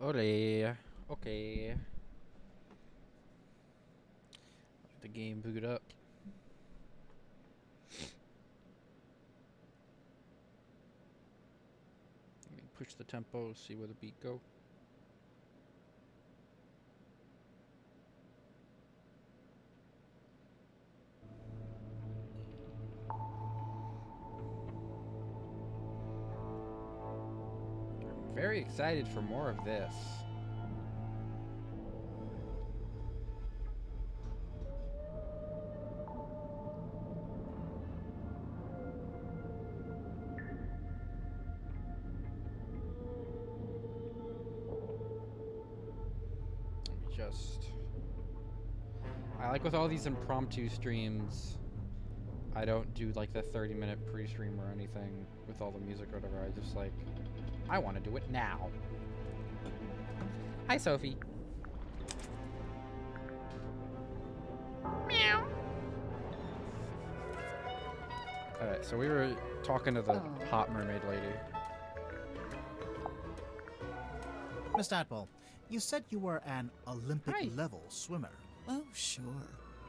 Ole. Okay. The game boot up. Let me push the tempo, see where the beat go. I'm very excited for more of this. Let me just... I like with all these impromptu streams, I don't do like the 30-minute pre-stream or anything with all the music or whatever. I just like, I want to do it now. Hi, Sophie. Meow. Alright, so we were talking to the hot mermaid lady. Miss Tadpole, you said you were an Olympic-level swimmer. Oh, sure.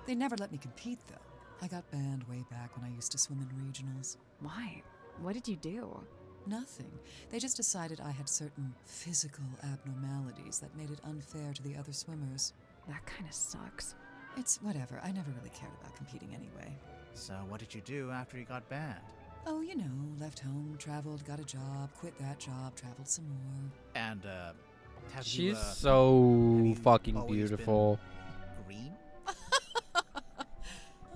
They never let me compete, though. I got banned way back when I used to swim in regionals. Why? What did you do? Nothing. They just decided I had certain physical abnormalities that made it unfair to the other swimmers. That kind of sucks. It's whatever. I never really cared about competing anyway. So what did you do after you got banned? Oh, you know, left home, traveled, got a job, quit that job, traveled some more. And, have She's you, so fucking always beautiful. green?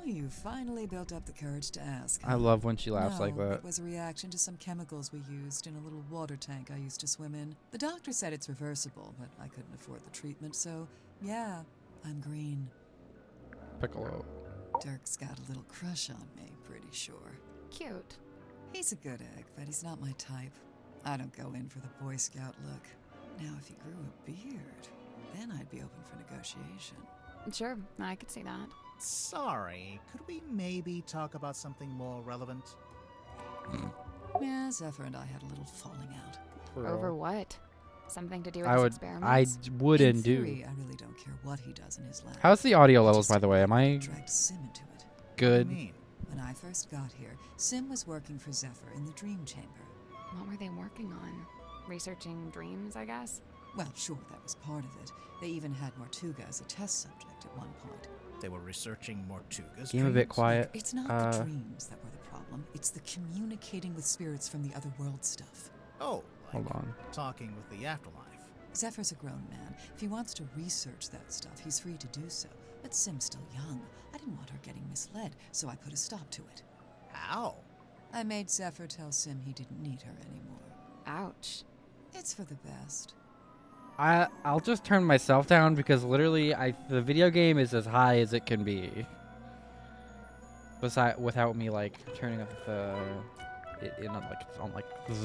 Oh, you finally built up the courage to ask. I love when she laughs like that. It was a reaction to some chemicals we used in a little water tank I used to swim in. The doctor said it's reversible, but I couldn't afford the treatment, so yeah, I'm green. Piccolo. Dirk's got a little crush on me, pretty sure. Cute. He's a good egg, but he's not my type. I don't go in for the Boy Scout look. Now, if he grew a beard, then I'd be open for negotiation. Sure, I could see that. Sorry, could we maybe talk about something more relevant? Yeah, Zephyr and I had a little falling out. Over what? Something to do with I his would. experiments? Wouldn't in theory, do. I really don't care what he does in his lab. How's the audio I levels, just by the way? Am I dragged Sim into it. good? What do you mean? When I first got here, Sim was working for Zephyr in the Dream Chamber. What were they working on? Researching dreams, I guess? Well, sure, that was part of it. They even had Mortuga as a test subject at one point. They were researching Mortuga's Game a bit dreams? quiet. It's not the dreams that were the problem. It's the communicating with spirits from the other world stuff. Oh, like Hold on. talking with the afterlife. Zephyr's a grown man. If he wants to research that stuff, he's free to do so. But Sim's still young. I didn't want her getting misled, so I put a stop to it. How? I made Zephyr tell Sim he didn't need her anymore. Ouch. It's for the best. I'll just turn myself down because literally the video game is as high as it can be. Without me like turning up on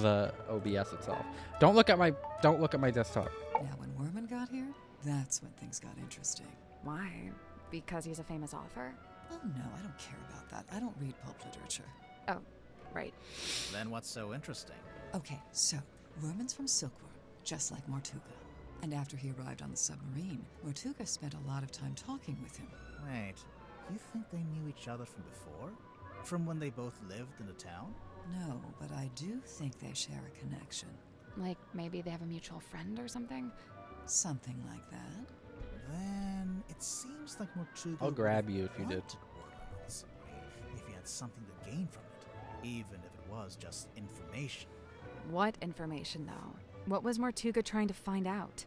the OBS itself. Don't look at my desktop. Now, when Werman got here, that's when things got interesting. Why? Because he's a famous author? Oh no, I don't care about that. I don't read pulp literature. Oh, right. Then what's so interesting? Okay, so, Werman's from Silkworm, just like Mortuga. And after he arrived on the submarine, Mortuga spent a lot of time talking with him. Wait, you think they knew each other from before? From when they both lived in the town? No, but I do think they share a connection. Like maybe they have a mutual friend or something? Something like that. Then it seems like Mortuga I'll grab would you have if you did. wanted Werman on the submarine if he had something to gain from it, even if it was just information. What information, though? What was Mortuga trying to find out?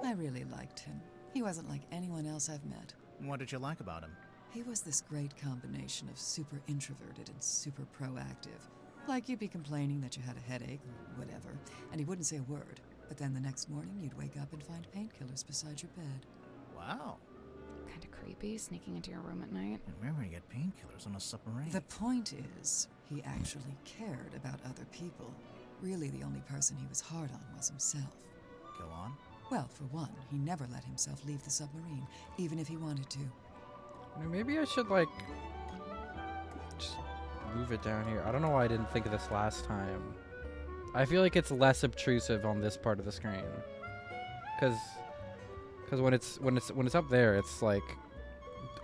I really liked him. He wasn't like anyone else I've met. What did you like about him? He was this great combination of super introverted and super proactive. Like you'd be complaining that you had a headache or whatever, and he wouldn't say a word. But then the next morning, you'd wake up and find painkillers beside your bed. Wow. Kind of creepy, sneaking into your room at night. And where would he get painkillers on a submarine? The point is, he actually cared about other people. Really, the only person he was hard on was himself. Go on. Well, for one, he never let himself leave the submarine, even if he wanted to. Maybe I should like just move it down here. I don't know why I didn't think of this last time. I feel like it's less obtrusive on this part of the screen. Cause when it's up there, it's like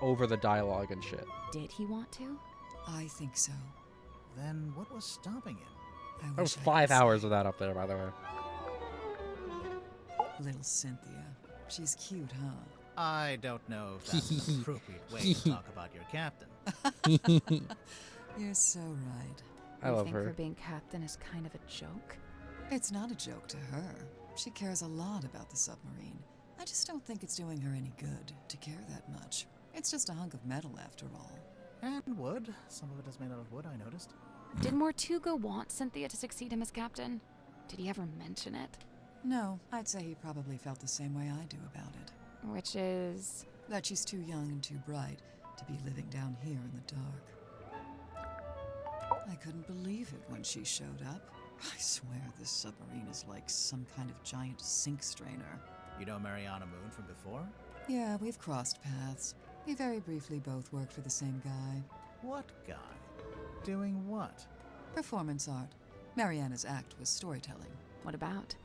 over the dialogue and shit. Did he want to? I think so. Then what was stopping him? I That was wish I 5 could hours say. of that up there, by the way. Little Cynthia. She's cute, huh? I don't know if that's an appropriate way to talk about your captain. You're so right. I You love think her. her being captain is kind of a joke? It's not a joke to her. She cares a lot about the submarine. I just don't think it's doing her any good to care that much. It's just a hunk of metal after all. And wood. Some of it is made out of wood, I noticed. Did Mortuga want Cynthia to succeed him as captain? Did he ever mention it? No, I'd say he probably felt the same way I do about it. Which is... That she's too young and too bright to be living down here in the dark. I couldn't believe it when she showed up. I swear this submarine is like some kind of giant sink strainer. You know Mariana Moon from before? Yeah, we've crossed paths. We very briefly both worked for the same guy. What guy? Doing what? Performance art. Mariana's act was storytelling. What about?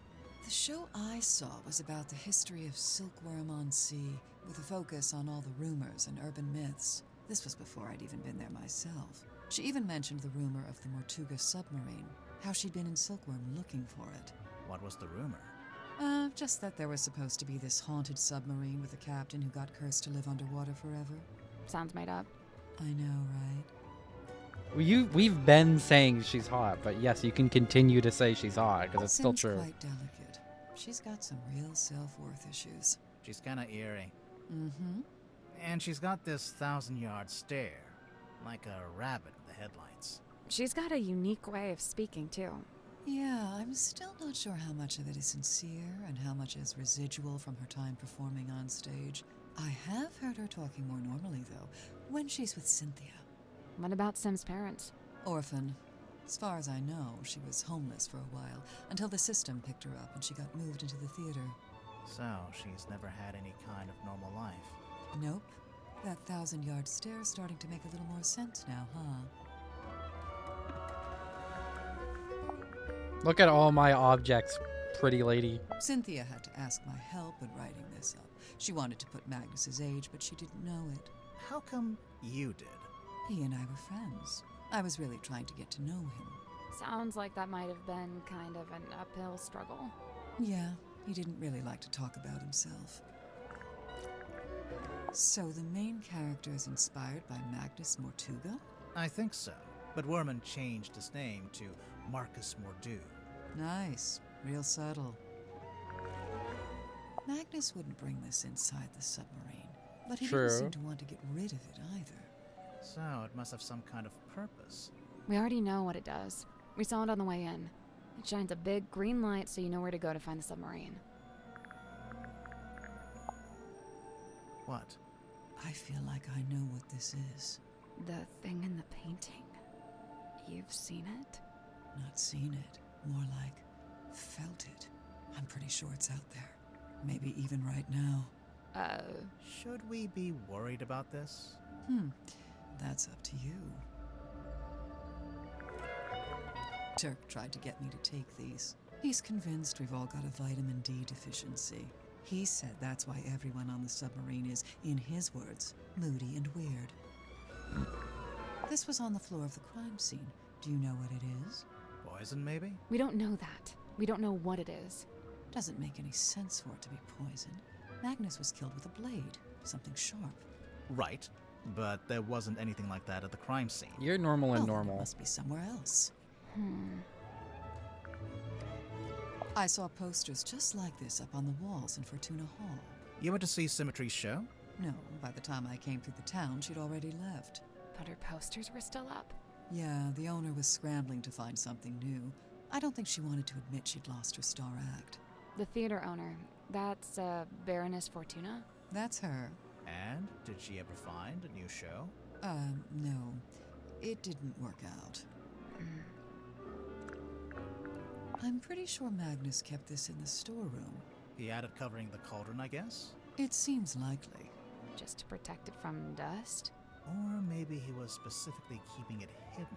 The show I saw was about the history of silkworm on sea, with a focus on all the rumors and urban myths. This was before I'd even been there myself. She even mentioned the rumor of the Mortuga submarine, how she'd been in Silkworm looking for it. What was the rumor? Just that there was supposed to be this haunted submarine with a captain who got cursed to live underwater forever. Sounds made up. I know, right? We've been saying she's hot, but yes, you can continue to say she's hot because it's still Seems true. quite delicate. She's got some real self-worth issues. She's kinda eerie. Mm-hmm. And she's got this 1,000-yard stare. Like a rabbit with the headlights. She's got a unique way of speaking, too. Yeah, I'm still not sure how much of it is sincere and how much is residual from her time performing on stage. I have heard her talking more normally, though, when she's with Cynthia. What about Sim's parents? Orphan. As far as I know, she was homeless for a while, until the system picked her up and she got moved into the theater. So, she's never had any kind of normal life. Nope. That 1,000-yard stare's starting to make a little more sense now, huh? Look at all my objects, pretty lady. Cynthia had to ask my help in writing this up. She wanted to put Magnus's age, but she didn't know it. How come you did? He and I were friends. I was really trying to get to know him. Sounds like that might have been kind of an uphill struggle. Yeah, he didn't really like to talk about himself. So the main character is inspired by Magnus Mortuga? I think so. But Werman changed his name to Marcus Mordu. Nice. Real subtle. Magnus wouldn't bring this inside the submarine, but he True. didn't seem to want to get rid of it either. So, it must have some kind of purpose. We already know what it does. We saw it on the way in. It shines a big green light so you know where to go to find the submarine. What? I feel like I know what this is. The thing in the painting. You've seen it? Not seen it. More like felt it. I'm pretty sure it's out there. Maybe even right now. Should we be worried about this? That's up to you. Turk tried to get me to take these. He's convinced we've all got a vitamin D deficiency. He said that's why everyone on the submarine is, in his words, moody and weird. This was on the floor of the crime scene. Do you know what it is? Poison, maybe? We don't know that. We don't know what it is. Doesn't make any sense for it to be poison. Magnus was killed with a blade, something sharp. Right. But there wasn't anything like that at the crime scene. You're normal and Well, then normal. It must be somewhere else. I saw posters just like this up on the walls in Fortuna Hall. You went to see Symmetry's show? No, by the time I came through the town, she'd already left. But her posters were still up. Yeah, the owner was scrambling to find something new. I don't think she wanted to admit she'd lost her star act. The theater owner, that's Baroness Fortuna? That's her. And did she ever find a new show? No. It didn't work out. I'm pretty sure Magnus kept this in the storeroom. He had it covering the cauldron, I guess? It seems likely. Just to protect it from dust? Or maybe he was specifically keeping it hidden.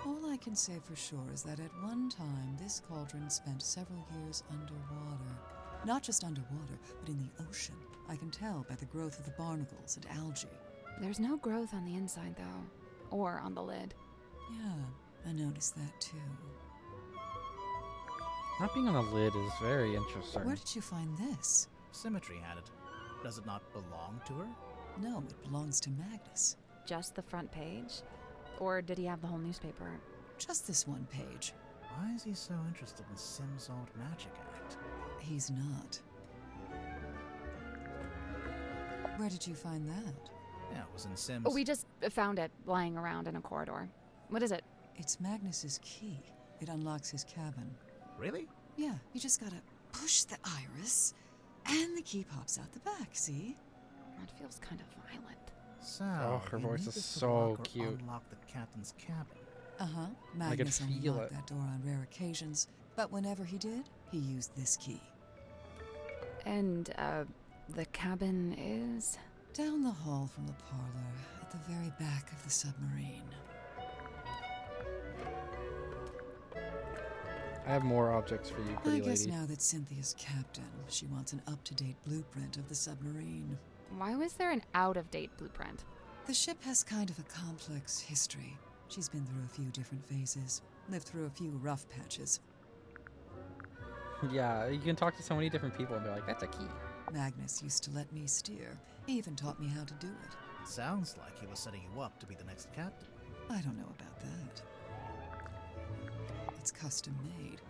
All I can say for sure is that at one time, this cauldron spent several years underwater. Not just underwater, but in the ocean. I can tell by the growth of the barnacles and algae. There's no growth on the inside, though. Or on the lid. Yeah, I noticed that too. Not being on the lid is very interesting. Where did you find this? Symmetry had it. Does it not belong to her? No, it belongs to Magnus. Just the front page? Or did he have the whole newspaper? Just this one page. Why is he so interested in Sim's old magic act? He's not. Where did you find that? Yeah, it was in Sim's... Oh, we just found it lying around in a corridor. What is it? It's Magnus's key. It unlocks his cabin. Really? Yeah, you just gotta push the iris, and the key pops out the back, see? That feels kind of violent. So, Oh, her you voice need is this to so lock or cute. unlock the captain's cabin. Uh-huh. I could Magnus only feel locked it. that door on rare occasions, but whenever he did, he used this key. And, the cabin is? Down the hall from the parlor, at the very back of the submarine. I have more objects for you, I pretty guess lady. now that Cynthia's captain, she wants an up-to-date blueprint of the submarine. Why was there an out-of-date blueprint? The ship has kind of a complex history. She's been through a few different phases, lived through a few rough patches. Yeah, you can talk to so many different people and be like, that's a key. Magnus used to let me steer. He even taught me how to do it. Sounds like he was setting you up to be the next captain. I don't know about that. It's custom made.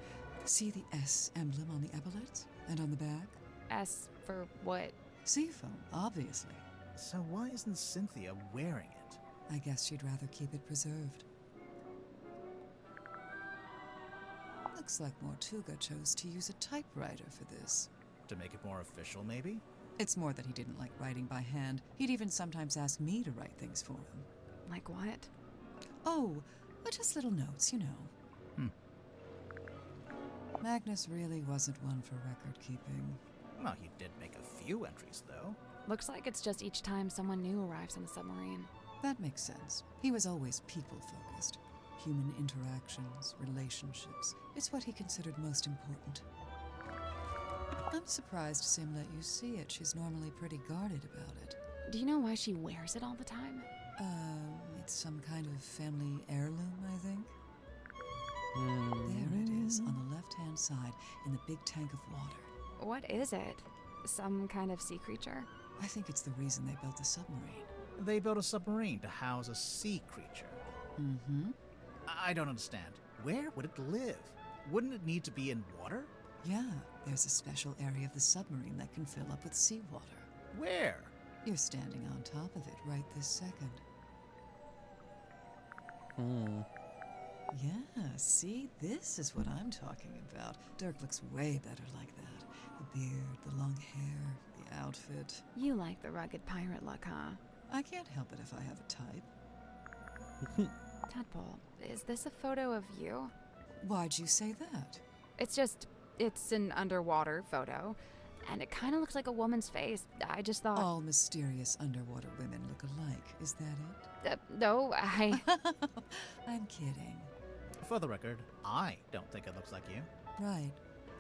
See the S emblem on the epaulets? And on the back? S for what? Seafoam, obviously. So why isn't Cynthia wearing it? I guess she'd rather keep it preserved. Looks like Mortuga chose to use a typewriter for this. To make it more official, maybe? It's more that he didn't like writing by hand. He'd even sometimes ask me to write things for him. Like what? Oh, just little notes, you know. Magnus really wasn't one for record keeping. Well, he did make a few entries, though. Looks like it's just each time someone new arrives on the submarine. That makes sense. He was always people-focused. Human interactions, relationships. It's what he considered most important. I'm surprised Sim let you see it. She's normally pretty guarded about it. Do you know why she wears it all the time? It's some kind of family heirloom, I think. Hmm. There it is, on the left-hand side, in the big tank of water. What is it? Some kind of sea creature? I think it's the reason they built the submarine. They built a submarine to house a sea creature. Mm-hmm. I don't understand. Where would it live? Wouldn't it need to be in water? Yeah, there's a special area of the submarine that can fill up with seawater. Where? You're standing on top of it right this second. Hmm. Yeah, see? This is what I'm talking about. Dirk looks way better like that. The beard, the long hair, the outfit. You like the rugged pirate look, huh? I can't help it if I have a type. Tadpole, is this a photo of you? Why'd you say that? It's an underwater photo, and it kind of looks like a woman's face. I just thought... All mysterious underwater women look alike. Is that no, it? I'm kidding. For the record, I don't think it looks like you. Right.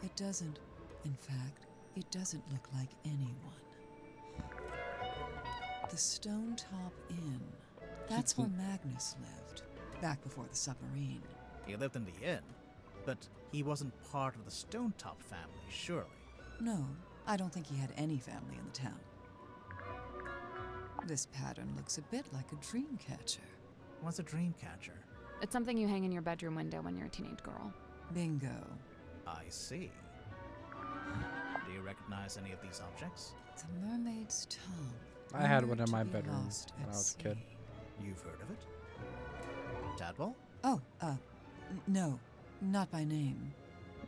It doesn't. In fact, it doesn't look like anyone. The Stone Top Inn. That's where Magnus lived. Back before the submarine. He lived in the inn, but he wasn't part of the Stonetop family, surely. No, I don't think he had any family in the town. This pattern looks a bit like a dream catcher. What's a dream catcher? It's something you hang in your bedroom window when you're a teenage girl. Bingo. I see. Do you recognize any of these objects? The mermaid's tongue. I had Never one in to my be bedroom lost when at I was a kid. sea. You've heard of it? Tadpole? Oh, no, not by name.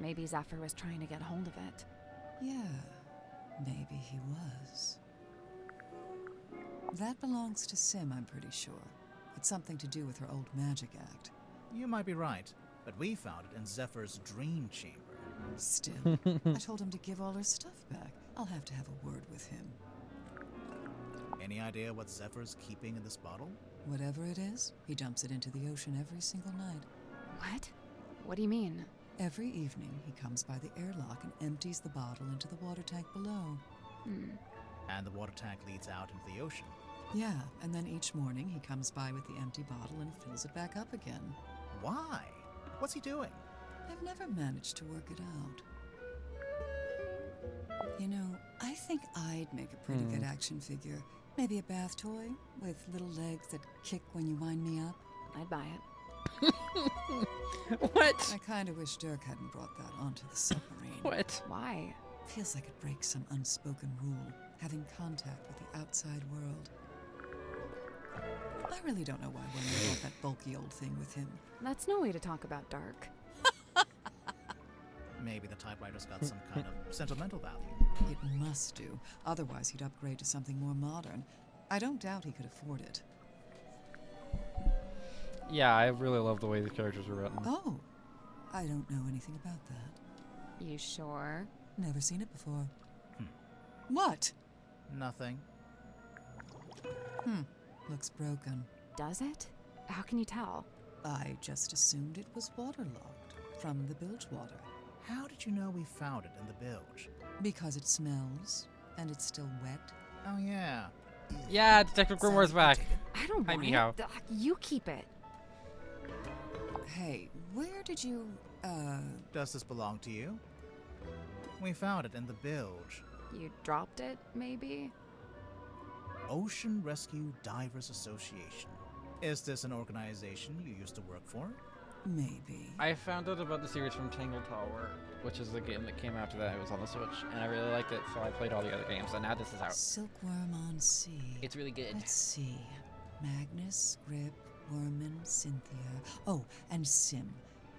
Maybe Zephyr was trying to get hold of it. Yeah, maybe he was. That belongs to Sim, I'm pretty sure. It's something to do with her old magic act. You might be right, but we found it in Zephyr's dream chamber. Still, I told him to give all her stuff back. I'll have to have a word with him. Any idea what Zephyr's keeping in this bottle? Whatever it is, he dumps it into the ocean every single night. What? What do you mean? Every evening, he comes by the airlock and empties the bottle into the water tank below. And the water tank leads out into the ocean. Yeah, and then each morning he comes by with the empty bottle and fills it back up again. Why? What's he doing? I've never managed to work it out. You know, I think I'd make a pretty good action figure. Maybe a bath toy with little legs that kick when you wind me up. I'd buy it. What? I kind of wish Dirk hadn't brought that onto the submarine. What? Why? Feels like it breaks some unspoken rule, having contact with the outside world. I really don't know why Werner brought that bulky old thing with him. That's no way to talk about Dark. Maybe the typewriter's got some kind of sentimental value. It must do. Otherwise, he'd upgrade to something more modern. I don't doubt he could afford it. Yeah, I really love the way these characters are written. Oh, I don't know anything about that. You sure? Never seen it before. What? Nothing. Looks broken. Does it? How can you tell? I just assumed it was waterlogged from the bilge water. How did you know we found it in the bilge? Because it smells, and it's still wet. Oh, yeah. Yeah, Detective Grimoire's back. I don't Hi, want Meow. it. You keep it. Hey, where did you, Does this belong to you? We found it in the bilge. You dropped it, maybe? Ocean Rescue Divers Association. Is this an organization you used to work for? maybe? I found out about the series from Tangle Tower, which is the game that came after that. It was on the Switch, and I really liked it, so I played all the other games, and now this is out. Silkworm on sea. It's really good. Let's see. Magnus, Grip, Worman, Cynthia. Oh, and Sim.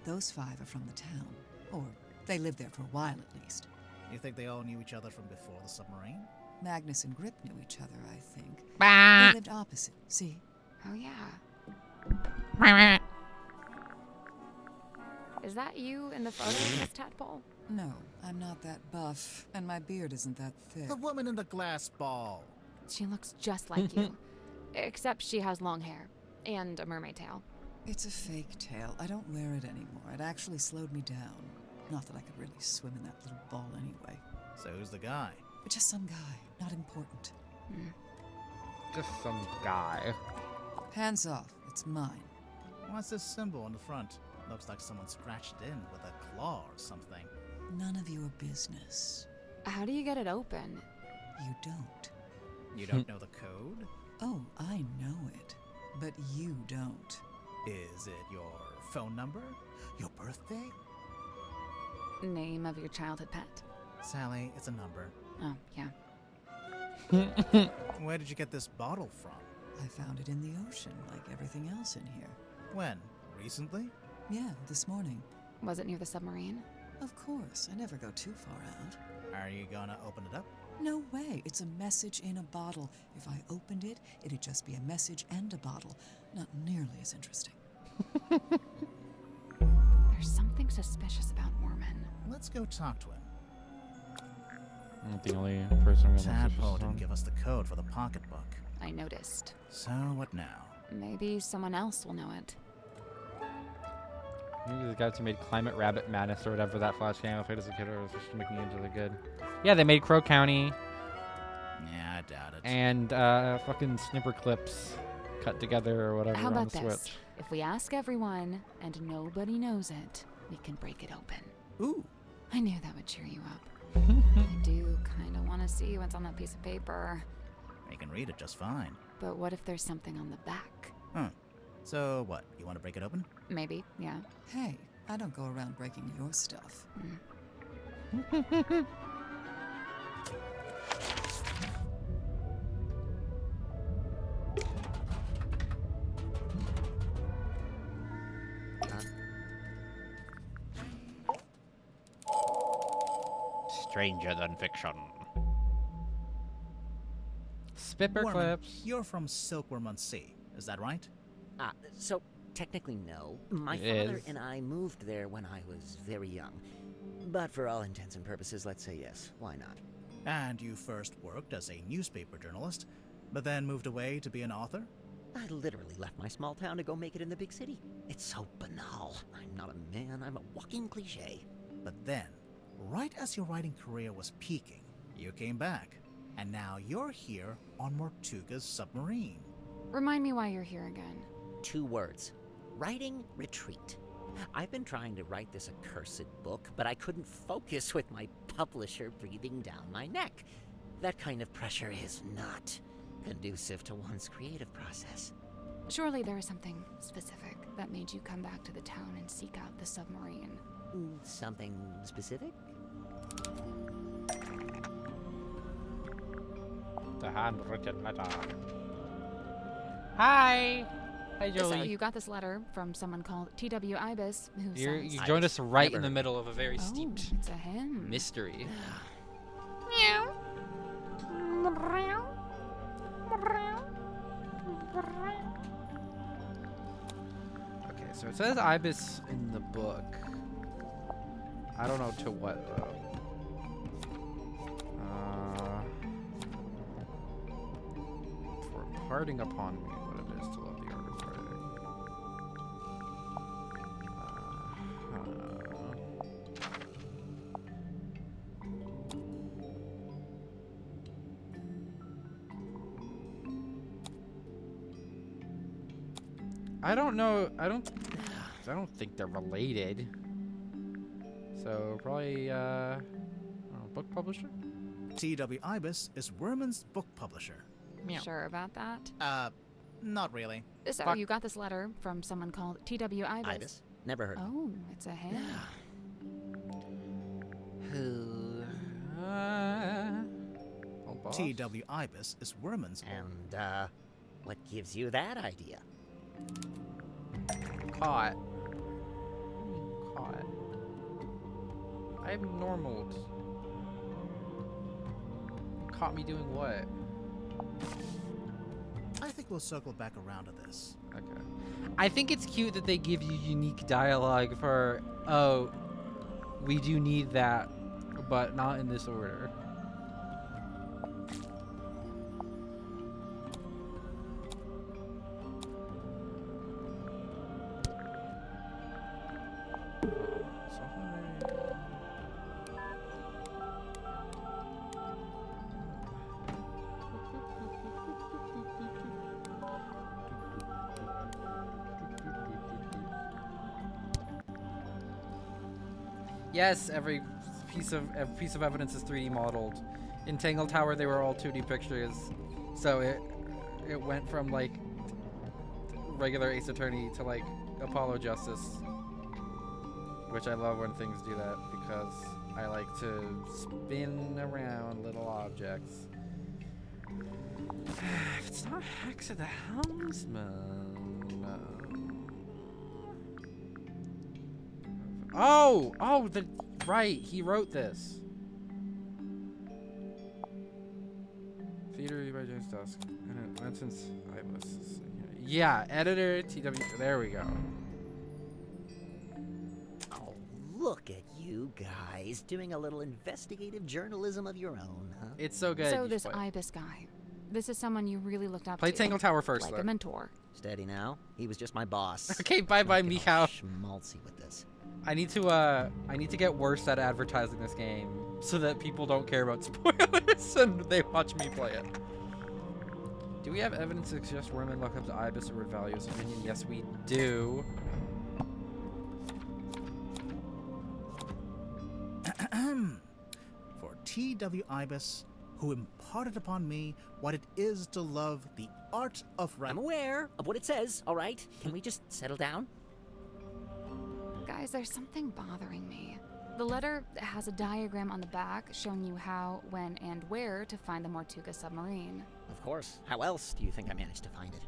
Those 5 are from the town. Or they lived there for a while at least. You think they all knew each other from before the submarine? Magnus and Grip knew each other, I think. Bah! They lived opposite. See? Oh, yeah. Is that you in the photo of this tadpole? No, I'm not that buff, and my beard isn't that thick. The woman in the glass ball. She looks just like you. Except she has long hair. And a mermaid tail. It's a fake tail. I don't wear it anymore. It actually slowed me down. Not that I could really swim in that little ball anyway. So who's the guy? But just some guy. Not important. Just some guy. Hands off. It's mine. What's this symbol on the front? Looks like someone scratched it in with a claw or something. None of your business. How do you get it open? You don't. You don't know the code? Oh, I know it. But you don't. Is it your phone number? Your birthday? Name of your childhood pet? Sally, it's a number. Oh, yeah. Where did you get this bottle from? I found it in the ocean, like everything else in here. When? Recently? Yeah, this morning. Was it near the submarine? Of course, I never go too far out. Are you gonna open it up? No way, it's a message in a bottle. If I opened it, it'd just be a message and a bottle. Not nearly as interesting. There's something suspicious about Worman. Let's go talk to him. I'm not the only person I'm gonna Tadpole didn't give us the code for the pocketbook. I noticed. So what now? Maybe someone else will know it. Maybe the guys who made Climate Rabbit Madness or whatever that Flash game I played as a kid was just making it really good. Yeah, they made Crow County Yeah, I doubt it. and fucking snipper clips cut together or whatever How on about the this? Switch. If we ask everyone and nobody knows it, we can break it open. Ooh, I knew that would cheer you up. I do kind of want to see what's on that piece of paper. you can read it just fine. But what if there's something on the back? So what, you want to break it open? Maybe, yeah. Hey, I don't go around breaking your stuff. Stranger than fiction. Spipper Worman, clips. You're from Silkworm on Sea, is that right? So technically no. My It father is. and I moved there when I was very young. But for all intents and purposes, let's say yes. Why not? And you first worked as a newspaper journalist but then moved away to be an author? I literally left my small town to go make it in the big city. It's so banal. I'm not a man, I'm a walking cliche. But then, right as your writing career was peaking, you came back. And now you're here on Mortuga's submarine. Remind me why you're here again. 2 words. Writing retreat. I've been trying to write this accursed book, but I couldn't focus with my publisher breathing down my neck. That kind of pressure is not conducive to one's creative process. Surely there was something specific that made you come back to the town and seek out the submarine. Something specific? The handwritten letter. Hi! Hi, So Jolie. you got this letter from someone called T.W. Ibis, who says... You joined us right Never in the heard. middle of a very Oh, steep it's a him. mystery. Okay, so it says Ibis in the book. I don't know to what though. For imparting upon me what it is to love the art of writing. I don't know. I don't think they're related. So probably book publisher. T.W. Ibis is Werman's book publisher. Sure about that? Not really. So Fuck. you got this letter from someone called T.W. Ibis. Ibis? Never heard of him. Oh, it's a him. Who? Oh, boss. T.W. Ibis is Werman's. And, what gives you that idea? Caught. Caught. I'm normal. Caught me doing what? I think we'll circle back around to this. Okay. I think it's cute that they give you unique dialogue for, oh, we do need that, but not in this order. Yes, every piece of evidence is 3D modeled. In Tangle Tower, they were all 2D pictures, so it went from like regular Ace Attorney to like Apollo Justice, which I love when things do that because I like to spin around little objects. If it's not Hex of the Helmsman. Right, he wrote this. Theater by James Dusk. And since I was, yeah, editor TW. There we go. Oh, look at you guys doing a little investigative journalism of your own, huh? It's so good. So you this should play it. Ibis guy, this is someone you really looked up Play to. Tangle Tower first, like though. a mentor. Steady now. He was just my boss. Okay, bye-bye, Don't get Mikau. all schmaltzy with this. I need to get worse at advertising this game so that people don't care about spoilers and they watch me play it. Do we have evidence to suggest Werman look up to Ibis or would value his opinion? Yes, we do. For T.W. Ibis, who imparted upon me what it is to love the art of I'm writing. aware of what it says, all right? Can we just settle down? Guys, there's something bothering me. The letter has a diagram on the back showing you how, when, and where to find the Mortuga submarine. Of course. How else do you think I managed to find it?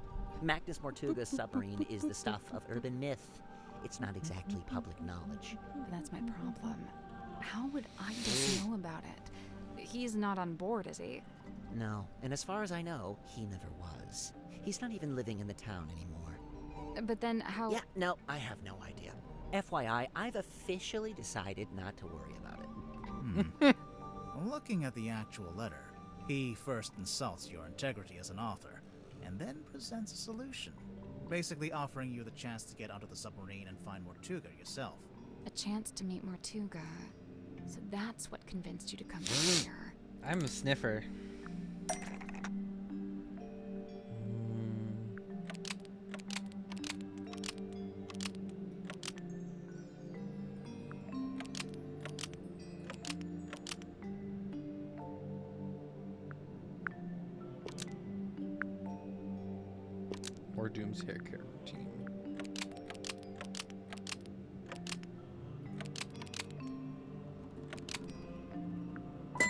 Magnus Mortuga's submarine is the stuff of urban myth. It's not exactly public knowledge. But that's my problem. How would Ibis know about it? He's not on board, is he? No, and as far as I know, he never was. He's not even living in the town anymore. But then how... Yeah, no, I have no idea. FYI, I've officially decided not to worry about it. Looking at the actual letter, He first insults your integrity as an author, and then presents a solution, basically offering you the chance to get onto the submarine and find Mortuga yourself. A chance to meet Mortuga. So that's what convinced you to come here. I'm a sniffer. Or Doom's hair care routine.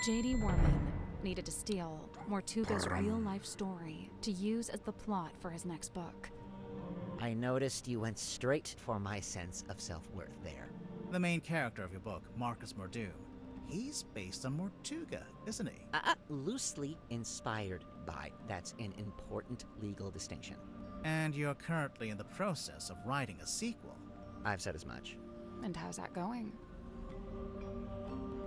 J.D. Warman needed to steal Mortuga's real-life story to use as the plot for his next book. I noticed you went straight for my sense of self-worth there. The main character of your book, Marcus Mordoom, he's based on Mortuga, isn't he? Loosely inspired by. That's an important legal distinction. And you're currently in the process of writing a sequel. I've said as much. And how's that going?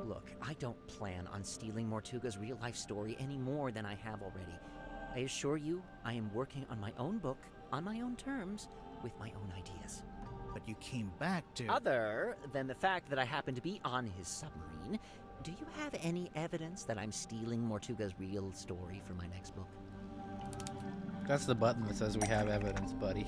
Look, I don't plan on stealing Mortuga's real-life story any more than I have already. I assure you, I am working on my own book, on my own terms, with my own ideas. But you came back to... Other than the fact that I happen to be on his submarine, do you have any evidence that I'm stealing Mortuga's real story for my next book? That's the button that says we have evidence, buddy.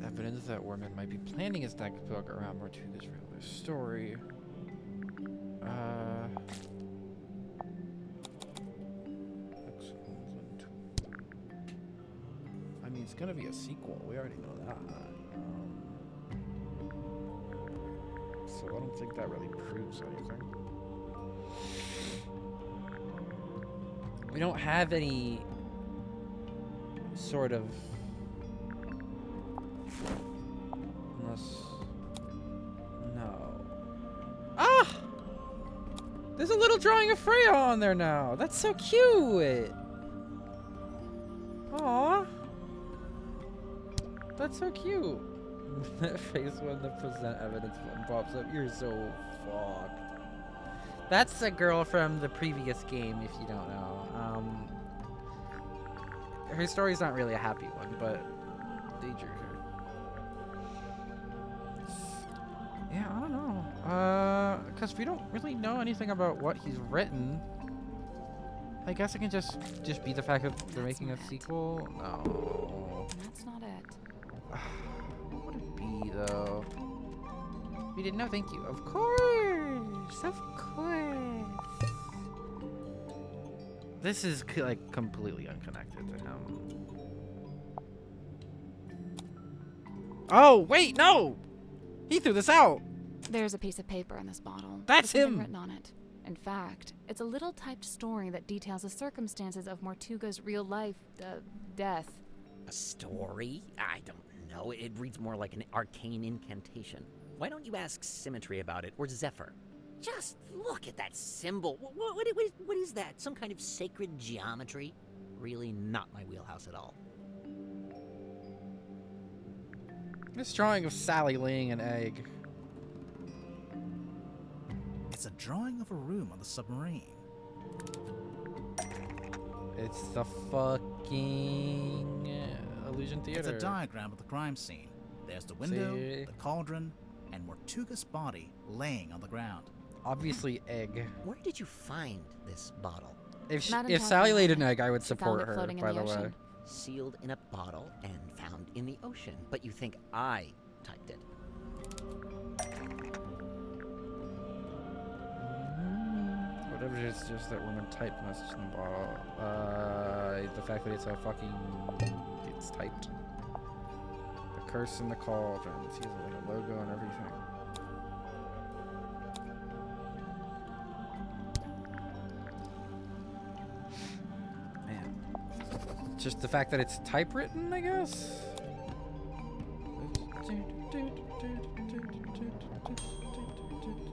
Evidence that Warman might be planning his next book around Mortuga's real-life story. I mean, it's gonna be a sequel. We already know that. So I don't think that really proves anything. We don't have any sort of... No. Ah! There's a little drawing of Freya on there now. That's so cute. Aw. That's so cute. That face when the present evidence button pops up. You're so fucked. That's the girl from the previous game, if you don't know. Her story's not really a happy one, but they drew her. Yeah, I don't know. Because we don't really know anything about what he's written. I guess it can just be the fact that they're making a sequel. No. That's not it. What would it be, though? We didn't know. Thank you. Of course. Of course. This is like completely unconnected to him. Oh, wait, no! He threw this out. There's a piece of paper in this bottle. That's with something him. written on it. In fact, it's a little typed story that details the circumstances of Mortuga's real life, death. A story? I don't know. It reads more like an arcane incantation. Why don't you ask Symmetry about it, or Zephyr? Just look at that symbol. What is that? Some kind of sacred geometry? Really not my wheelhouse at all. This drawing of Sally laying an egg. It's a drawing of a room on the submarine. It's the fucking Illusion Theater. It's a diagram of the crime scene. There's the window, See? the cauldron, and Mortuga's body laying on the ground. Obviously, egg. Where did you find this bottle? If Not if Sally entirely. laid an egg, I would She found support it her. floating in By the the way. ocean. Sealed in a bottle and found in the ocean. But you think I typed it. Whatever it is, just that woman typed message in the bottle. The fact that it's a fucking... It's typed. Curse in the Cauldron. He has like a logo and everything. Man. Just the fact that it's typewritten, I guess?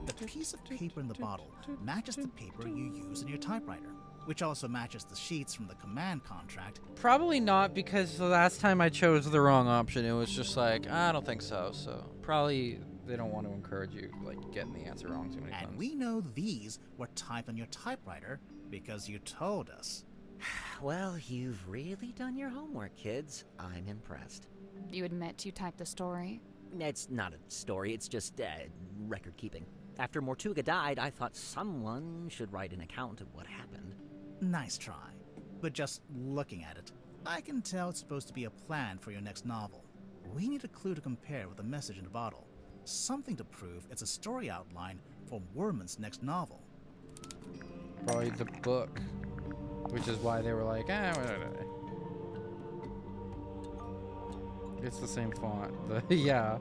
The piece of paper in the bottle matches the paper you use in your typewriter, which also matches the sheets from the command contract. Probably not, because the last time I chose the wrong option, it was just like, I don't think so. So probably they don't want to encourage you like getting the answer wrong too many times. And we know these were typed on your typewriter because you told us. Well, you've really done your homework, kids. I'm impressed. You admit you typed the story? It's not a story, it's just record keeping. After Mortuga died, I thought someone should write an account of what happened. Nice try. But just looking at it, I can tell it's supposed to be a plan for your next novel. We need a clue to compare with the message in the bottle. Something to prove it's a story outline for Worman's next novel. Probably the book, which is why they were like, It's the same font. Yeah,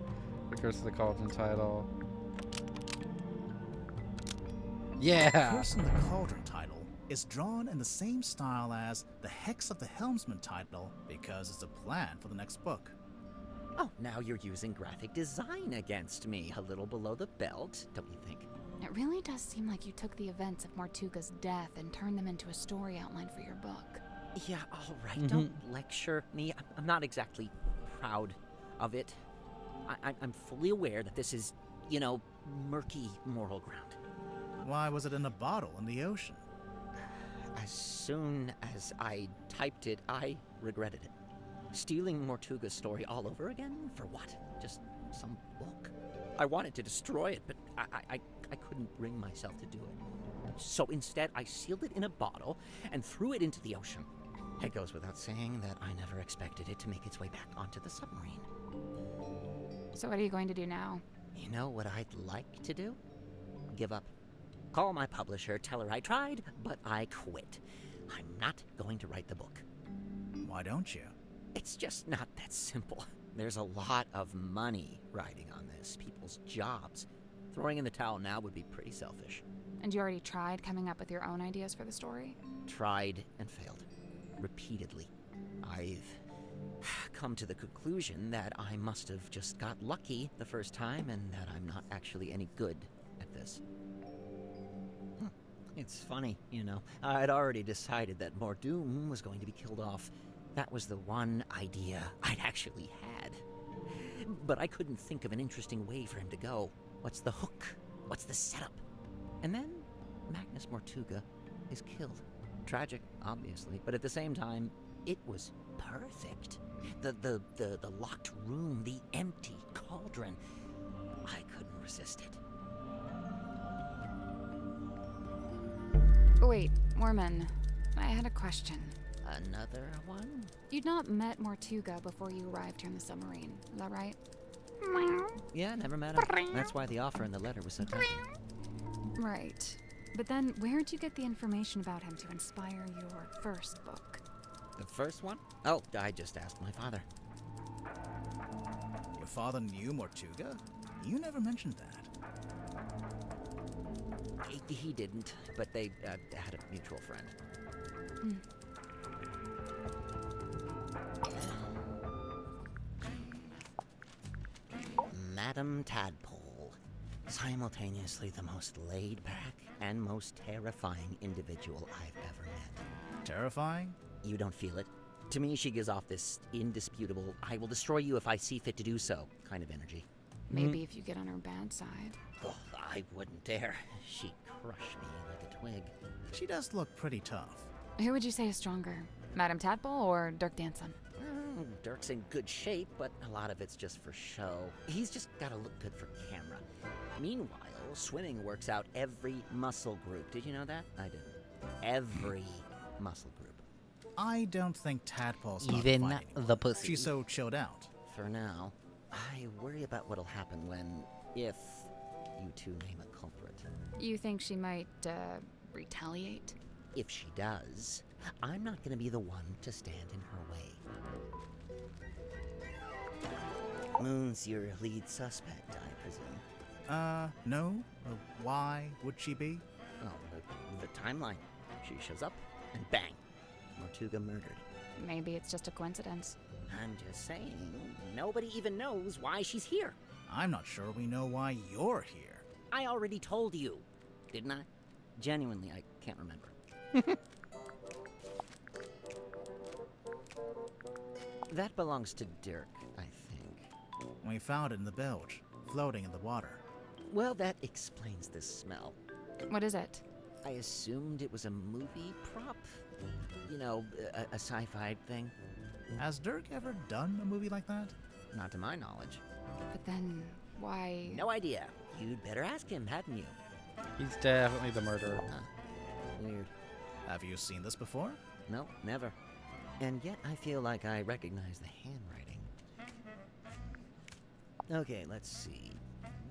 the Curse of the Cauldron title. Yeah. Curse in the Cauldron title is drawn in the same style as the Hex of the Helmsman title because it's a plan for the next book. Oh, now you're using graphic design against me, a little below the belt, don't you think? It really does seem like you took the events of Mortuga's death and turned them into a story outline for your book. Yeah, all right, don't lecture me. I'm not exactly proud of it. I'm fully aware that this is, murky moral ground. Why was it in a bottle in the ocean? As soon as I typed it, I regretted it. Stealing Mortuga's story all over again? For what? Just some book? I wanted to destroy it, but I couldn't bring myself to do it. So instead, I sealed it in a bottle and threw it into the ocean. It goes without saying that I never expected it to make its way back onto the submarine. So what are you going to do now? You know what I'd like to do? Give up. Call my publisher, tell her I tried, but I quit. I'm not going to write the book. Why don't you? It's just not that simple. There's a lot of money riding on this, people's jobs. Throwing in the towel now would be pretty selfish. And you already tried coming up with your own ideas for the story? Tried and failed. Repeatedly. I've come to the conclusion that I must have just got lucky the first time and that I'm not actually any good at this. It's funny, I'd already decided that Mordoom was going to be killed off. That was the one idea I'd actually had. But I couldn't think of an interesting way for him to go. What's the hook? What's the setup? And then Magnus Mortuga is killed. Tragic, obviously, but at the same time, it was perfect. The locked room, the empty cauldron. I couldn't resist it. Wait, Worman, I had a question. Another one? You'd not met Mortuga before you arrived here in the submarine, is that right? Yeah, never met him. That's why the offer in the letter was so tempting. Right. But then, where'd you get the information about him to inspire your first book? The first one? Oh, I just asked my father. Your father knew Mortuga? You never mentioned that. He didn't, but they had a mutual friend. Madame Tadpole. Simultaneously the most laid-back and most terrifying individual I've ever met. Terrifying? You don't feel it? To me, she gives off this indisputable, I will destroy you if I see fit to do so kind of energy. Maybe if you get on her bad side. Oh, I wouldn't dare. She'd crush me like a twig. She does look pretty tough. Who would you say is stronger, Madame Tadpole or Dirk Danson? Dirk's in good shape, but a lot of it's just for show. He's just gotta look good for camera. Meanwhile, swimming works out every muscle group. Did you know that? I didn't. Every muscle group. I don't think Tadpole's hard to Even find anymore. the pussy. She's so chilled out. For now, I worry about what'll happen if you two name a culprit. You think she might, retaliate? If she does, I'm not gonna be the one to stand in her way. Moon's your lead suspect, I presume. No. Why would she be? Oh, the timeline. She shows up, and bang, Mortuga murdered. Maybe it's just a coincidence. I'm just saying, nobody even knows why she's here. I'm not sure we know why you're here. I already told you, didn't I? Genuinely, I can't remember. That belongs to Dirk, I think. We found it in the bilge, floating in the water. Well, that explains the smell. What is it? I assumed it was a movie prop. You know, a sci-fi thing. Has Dirk ever done a movie like that? Not to my knowledge. But then, why? No idea. You'd better ask him, hadn't you? He's definitely the murderer. Huh. Weird. Have you seen this before? No, never. And yet I feel like I recognize the handwriting. Okay, let's see.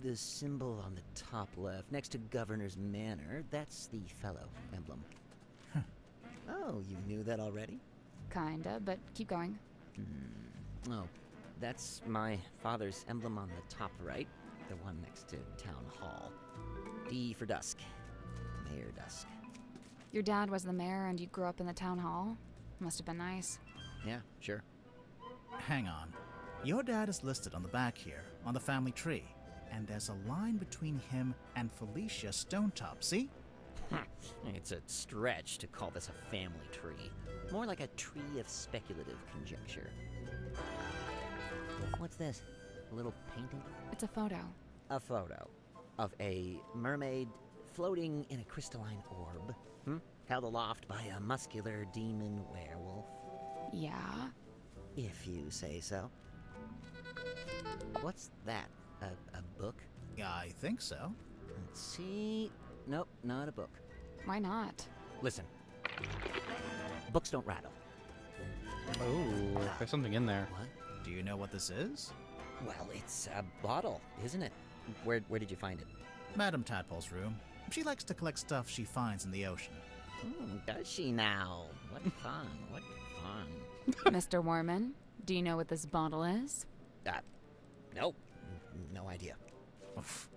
The symbol on the top left, next to Governor's Manor, that's the fellow emblem. Oh, you knew that already? Kinda, but keep going. Oh, that's my father's emblem on the top right, the one next to Town Hall. D for Dusk. Mayor Dusk. Your dad was the mayor and you grew up in the town hall? Must have been nice. Yeah, sure. Hang on. Your dad is listed on the back here, on the family tree. And there's a line between him and Felicia Stonetop, see? It's a stretch to call this a family tree. More like a tree of speculative conjecture. What's this? A little painting? It's a photo. A photo of a mermaid floating in a crystalline orb, held aloft by a muscular demon werewolf. Yeah? If you say so. What's that? A book? I think so. Let's see. Nope, not a book. Why not? Listen. Books don't rattle. Oh, there's something in there. What? Do you know what this is? Well, it's a bottle, isn't it? Where did you find it? Madame Tadpole's room. She likes to collect stuff she finds in the ocean. Does she now? What fun, what fun. Mr. Warman, do you know what this bottle is? Nope. No idea. Oof.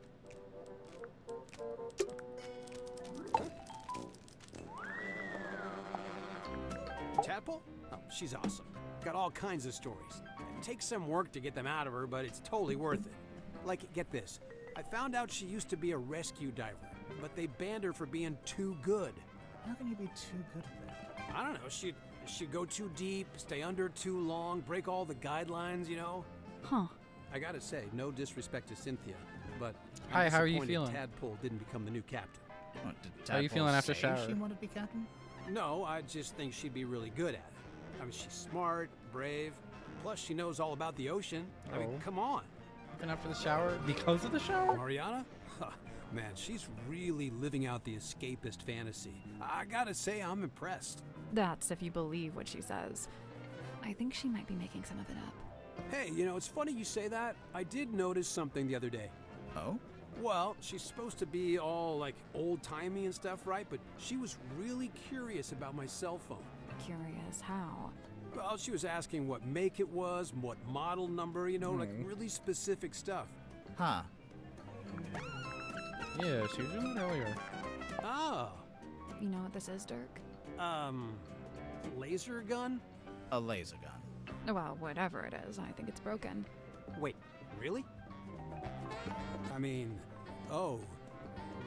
Tadpole? Oh, she's awesome. Got all kinds of stories. It takes some work to get them out of her, but it's totally worth it. Like, get this. I found out she used to be a rescue diver, but they banned her for being too good. How can you be too good at that? I don't know, she'd go too deep, stay under too long, break all the guidelines, you know? Huh. I gotta say, no disrespect to Cynthia, but Hi, I'm how are you disappointed feeling? Tadpole didn't become the new captain. What, did How are you Tadpole feeling after say shower? She wanted to be captain? No, I just think she'd be really good at it. I mean, she's smart, brave, plus she knows all about the ocean. I mean, Oh. come on. Even after the shower? Because of the shower? Mariana? Huh, man, she's really living out the escapist fantasy. I gotta say, I'm impressed. That's if you believe what she says. I think she might be making some of it up. Hey, you know, it's funny you say that. I did notice something the other day. Oh? Well, she's supposed to be all, like, old-timey and stuff, right? But she was really curious about my cell phone. Curious how? Well, she was asking what make it was, what model number, you know, like really specific stuff. Huh. Yeah, she was doing that earlier. Oh, You know what this is, Dirk? laser gun? A laser gun. Well, whatever it is, I think it's broken. Wait, really? I mean, oh,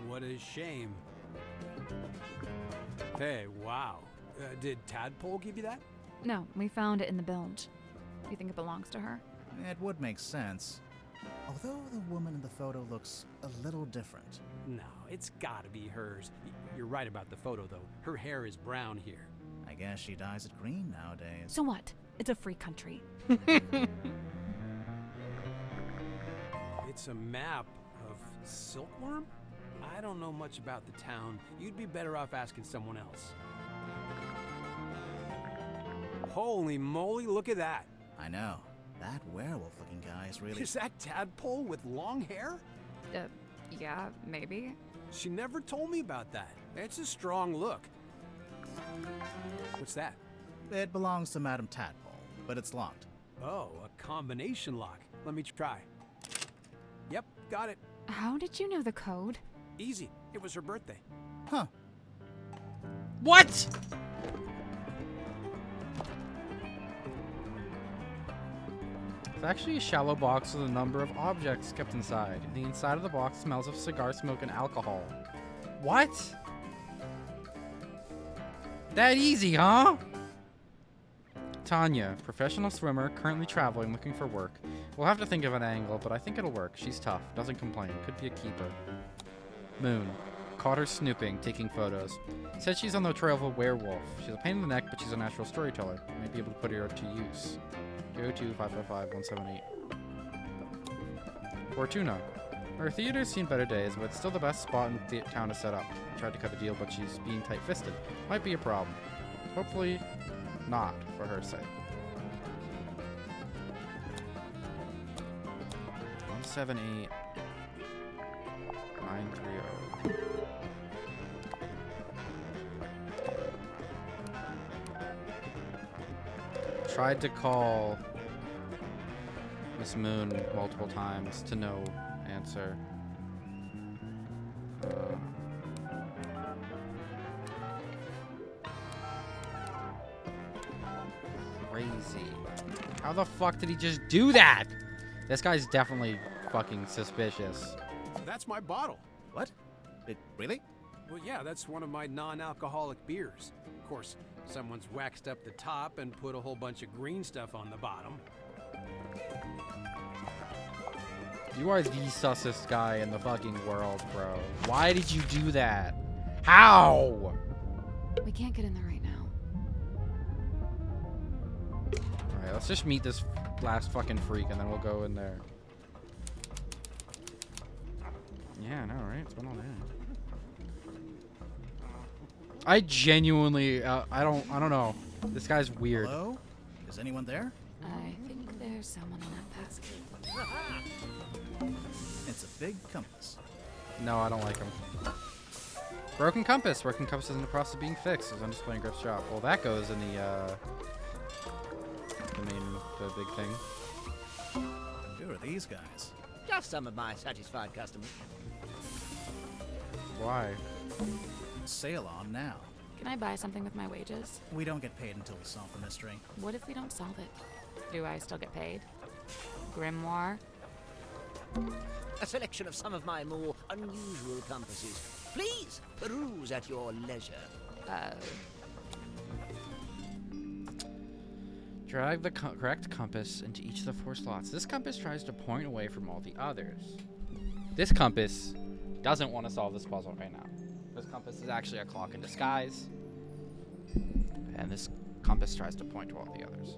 what a shame. Hey, wow. Did Tadpole give you that? No, we found it in the bilge. Do you think it belongs to her? It would make sense. Although the woman in the photo looks a little different. No, it's gotta be hers. You're right about the photo, though. Her hair is brown here. I guess she dyes it green nowadays. So what? It's a free country. It's a map of Silkworm? I don't know much about the town. You'd be better off asking someone else. Holy moly, look at that. I know. That werewolf-looking guy is really... Is that Tadpole with long hair? Yeah, maybe. She never told me about that. It's a strong look. What's that? It belongs to Madame Tadpole, but it's locked. Oh, a combination lock. Let me try. Yep, got it. How did you know the code? Easy. It was her birthday. Huh. What? It's actually a shallow box with a number of objects kept inside. The inside of the box smells of cigar smoke and alcohol. What? That easy, huh? Tanya, professional swimmer, currently traveling, looking for work. We'll have to think of an angle, but I think it'll work. She's tough, doesn't complain, could be a keeper. Moon, caught her snooping, taking photos. Said she's on the trail of a werewolf. She's a pain in the neck, but she's a natural storyteller. May be able to put her to use. 02555-178. Fortuna. Her theater's seen better days, but it's still the best spot in the town to set up. I tried to cut a deal, but she's being tight-fisted. Might be a problem. Hopefully not, for her sake. 178 930. Tried to call Miss Moon multiple times to no answer. Crazy. How the fuck did he just do that? This guy's definitely fucking suspicious. That's my bottle. What? Really? Well, yeah, that's one of my non-alcoholic beers. Of course, someone's waxed up the top and put a whole bunch of green stuff on the bottom. You are the sussest guy in the fucking world, bro. Why did you do that? How? We can't get in there right now. Alright, let's just meet this last fucking freak and then we'll go in there. Yeah, I know, right? What's going on there? I genuinely, I don't know. This guy's weird. Hello? Is anyone there? I think there's someone in that basket. It's a big compass. No, I don't like him. Broken compass. Broken compass is in the process of being fixed. It's on display in Griff's shop. Well, that goes in the big thing. Who are these guys? Just some of my satisfied customers. Why? Sail on now. Can I buy something with my wages? We don't get paid until we solve the mystery. What if we don't solve it? Do I still get paid? Grimoire? A selection of some of my more unusual compasses. Please peruse at your leisure. Drag the correct compass into each of the 4 slots. This compass tries to point away from all the others. This compass doesn't want to solve this puzzle right now. This compass is actually a clock in disguise. And this compass tries to point to all the others.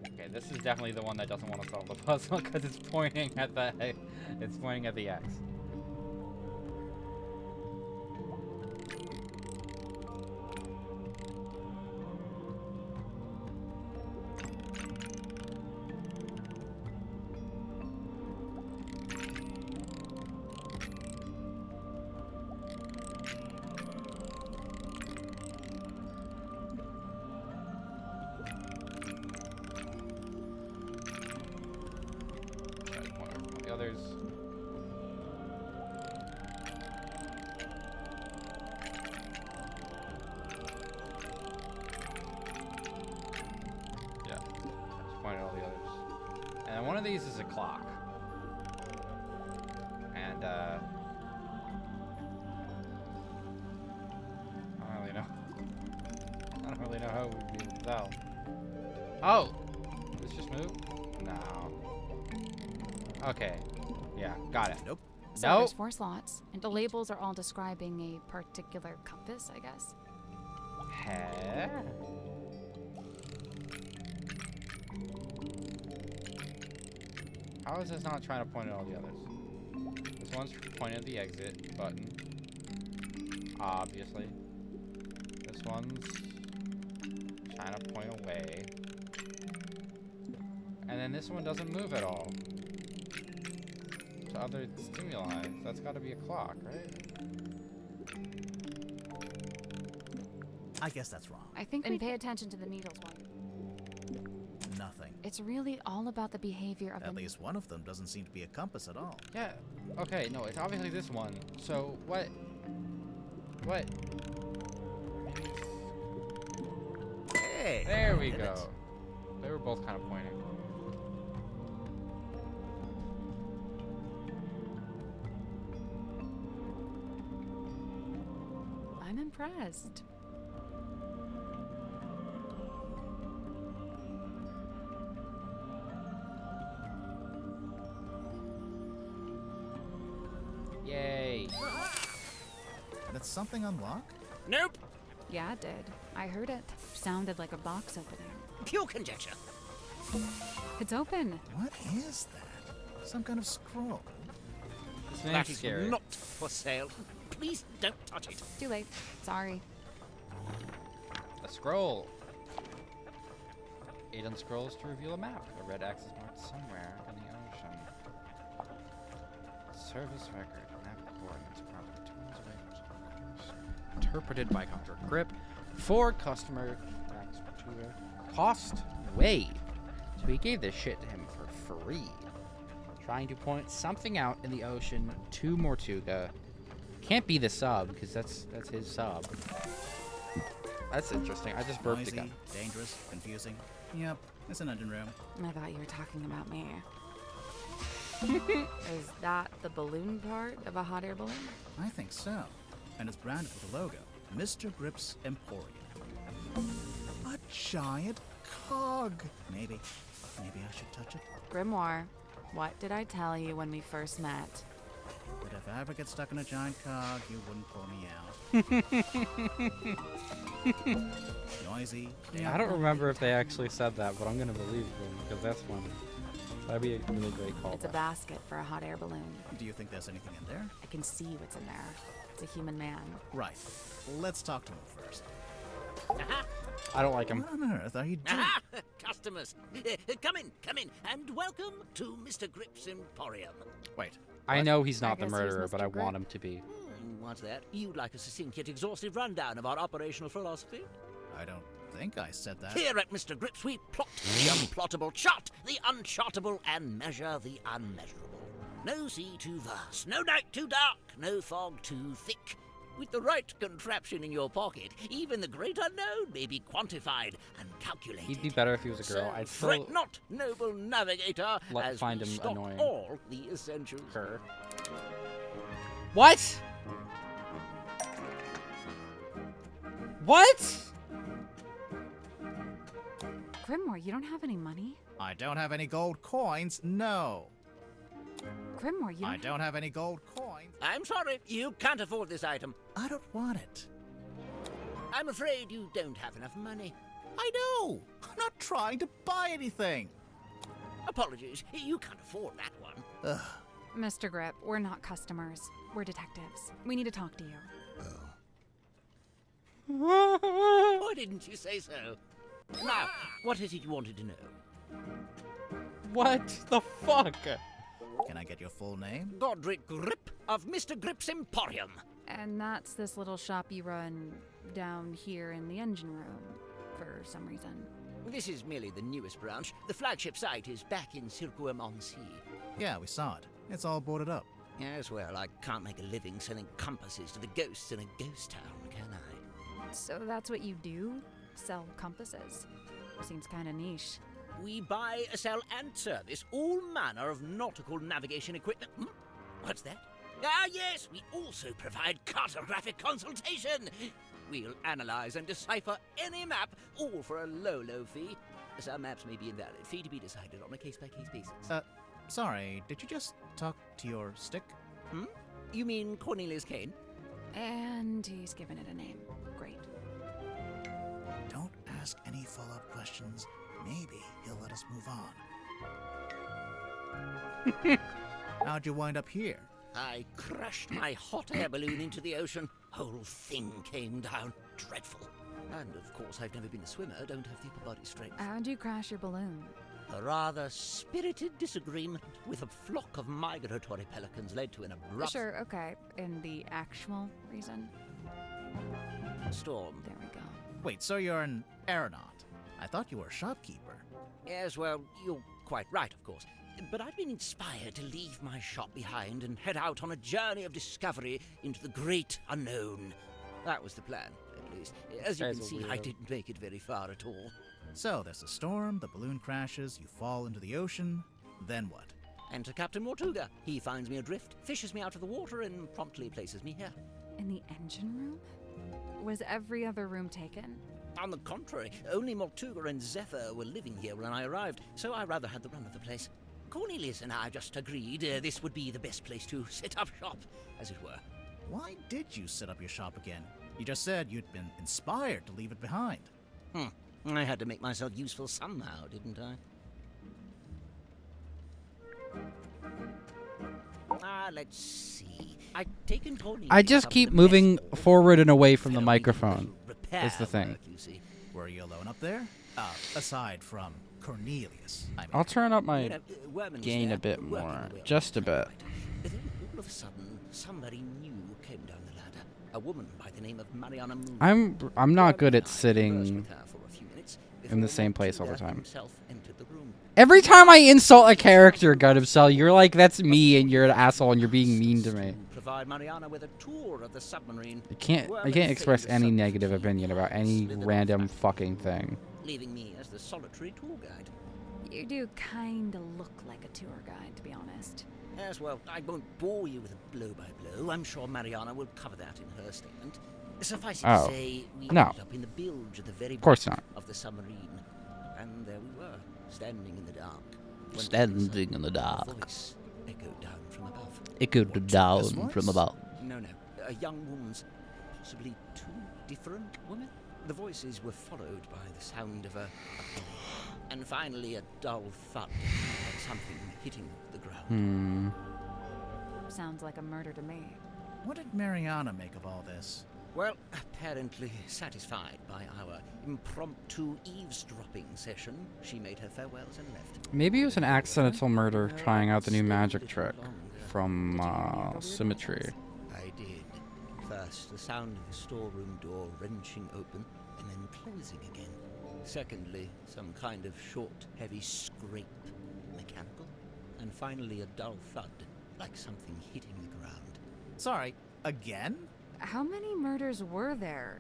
Okay, this is definitely the one that doesn't want to solve the puzzle because it's pointing at the X. Others. Yeah, just point at all the others. And one of these is a clock. And I don't really know. I don't really know how we do that. Oh! Let's just move? No. Okay. Yeah, got it. Nope. So Nope. there's 4 slots, and the labels are all describing a particular compass, I guess. Huh? How is this not trying to point at all the others? This one's pointing at the exit button. Obviously. This one's trying to point away. And then this one doesn't move at all. To other stimuli. That's gotta be a clock, right? I guess that's wrong. I think we pay attention to the needles while Nothing. It's really all about the behavior of At least one of them doesn't seem to be a compass at all. Yeah. Okay, no, it's obviously this one. So, what? What? Hey, There we did go. it. They were both kind of pointing. I'm impressed. Yay. Did something unlock? Nope. Yeah, it did. I heard it. Sounded like a box opening. Pure conjecture. It's open. What is that? Some kind of scroll. This That name's is scary. not for sale. Please don't touch it. Too late. Sorry. A scroll. 8 unscrolls to reveal a map. A red X is marked somewhere in the ocean. Service record. Map coordinates. Probably 2 miles away from some course. Interpreted by Dr. Grip. For customer. Max cost waived. So he gave this shit to him for free. Trying to point something out in the ocean to Mortuga. Can't be the sub, because that's his sub. That's interesting. I just burped Noisy, again. dangerous, confusing. Yep, it's an engine room. I thought you were talking about me. Is that the balloon part of a hot air balloon? I think so. And it's branded with a logo. Mr. Grip's Emporium. A giant cog. Maybe I should touch it. Grimoire, what did I tell you when we first met? But if I ever get stuck in a giant cog, you wouldn't pull me out. Noisy. Yeah, I don't remember if they actually said that, but I'm gonna believe them because that's funny. That'd be a really great callback. It's a basket for a hot air balloon. Do you think there's anything in there? I can see what's in there. It's a human man. Right. Let's talk to him first. I don't like him. What on earth are you doing? Aha! Customers. Come in, and welcome to Mr. Grip's Emporium. Wait. I know he's I not the guess he's murderer, but Mr. I Grip. want him to be. What's that? You'd like a succinct yet exhaustive rundown of our operational philosophy? I don't think I said that. Here at Mr. Grips, we plot the unplottable, chart the unchartable, and measure the unmeasurable. No sea too vast, no night too dark, no fog too thick. With the right contraption in your pocket, even the great unknown may be quantified and calculated. He'd be better if he was a girl. So I'd fret still not, noble navigator, as find we him stock annoying. all the essentials. her. What? What? Grimoire, you don't have any money? I don't have any gold coins. No. Grimoire, you I don't have any gold coins. I'm sorry, you can't afford this item. I don't want it. I'm afraid you don't have enough money. I know. I'm not trying to buy anything. Apologies, you can't afford that one. Ugh. Mr. Grip, we're not customers. We're detectives. We need to talk to you. Why didn't you say so? Now, what is it you wanted to know? What the fuck? Can I get your full name? Godric Grip of Mr. Grip's Emporium. And that's this little shop you run down here in the engine room for some reason. This is merely the newest branch. The flagship site is back in Circuum-on-Sea. Yeah, we saw it. It's all boarded up. Yes, well, I can't make a living selling compasses to the ghosts in a ghost town, can I? So that's what you do? Sell compasses? Seems kind of niche. We buy, sell, and service all manner of nautical navigation equipment. What's that? Ah, yes, we also provide cartographic consultation. We'll analyze and decipher any map, all for a low, low fee. Some maps may be invalid. Fee to be decided on a case-by-case basis. Sorry, did you just talk to your stick? You mean Cornelius Kane? And he's given it a name. Great. Don't ask any follow-up questions. Maybe he'll let us move on. How'd you wind up here? I crashed my hot air balloon into the ocean. Whole thing came down. Dreadful. And of course, I've never been a swimmer, don't have the upper body strength. How'd you crash your balloon? A rather spirited disagreement with a flock of migratory pelicans led to an abrupt Sure, okay. And the actual reason? storm. There we go. Wait, so you're an aeronaut? I thought you were a shopkeeper. Yes, well, you're quite right, of course. But I've been inspired to leave my shop behind and head out on a journey of discovery into the great unknown. That was the plan, at least. As you Guy's can a see, weirdo. I didn't make it very far at all. So there's a storm, the balloon crashes, you fall into the ocean. Then what? Enter Captain Mortuga. He finds me adrift, fishes me out of the water, and promptly places me here. In the engine room? Was every other room taken? On the contrary, only Mortuga and Zephyr were living here when I arrived, so I rather had the run of the place. Cornelius and I just agreed this would be the best place to set up shop, as it were. Why did you set up your shop again? You just said you'd been inspired to leave it behind. I had to make myself useful somehow, didn't I? Let's see. I'd taken Cornelius I just up keep to the moving mess hall. forward and away from the Felt we could microphone. do repair Is the thing. work, you see. Were you alone up there? Aside from Cornelius, I mean. I'll turn up You my know, Werman was gain there, a bit working more. away on Just the a bit. typewriter. Then all of a sudden, somebody new came down the ladder. A woman by the name of Mariana Moon. I'm not Werman good and at I conversed sitting with her for a few minutes in the before same place all the Mortuga time. himself entered the room. Every time I insult a character, Guttercell, you're like, that's me, and you're an asshole, and you're being mean to me. Provide Mariana with a tour of the submarine. I can't express any negative opinion about any random fucking thing. Leaving me as the solitary tour guide. You do kinda look like a tour guide, to be honest. Yes, well, I won't bore you with a blow-by-blow. I'm sure Mariana will cover that in her statement. Suffice it Oh. to say, we No. ended up in the bilge at the very Of course bottom not. of the submarine. And there we were, standing in the dark. when Standing all of a sudden, in the dark. A voice echoed down from above. Echoed What, down this voice? from above. No, a young woman's, possibly two different women. The voices were followed by the sound of a bell, and finally a dull thud, like something hitting the ground. Sounds like a murder to me. What did Mariana make of all this? Well, apparently satisfied by our impromptu eavesdropping session, she made her farewells and left. Maybe it was an accidental murder trying out the new Stayed a magic little trick longer. from Did you know your Symmetry. I did. First, the sound of the storeroom door wrenching open and then closing again. Secondly, some kind of short, heavy scrape, mechanical. And finally, a dull thud, like something hitting the ground. Sorry, again? How many murders were there?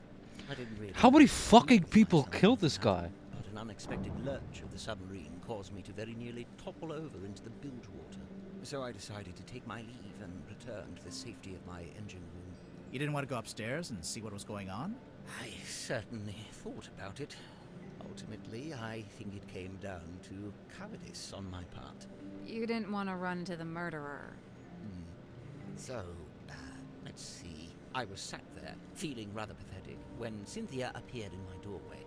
I didn't really. How many fucking notice people myself killed this until now, guy? But an unexpected lurch of the submarine caused me to very nearly topple over into the bilge water. So I decided to take my leave and return to the safety of my engine room. You didn't want to go upstairs and see what was going on? I certainly thought about it. Ultimately, I think it came down to cowardice on my part. You didn't want to run into the murderer. So, let's see. I was sat there, feeling rather pathetic, when Cynthia appeared in my doorway.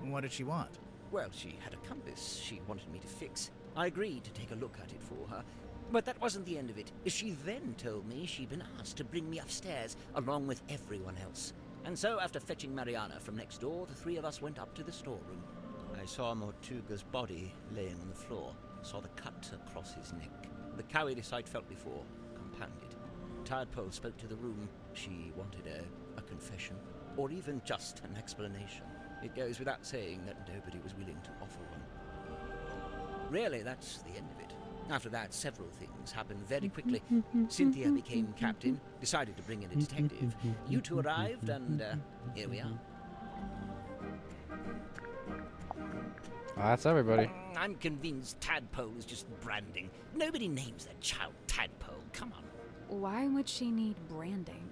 What did she want? Well, she had a compass she wanted me to fix. I agreed to take a look at it for her. But that wasn't the end of it. She then told me she'd been asked to bring me upstairs, along with everyone else. And so, after fetching Mariana from next door, the three of us went up to the storeroom. I saw Mortuga's body laying on the floor, saw the cut across his neck. The cowardice I'd felt before, compounded. Tadpole spoke to the room. She wanted a confession, or even just an explanation. It goes without saying that nobody was willing to offer one. Really, that's the end of it. After that, several things happened very quickly. Cynthia became captain, decided to bring in a detective. You two arrived, and here we are. Well, that's everybody. I'm convinced Tadpole is just branding. Nobody names their child Tadpole. Come on. Why would she need branding?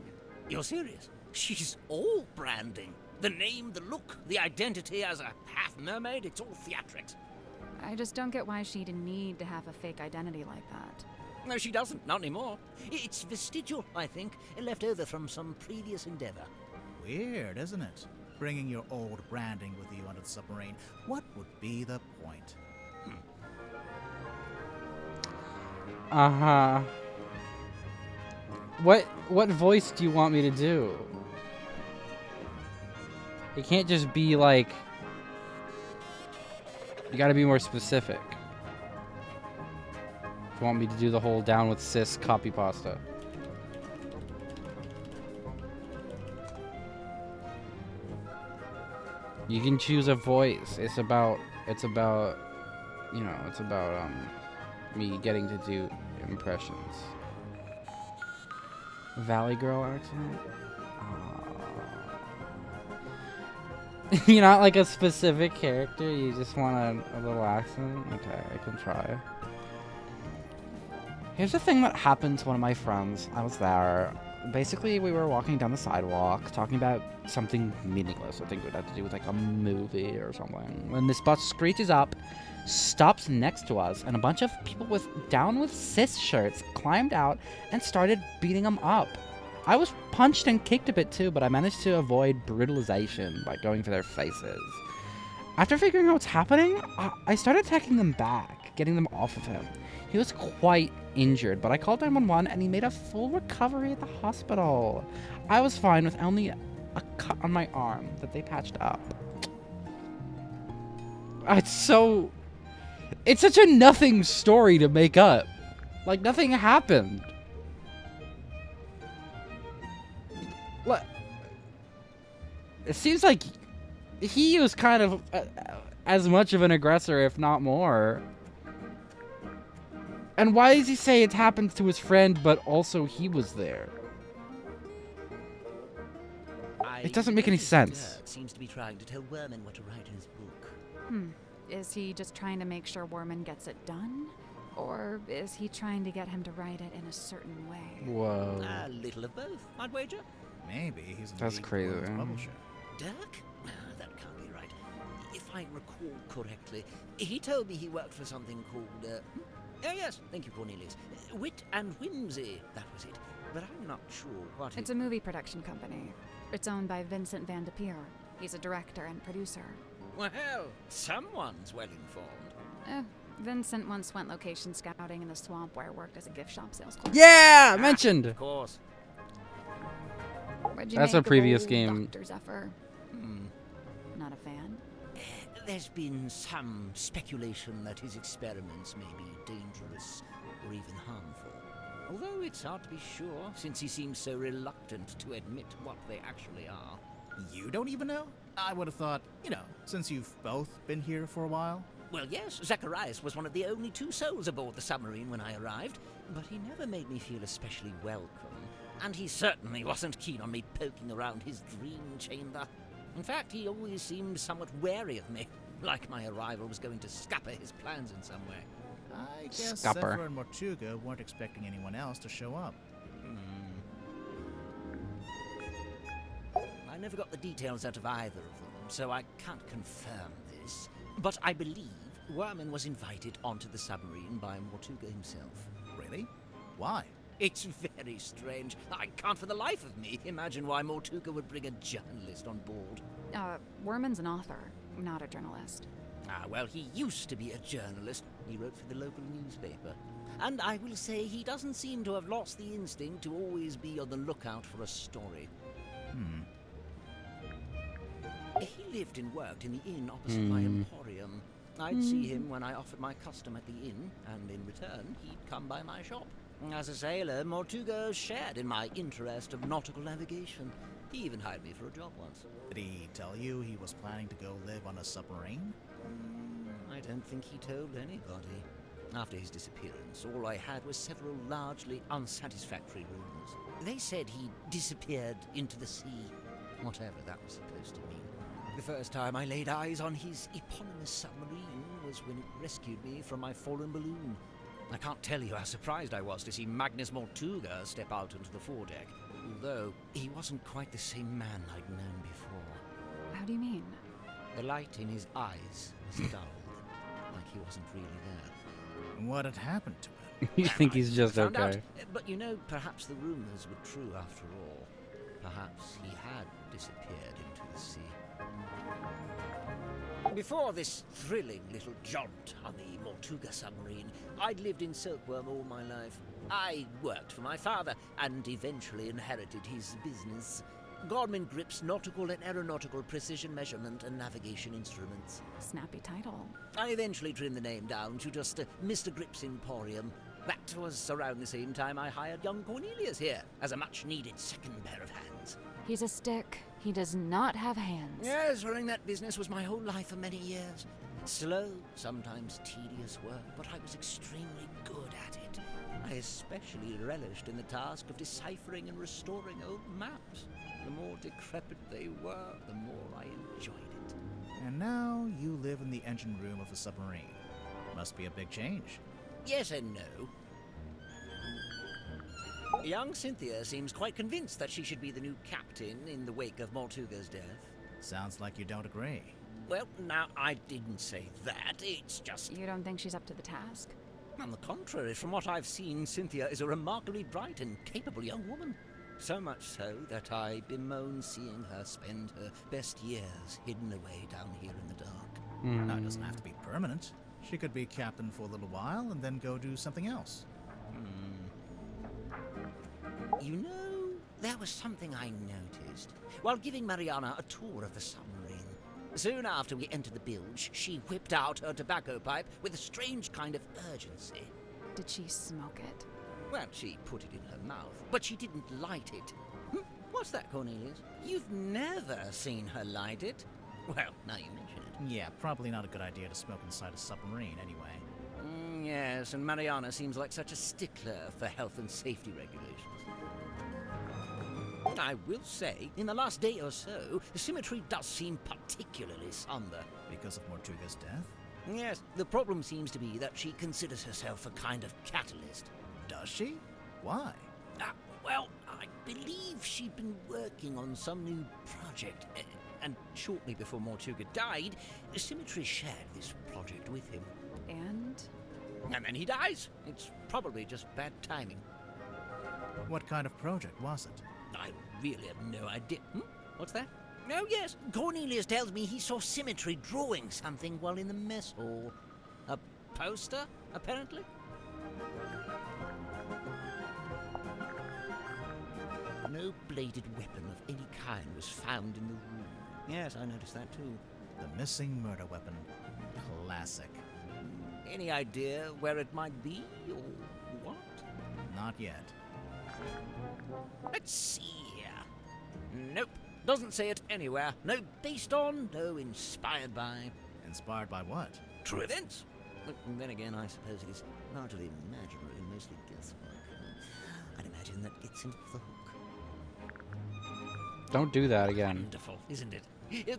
You're serious? She's all branding. The name, the look, the identity as a half mermaid, it's all theatrics. I just don't get why she'd need to have a fake identity like that. No, she doesn't. Not anymore. It's vestigial, I think, left over from some previous endeavor. Weird, isn't it? Bringing your old branding with you onto the submarine. What would be the point? Uh-huh. What voice do you want me to do? It can't just be like... You gotta be more specific. If you want me to do the whole down with cis copy pasta. You can choose a voice. It's about you know, it's about me getting to do impressions. Valley Girl accent? You're not like a specific character, you just want a little accent? Okay, I can try. Here's the thing that happened to one of my friends. I was there. Basically, we were walking down the sidewalk, talking about something meaningless. I think it had to do with like a movie or something. When this bus screeches up, stops next to us, and a bunch of people down with cis shirts climbed out and started beating them up. I was punched and kicked a bit too, but I managed to avoid brutalization by going for their faces. After figuring out what's happening, I started attacking them back, getting them off of him. He was quite injured, but I called 911 and he made a full recovery at the hospital. I was fine with only a cut on my arm that they patched up. It's such a nothing story to make up. Like, nothing happened. It seems like he was kind of as much of an aggressor, if not more. And why does he say it happened to his friend, but also he was there? It doesn't make any sense. Seems to be trying to tell Werman what to write in his book. Is he just trying to make sure Worman gets it done? Or is he trying to get him to write it in a certain way? Whoa. A little of both, I'd wager. Maybe he's That's crazy. publisher. Dirk? That can't be right. If I recall correctly, he told me he worked for something called, oh yes, thank you, Cornelius. Wit and Whimsy, that was it. But I'm not sure what It's a movie production company. It's owned by Vincent Van de Peer. He's a director and producer. Well, someone's well informed. Vincent once went location scouting in the swamp where I worked as a gift shop sales clerk. Yeah, mentioned. Of course. What'd you That's make a previous of old game. Dr. Zephyr? Not a fan? There's been some speculation that his experiments may be dangerous or even harmful. Although it's hard to be sure, since he seems so reluctant to admit what they actually are. You don't even know? I would have thought, since you've both been here for a while. Well, yes, Zacharias was one of the only 2 souls aboard the submarine when I arrived, but he never made me feel especially welcome. And he certainly wasn't keen on me poking around his dream chamber. In fact, he always seemed somewhat wary of me, like my arrival was going to scupper his plans in some way. I guess Scupper. Zephyr and Mortuga weren't expecting anyone else to show up. I never got the details out of either of them, so I can't confirm this. But I believe Werman was invited onto the submarine by Mortuga himself. Really? Why? It's very strange. I can't for the life of me imagine why Mortuga would bring a journalist on board. Worman's an author, not a journalist. Well, he used to be a journalist. He wrote for the local newspaper. And I will say he doesn't seem to have lost the instinct to always be on the lookout for a story. He lived and worked in the inn opposite my emporium. I'd see him when I offered my custom at the inn, and in return, he'd come by my shop. As a sailor, Mortuga shared in my interest of nautical navigation. He even hired me for a job once. Did he tell you he was planning to go live on a submarine? I don't think he told anybody. After his disappearance, all I had was several largely unsatisfactory rumors. They said he disappeared into the sea, whatever that was supposed to mean. The first time I laid eyes on his eponymous submarine was when it rescued me from my fallen balloon. I can't tell you how surprised I was to see Magnus Mortuga step out onto the foredeck, although he wasn't quite the same man I'd known before. How do you mean? The light in his eyes was dulled, like he wasn't really there. What had happened to him? You think he's just Found okay. out, but perhaps the rumors were true after all. Perhaps he had disappeared into the sea. Before this thrilling little jaunt on the Mortuga submarine, I'd lived in Silkworm all my life. I worked for my father and eventually inherited his business. Gorman Grip's Nautical and Aeronautical Precision Measurement and Navigation Instruments. Snappy title. I eventually trimmed the name down to just Mr. Grip's Emporium. That was around the same time I hired young Cornelius here as a much-needed second pair of hands. He's a stick. He does not have hands. Yes, running that business was my whole life for many years. Slow, sometimes tedious work, but I was extremely good at it. I especially relished in the task of deciphering and restoring old maps. The more decrepit they were, the more I enjoyed it. And now you live in the engine room of a submarine. Must be a big change. Yes and no. Young Cynthia seems quite convinced that she should be the new captain in the wake of Mortuga's death. Sounds like you don't agree. Well, now, I didn't say that. It's just... You don't think she's up to the task? On the contrary, from what I've seen, Cynthia is a remarkably bright and capable young woman. So much so that I bemoan seeing her spend her best years hidden away down here in the dark. Now, it doesn't have to be permanent. She could be captain for a little while and then go do something else. You know, there was something I noticed while giving Mariana a tour of the submarine. Soon after we entered the bilge, she whipped out her tobacco pipe with a strange kind of urgency. Did she smoke it? Well, she put it in her mouth, but she didn't light it. What's that, Cornelius? You've never seen her light it? Well, now you mention it. Yeah, probably not a good idea to smoke inside a submarine anyway. Yes, and Mariana seems like such a stickler for health and safety regulations. I will say, in the last day or so, the symmetry does seem particularly somber. Because of Mortuga's death? Yes, the problem seems to be that she considers herself a kind of catalyst. Does she? Why? Well, I believe she'd been working on some new project, and shortly before Mortuga died, Symmetry shared this project with him. And? And then he dies. It's probably just bad timing. What kind of project was it? I really have no idea. What's that? Oh, yes. Cornelius tells me he saw Symmetry drawing something while in the mess hall. A poster, apparently? No bladed weapon of any kind was found in the room. Yes, I noticed that too. The missing murder weapon. Classic. Any idea where it might be, or what? Not yet. Let's see here. Nope. Doesn't say it anywhere. No based on, no inspired by. Inspired by what? True events. But then again, I suppose it is largely imaginary and mostly guesswork. I'd imagine that gets him off the hook. Don't do that again. Wonderful, isn't it?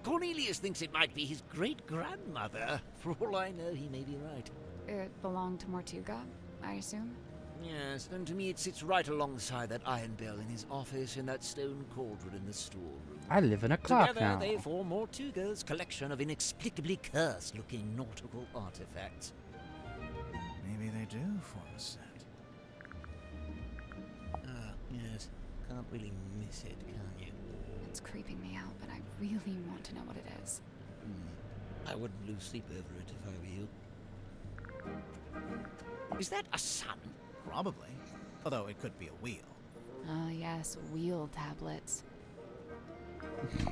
Cornelius thinks it might be his great-grandmother. For all I know, he may be right. It belonged to Mortuga, I assume? Yes, and to me it sits right alongside that iron bell in his office and that stone cauldron in the storeroom. I live in a clock Together now. they form Mortuga's collection of inexplicably cursed-looking nautical artifacts. Maybe they do form a set. Ah, yes. Can't really miss it, can you? It's creeping me out, but I really want to know what it is. I wouldn't lose sleep over it if I were you. Is that a sun? Probably. Although it could be a wheel. Ah, yes, wheel tablets.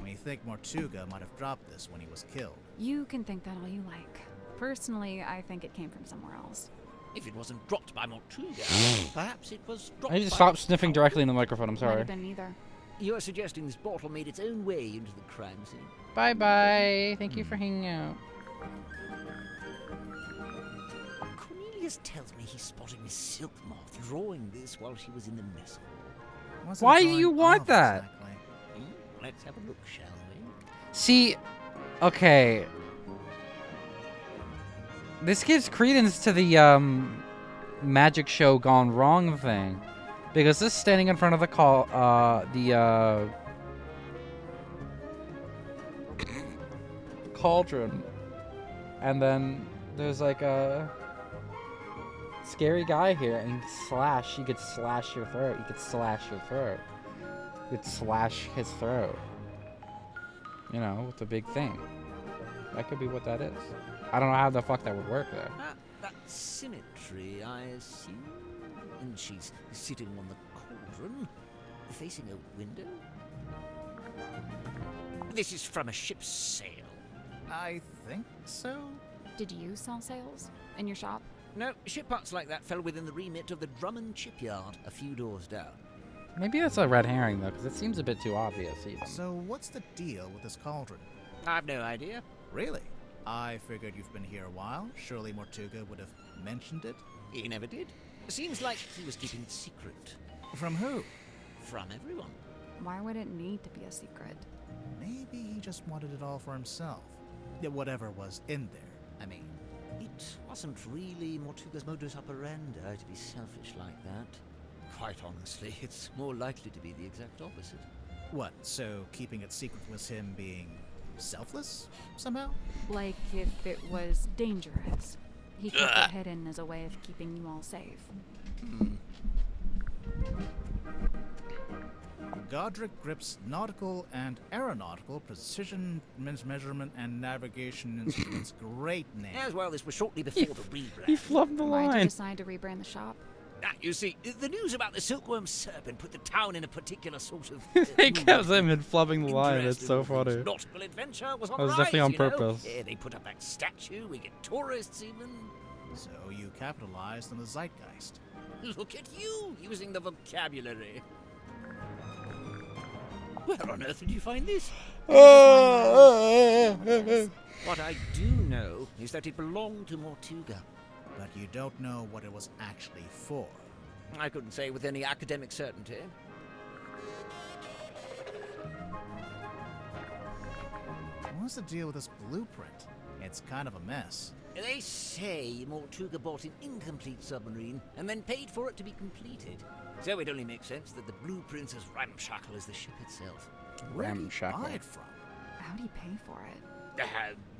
We think Mortuga might have dropped this when he was killed. You can think that all you like. Personally, I think it came from somewhere else. If it wasn't dropped by Mortuga, perhaps it was dropped I need to by... stop sniffing directly in the microphone. I'm Might sorry. have been neither. You are suggesting this bottle made its own way into the crime scene? Bye bye. Thank you for hanging out. Cornelius tells me he spotted Miss Silk Moth drawing this while she was in the mess hall. What's Why it do you drawing want of that? Exactly? Let's have a look, shall we? See, okay. This gives credence to the magic show gone wrong thing, because this is standing in front of the cauldron, and then there's like a scary guy here, and you could slash your throat. You could slash your throat. You could slash his throat. You know, with the big thing. That could be what that is. I don't know how the fuck that would work there. That's Symmetry, I assume. And she's sitting on the cauldron, facing a window. This is from a ship's sail. I think so. Did you sell sails in your shop? No, ship parts like that fell within the remit of the Drummond shipyard, a few doors down. Maybe that's a red herring, though, because it seems a bit too obvious, even. So what's the deal with this cauldron? I've no idea. Really? I figured you've been here a while. Surely Mortuga would have mentioned it. He never did. Seems like he was keeping it secret. From who? From everyone. Why would it need to be a secret? Maybe he just wanted it all for himself. Yeah, whatever was in there, I mean. It wasn't really Mortuga's modus operandi to be selfish like that. Quite honestly, it's more likely to be the exact opposite. What, so keeping it secret was him being selfless, somehow? Like if it was dangerous. He kept it hidden as a way of keeping you all safe. Godric Grip's nautical and aeronautical precision measurement and navigation instruments. Great name. As well, this was shortly before the He rebrand. flubbed the Why'd you line. decide to rebrand the shop? You see, the news about the silkworm serpent put the town in a particular sort of... They kept him in flubbing the line. interest It's so in funny. Nautical adventure was on That was the definitely rise, on you know. purpose. Yeah, they put up that statue, we get tourists even. So you capitalized on the zeitgeist. Look at you, using the vocabulary. Where on earth did you find this? What I do know is that it belonged to Mortuga. But you don't know what it was actually for. I couldn't say with any academic certainty. What's the deal with this blueprint? It's kind of a mess. They say Mortuga bought an incomplete submarine and then paid for it to be completed. So it only makes sense that the blueprint's as ramshackle as the ship itself. Where did you Ramshackle. buy it from? How'd he pay for it?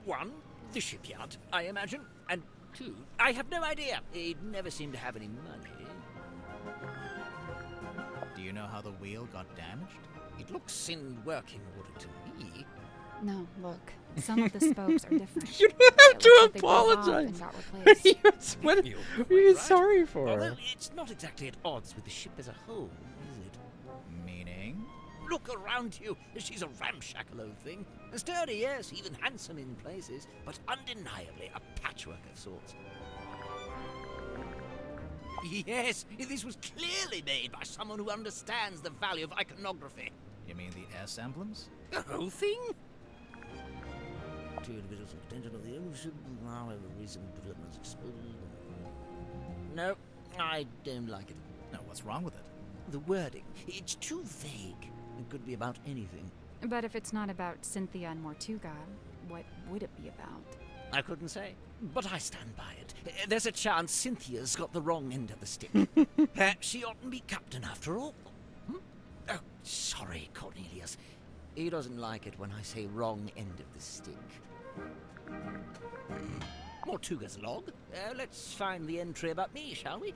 One, the shipyard, I imagine. And two, I have no idea. It never seemed to have any money. Do you know how the wheel got damaged? It looks in working order to me. No, look. Some of the spokes are different. You don't have It to looks like they broke off apologize. and got What replaced. are you You're what are you right. sorry for? Although it's not exactly at odds with the ship as a whole, is it? Meaning? Look around you. She's a ramshackle old thing. Sturdy, yes, even handsome in places, but undeniably a patchwork of sorts. Yes, this was clearly made by someone who understands the value of iconography. You mean the S emblems? The whole thing? Two individuals in contention of the ocean, however, recent developments exposed. No, I don't like it. No, what's wrong with it? The wording, it's too vague. It could be about anything. But if it's not about Cynthia and Mortuga, what would it be about? I couldn't say, but I stand by it. There's a chance Cynthia's got the wrong end of the stick. She oughtn't be captain after all. Oh, sorry, Cornelius. He doesn't like it when I say wrong end of the stick. Mortuga's log. Let's find the entry about me, shall we?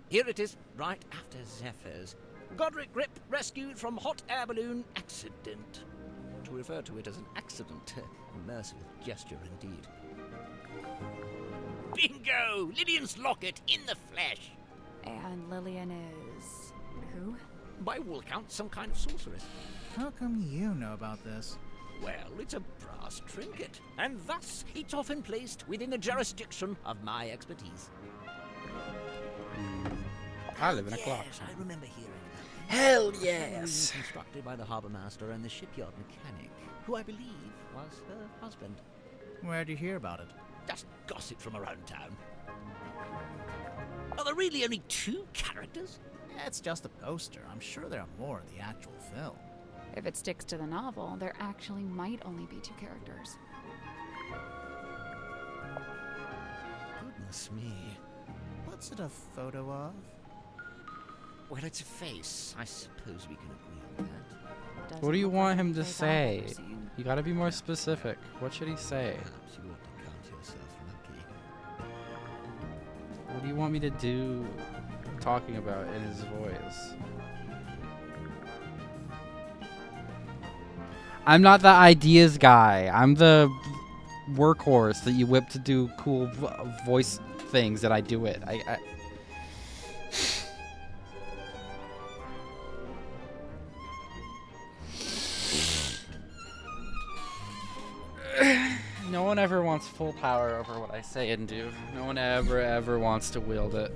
Here it is, right after Zephyr's. Godric Grip rescued from hot air balloon accident. To refer to it as an accident. A merciless gesture indeed. Bingo! Lillian's locket in the flesh. And Lillian is... who? By all accounts, some kind of sorceress. How come you know about this? Well, it's a brass trinket, and thus it's often placed within the jurisdiction of my expertise. I live in a clock. Yes, I remember hearing about it. Hell Constructed by the harbour master and the shipyard mechanic, who I believe was her husband. Where'd you hear about it? Just gossip from around town. Are there really only two characters? It's just a poster. I'm sure there are more in the actual film. If it sticks to the novel, there actually might only be two characters. Goodness me. What's it a photo of? Well, it's a face. I suppose we can agree on that. Doesn't What do you look want like him any to face I've say? ever seen. You gotta be more specific. What should he say? Perhaps you ought to count yourself lucky. What do you want me to do talking about in his voice? I'm not the ideas guy. I'm the workhorse that you whip to do cool voice things that I do it. No one ever wants full power over what I say and do. No one ever wants to wield it.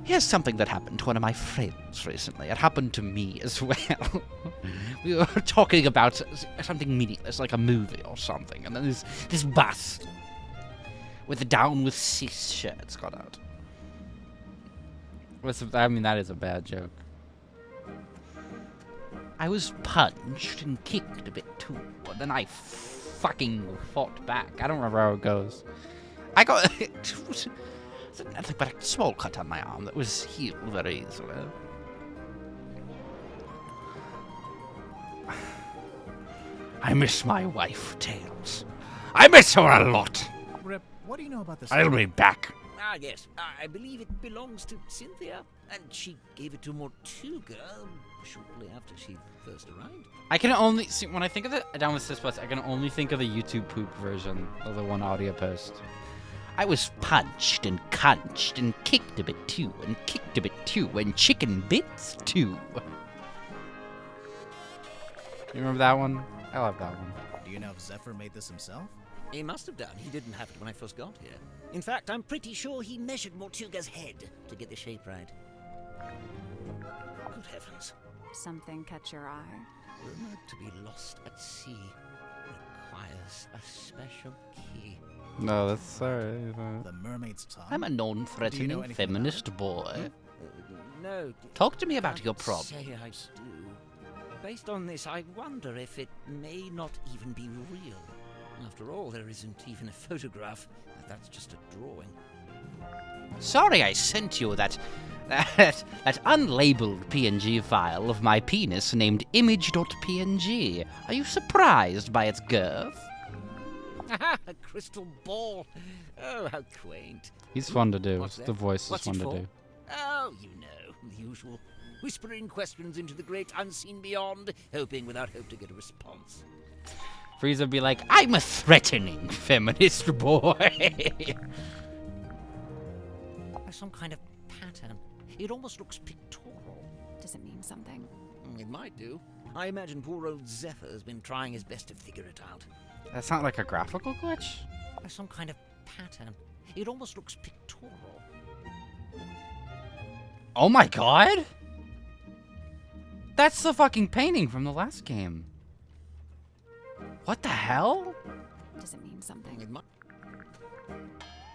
Here's something that happened to one of my friends recently. It happened to me as well. We were talking about something meaningless, like a movie or something, and then this bus with the Down with Cis shirts got out. I mean, that is a bad joke. I was punched and kicked a bit too, and then I fucking fought back. I don't remember how it goes. I got nothing but a small cut on my arm that was healed very easily. I miss my wife, Tails. I miss her a lot. Rip, what do you know about this? I'll be back. Ah, yes. I believe it belongs to Cynthia, and she gave it to Mortuga shortly after she first arrived. I can only see when I think of the Down with Cis Plus, I can only think of the YouTube poop version of the one audio post. I was punched and cunched and kicked a bit too, and kicked a bit too, and chicken bits too. You remember that one? I love that one. Do you know if Zephyr made this himself? He must have done. He didn't have it when I first got here. In fact, I'm pretty sure he measured Mortuga's head to get the shape right. Good heavens. Something catch your eye. Rumored to be lost at sea requires a special key. No, that's sorry. The Mermaid's tongue? I'm a non-threatening Do you know anything feminist boy. No. Talk to me about can't your problem. Say I do. Based on this, I wonder if it may not even be real. After all, there isn't even a photograph. That's just a drawing. Sorry I sent you that unlabeled PNG file of my penis named image.png. Are you surprised by its girth? A crystal ball. Oh, how quaint. He's fun to do. What's The that? voice is What's fun it to for? do. Oh, you know, the usual. Whispering questions into the great unseen beyond, hoping without hope to get a response. Frieza would be like, I'm a threatening feminist boy. Some kind of pattern. It almost looks pictorial. Does it mean something? It might do. I imagine poor old Zephyr has been trying his best to figure it out. That's not like a graphical glitch? Some kind of pattern. It almost looks pictorial. Oh my god! That's the fucking painting from the last game. What the hell? Does it mean something? It might.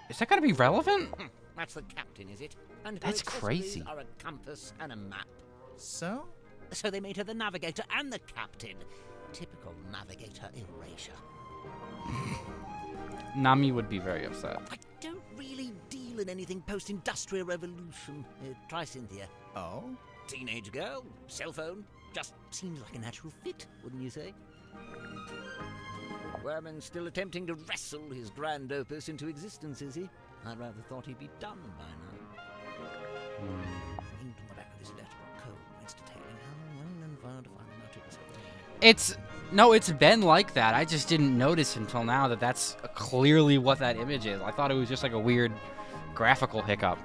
Is that gonna be relevant? That's the captain, is it? And her That's accessories crazy. Are a compass and a map. So? So they made her the navigator and the captain. Typical navigator erasure. Nami would be very upset. I don't really deal in anything post-industrial revolution. Try Cynthia. Oh? Teenage girl, cell phone. Just seems like a natural fit, wouldn't you say? Werman's still attempting to wrestle his grand opus into existence, is he? I rather thought he'd be done by now. Into the back of this letter, cold, it's detailing how young and far to find the motives. It's been like that. I just didn't notice until now that that's clearly what that image is. I thought it was just like a weird graphical hiccup.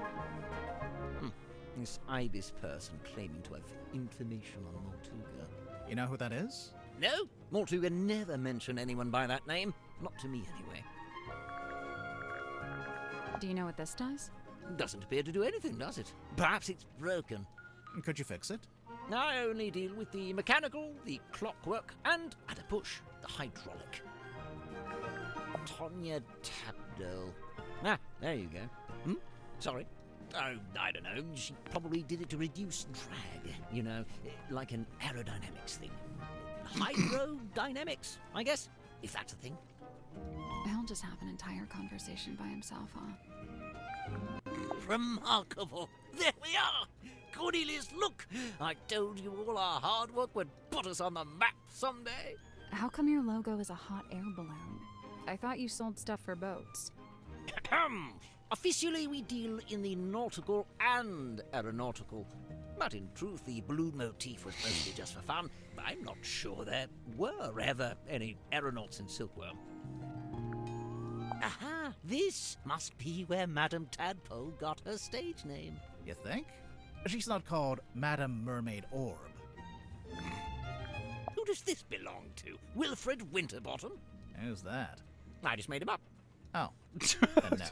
This Ibis person claiming to have information on Mortuga. You know who that is? No, Mortuga never mentioned anyone by that name. Not to me, anyway. Do you know what this does? Doesn't appear to do anything, does it? Perhaps it's broken. Could you fix it? I only deal with the mechanical, the clockwork, and, at a push, the hydraulic. Tonya Tabdole. Ah, there you go. Sorry. Oh, I don't know. She probably did it to reduce drag, you know, like an aerodynamics thing. Hydrodynamics, I guess, if that's a thing. He'll just have an entire conversation by himself, huh? Remarkable. There we are. Cornelius, look. I told you all our hard work would put us on the map someday. How come your logo is a hot air balloon? I thought you sold stuff for boats. Officially, we deal in the nautical and aeronautical. But in truth, the balloon motif was mostly just for fun. I'm not sure there were ever any aeronauts in Silkworm. Aha! This must be where Madame Tadpole got her stage name. You think? She's not called Madame Mermaid Orb. Who does this belong to? Wilfred Winterbottom? Who's that? I just made him up. Oh, then no.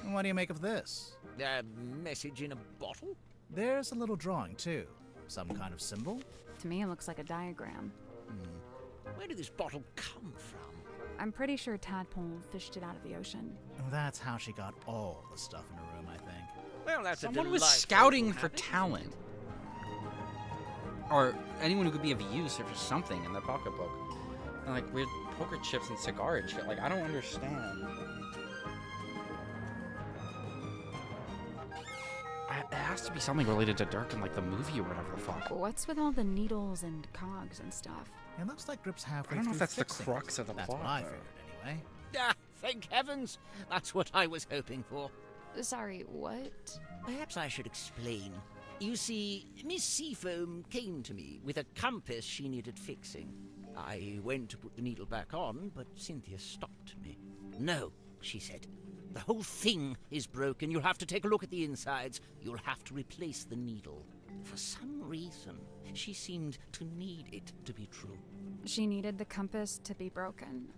And what do you make of this? A message in a bottle? There's a little drawing, too. Some kind of symbol? To me, it looks like a diagram. Where did this bottle come from? I'm pretty sure Tadpole fished it out of the ocean. That's how she got all the stuff in her room, I think. Well, that's Someone a was delightful scouting little for habit, isn't talent. it? Or anyone who could be of use or for something in the pocketbook. And like weird poker chips and cigar and shit. Like, I don't understand. It has to be something related to Dirk and like the movie or whatever the fuck. What's with all the needles and cogs and stuff? It looks like Grip's halfway I don't know through if that's the fixing crux it. of the That's plot, what I though. figured, anyway. Ah, thank heavens! That's what I was hoping for. Sorry, what? Perhaps I should explain. You see, Miss Seafoam came to me with a compass she needed fixing. I went to put the needle back on, but Cynthia stopped me. No, she said. The whole thing is broken. You'll have to take a look at the insides. You'll have to replace the needle. For some reason, she seemed to need it to be true. She needed the compass to be broken.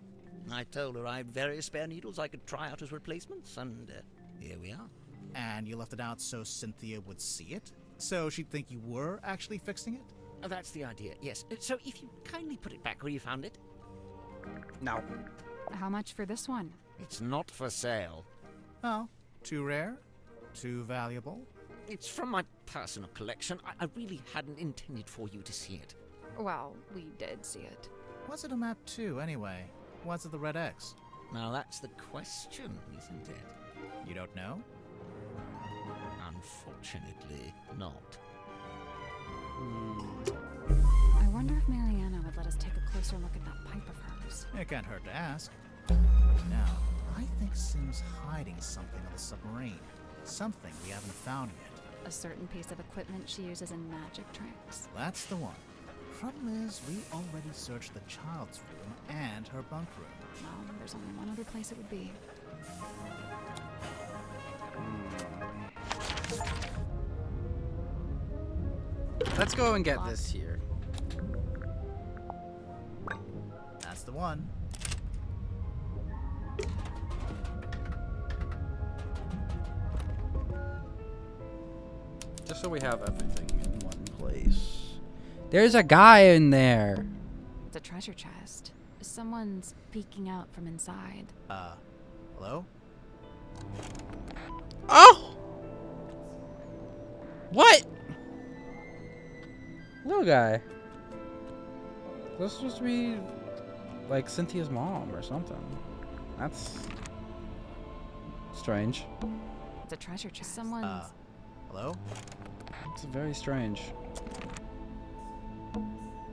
I told her I had various spare needles I could try out as replacements, and here we are. And you left it out so Cynthia would see it? So she'd think you were actually fixing it? That's the idea, yes. So if you kindly put it back where you found it. No. How much for this one? It's not for sale. Oh, too rare? Too valuable? It's from my personal collection. I really hadn't intended for you to see it. Well, we did see it. What's it a map to, anyway? What's it the red X? Now that's the question, isn't it? You don't know? Unfortunately, not. I wonder if Mariana would let us take a closer look at that pipe of hers. It can't hurt to ask. Now, I think Sim's hiding something on the submarine. Something we haven't found yet. A certain piece of equipment she uses in magic tricks. That's the one. Problem is, we already searched the child's room and her bunk room. Well, there's only one other place it would be. Let's go and get Lock. this here. That's the one. Just so we have everything in one place. There's a guy in there. It's a treasure chest. Someone's peeking out from inside. Hello? Oh! What? Little guy. This is supposed to be like Cynthia's mom or something. That's strange. It's a treasure chest. Someone's... Hello? It's very strange.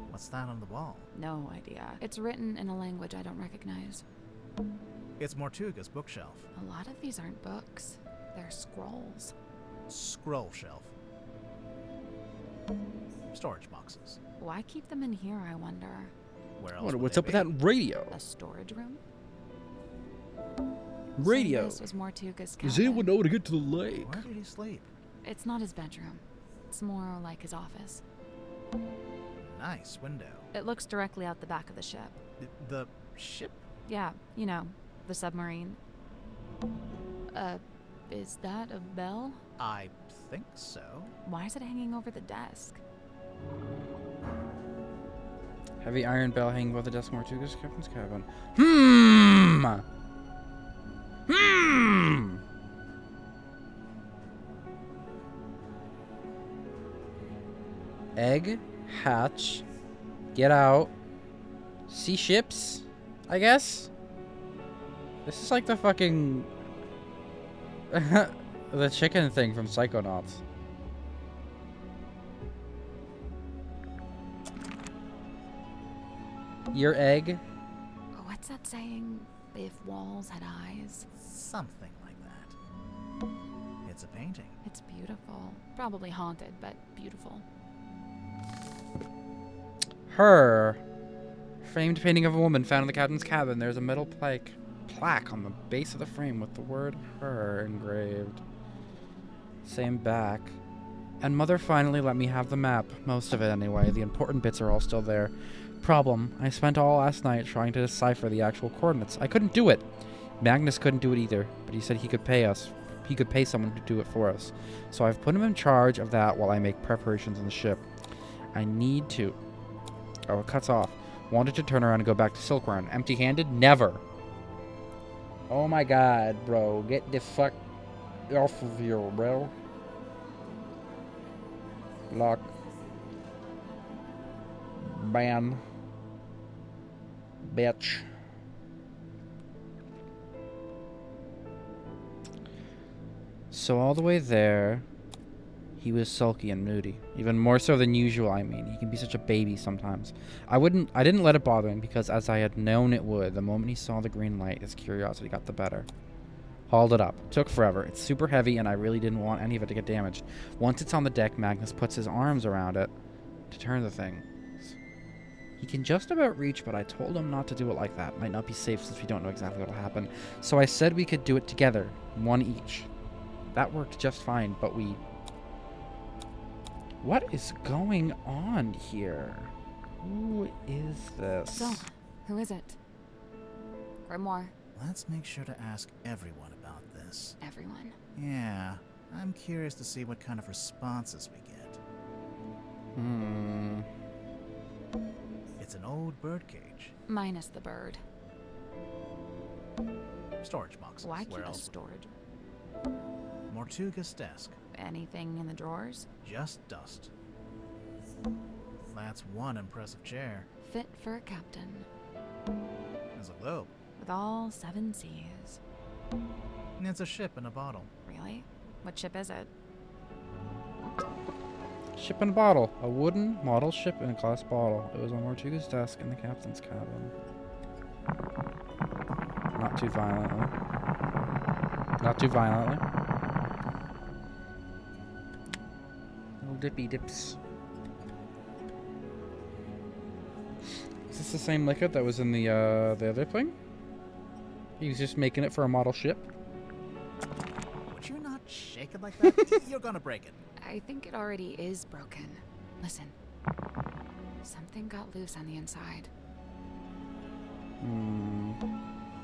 What's that on the wall? No idea. It's written in a language I don't recognize. It's Mortuga's bookshelf. A lot of these aren't books. They're scrolls. Scroll shelf. Storage boxes. Why keep them in here, I wonder? Where else would What's they up with be? that radio? A storage room? Radio. So this was Mortuga's Does cabin. anyone know how to get to the lake? Where did he sleep? It's not his bedroom. It's more like his office. Nice window. It looks directly out the back of the ship. The ship? Yeah, you know, the submarine. Is that a bell? I think so. Why is it hanging over the desk? Heavy iron bell hanging above the desk of Mortuga's captain's cabin. Egg, hatch, get out, see ships, I guess? This is like the fucking... the chicken thing from Psychonauts. Your egg? What's that saying? If walls had eyes. Something like that. It's a painting. It's beautiful. Probably haunted, but beautiful. Her. Framed painting of a woman found in the captain's cabin. There's a metal plaque on the base of the frame with the word her engraved. Same back. And Mother finally let me have the map. Most of it anyway. The important bits are all still there. Problem. I spent all last night trying to decipher the actual coordinates. I couldn't do it. Magnus couldn't do it either, but he said he could pay us. He could pay someone to do it for us. So I've put him in charge of that while I make preparations on the ship. I need to... Oh, it cuts off. Wanted to turn around and go back to Silkworm. Empty-handed? Never. Oh my god, bro. Get the fuck off of here, bro. Lock. Ban. Bitch. So all the way there, he was sulky and moody. Even more so than usual, I mean. He can be such a baby sometimes. I didn't let it bother him because as I had known it would, the moment he saw the green light, his curiosity got the better. Hauled it up. Took forever. It's super heavy and I really didn't want any of it to get damaged. Once it's on the deck, Magnus puts his arms around it to turn the thing. He can just about reach, but I told him not to do it like that. Might not be safe since we don't know exactly what will happen. So I said we could do it together, one each. That worked just fine, but we... What is going on here? Who is this? So, who is it? Grimoire. Let's make sure to ask everyone about this. Everyone. Yeah, I'm curious to see what kind of responses we get. It's an old birdcage. Minus the bird. Storage boxes. Why Where keep a else? storage? Mortuga's desk. Anything in the drawers? Just dust. That's one impressive chair. Fit for a captain. There's a globe. With all 7 seas. And it's a ship in a bottle. Really? What ship is it? Ship in a bottle. A wooden model ship in a glass bottle. It was on Mortuga's desk in the captain's cabin. Not too violently. Not too violently. Little dippy dips. Is this the same liquid that was in the other thing? He was just making it for a model ship? Would you not shake it like that? You're gonna break it. I think it already is broken. Listen. Something got loose on the inside.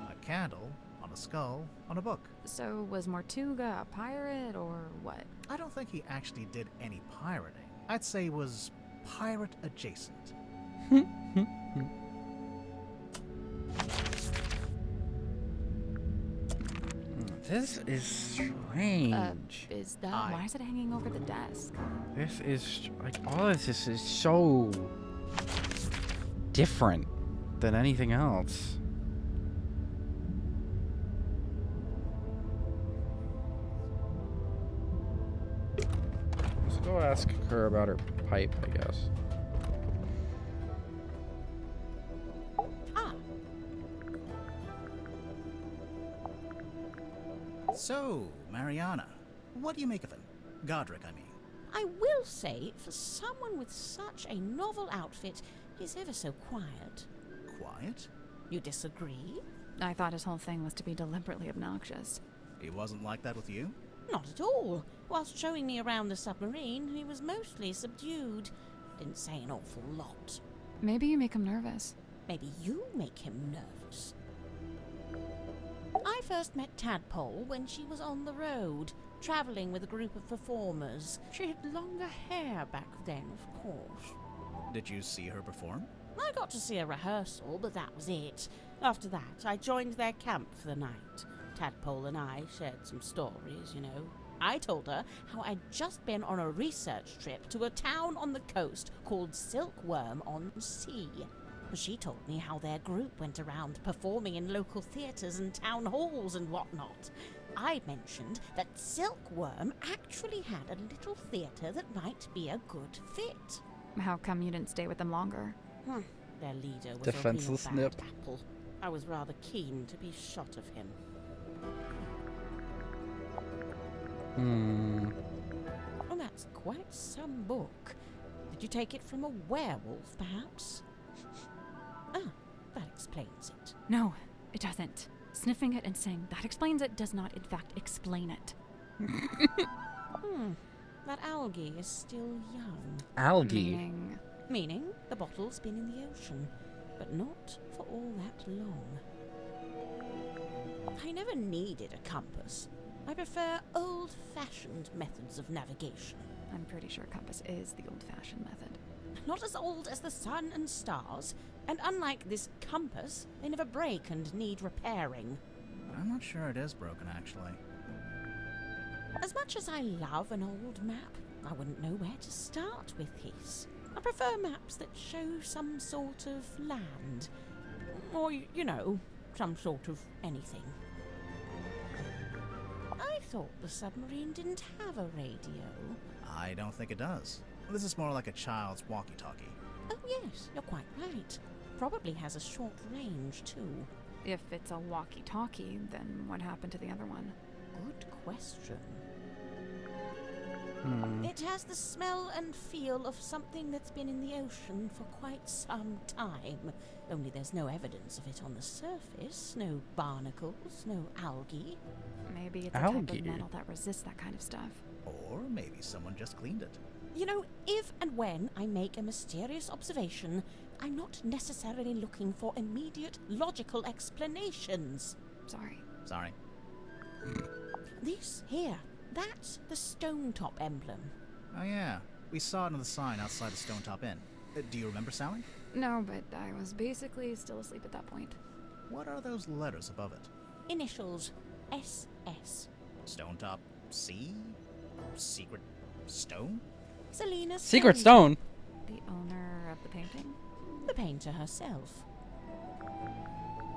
A candle on a skull on a book. So, was Mortuga a pirate or what? I don't think he actually did any pirating. I'd say he was pirate adjacent. This is strange. Is that... Aye. Why is it hanging over the desk? This is, like, all of this is so different than anything else. Let's go ask her about her pipe, I guess. So, Mariana, what do you make of him? Godric, I mean. I will say, for someone with such a novel outfit, he's ever so quiet. Quiet? You disagree? I thought his whole thing was to be deliberately obnoxious. He wasn't like that with you? Not at all. Whilst showing me around the submarine, he was mostly subdued. Didn't say an awful lot. Maybe you make him nervous. Maybe you make him nervous. I first met Tadpole when she was on the road, travelling with a group of performers. She had longer hair back then, of course. Did you see her perform? I got to see a rehearsal, but that was it. After that, I joined their camp for the night. Tadpole and I shared some stories, you know. I told her how I'd just been on a research trip to a town on the coast called Silkworm-on-Sea. She told me how their group went around performing in local theatres and town halls and whatnot. I mentioned that Silkworm actually had a little theatre that might be a good fit. How come you didn't stay with them longer? Their leader was Defenseless a real bad nip. apple. I was rather keen to be shot of him. Oh, that's quite some book. Did you take it from a werewolf, perhaps? Ah, that explains it. No, it doesn't. Sniffing it and saying that explains it does not, in fact, explain it. That algae is still young. Algae? Meaning the bottle's been in the ocean, but not for all that long. I never needed a compass. I prefer old-fashioned methods of navigation. I'm pretty sure compass is the old-fashioned method. Not as old as the sun and stars, and unlike this compass, they never break and need repairing. I'm not sure it is broken, actually. As much as I love an old map, I wouldn't know where to start with his. I prefer maps that show some sort of land. Or, some sort of anything. I thought the submarine didn't have a radio. I don't think it does. This is more like a child's walkie-talkie. Oh yes, you're quite right. Probably has a short range, too. If it's a walkie-talkie, then what happened to the other one? Good question. Hmm. It has the smell and feel of something that's been in the ocean for quite some time. Only there's no evidence of it on the surface. No barnacles, no algae. Maybe it's a type Algae. of metal that resists that kind of stuff. Or maybe someone just cleaned it. If and when I make a mysterious observation, I'm not necessarily looking for immediate logical explanations. Sorry. Sorry. This here, that's the stone top emblem. Oh yeah, we saw it on the sign outside the Stone Top Inn. Do you remember, Sally? No, but I was basically still asleep at that point. What are those letters above it? Initials SS. Stone Top C? Secret Stone? Selena Secret Stone. The owner of the painting? The painter herself.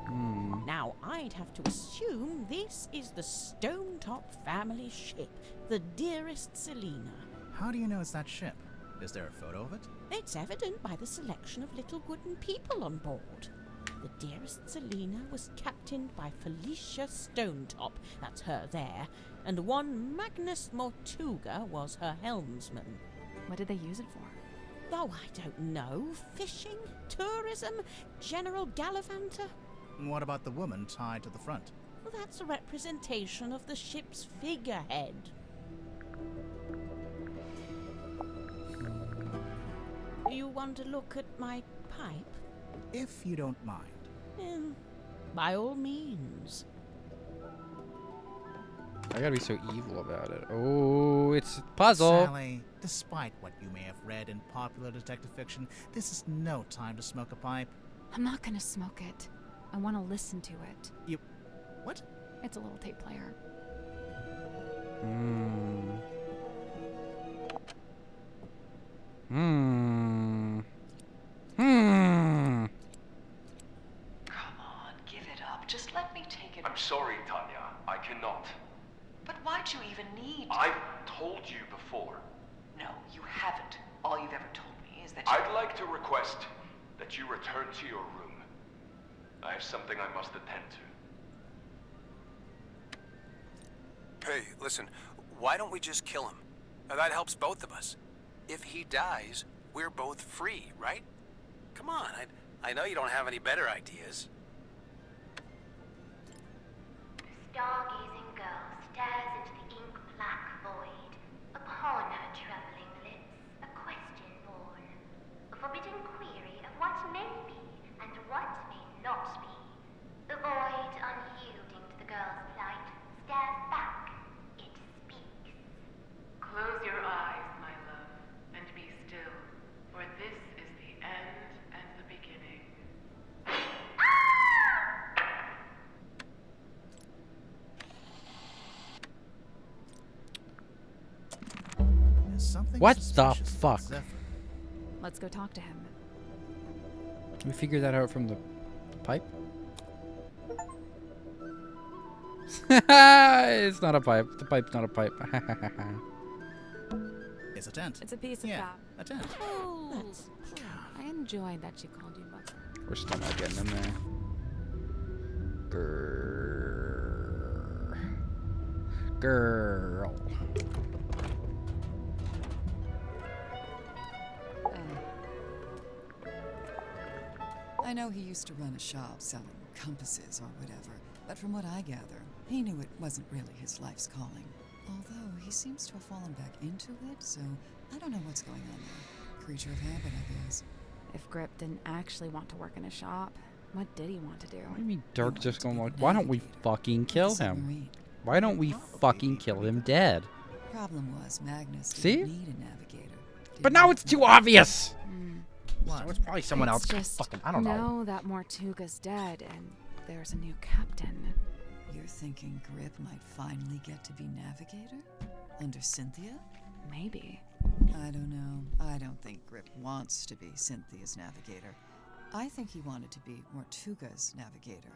Hmm. Now, I'd have to assume this is the Stone Top family ship, the dearest Selena. How do you know it's that ship? Is there a photo of it? It's evident by the selection of little wooden people on board. The dearest Selena was captained by Felicia Stonetop, that's her there, and one Magnus Mortuga was her helmsman. What did they use it for? Oh, I don't know. Fishing? Tourism? General Gallivanter? What about the woman tied to the front? Well, that's a representation of the ship's figurehead. You want to look at my pipe? If you don't mind. By all means. I gotta be so evil about it. Oh, it's a puzzle. Sally, despite what you may have read in popular detective fiction, this is no time to smoke a pipe. I'm not gonna smoke it. I want to listen to it. You... What? It's a little tape player. Hmm. Hmm. Hmm. Come on, give it up. Just let me take it. I'm sorry, Tanya. I cannot. But why'd you even need to? I've told you before. No, you haven't. All you've ever told me is that you... I'd like to request that you return to your room. I have something I must attend to. Hey, listen, why don't we just kill him? Now, that helps both of us. If he dies, we're both free, right? Come on, I know you don't have any better ideas. The stargazing girl stares into the ink-black void. Upon her trembling lips, a question born. A forbidden query of what may be and what may not be. The void, unyielding to the girl's plight, stares back. It speaks. Close your eyes, my love, and be still, for this is the end and the beginning. There's something What the suspicious about fuck? Zephyr. Let's go talk to him. We figured that out from the pipe. It's not a pipe. The pipe's not a pipe. It's a tent. It's a piece of Yeah, fat. a tent. Oh, That's... I enjoyed that she called you Buck. We're still not getting in there. Girl. I know he used to run a shop selling compasses or whatever, but from what I gather, he knew it wasn't really his life's calling. Although he seems to have fallen back into it, so I don't know what's going on there. Creature of habit, I guess. If Grip didn't actually want to work in a shop, What did he want to do? What do you mean He Dirk wanted just to be going, the why don't we navigator fucking of the kill him? submarine. Why don't we fucking kill him dead? Problem was, Magnus See? didn't need a navigator. But Didn't now need it's too one. obvious! What? So it's probably someone else. It's just Fucking, I don't know. now that Mortuga's dead and there's a new captain. You're thinking Grip might finally get to be navigator? Under Cynthia? Maybe. I don't know. I don't think Grip wants to be Cynthia's navigator. I think he wanted to be Mortuga's navigator.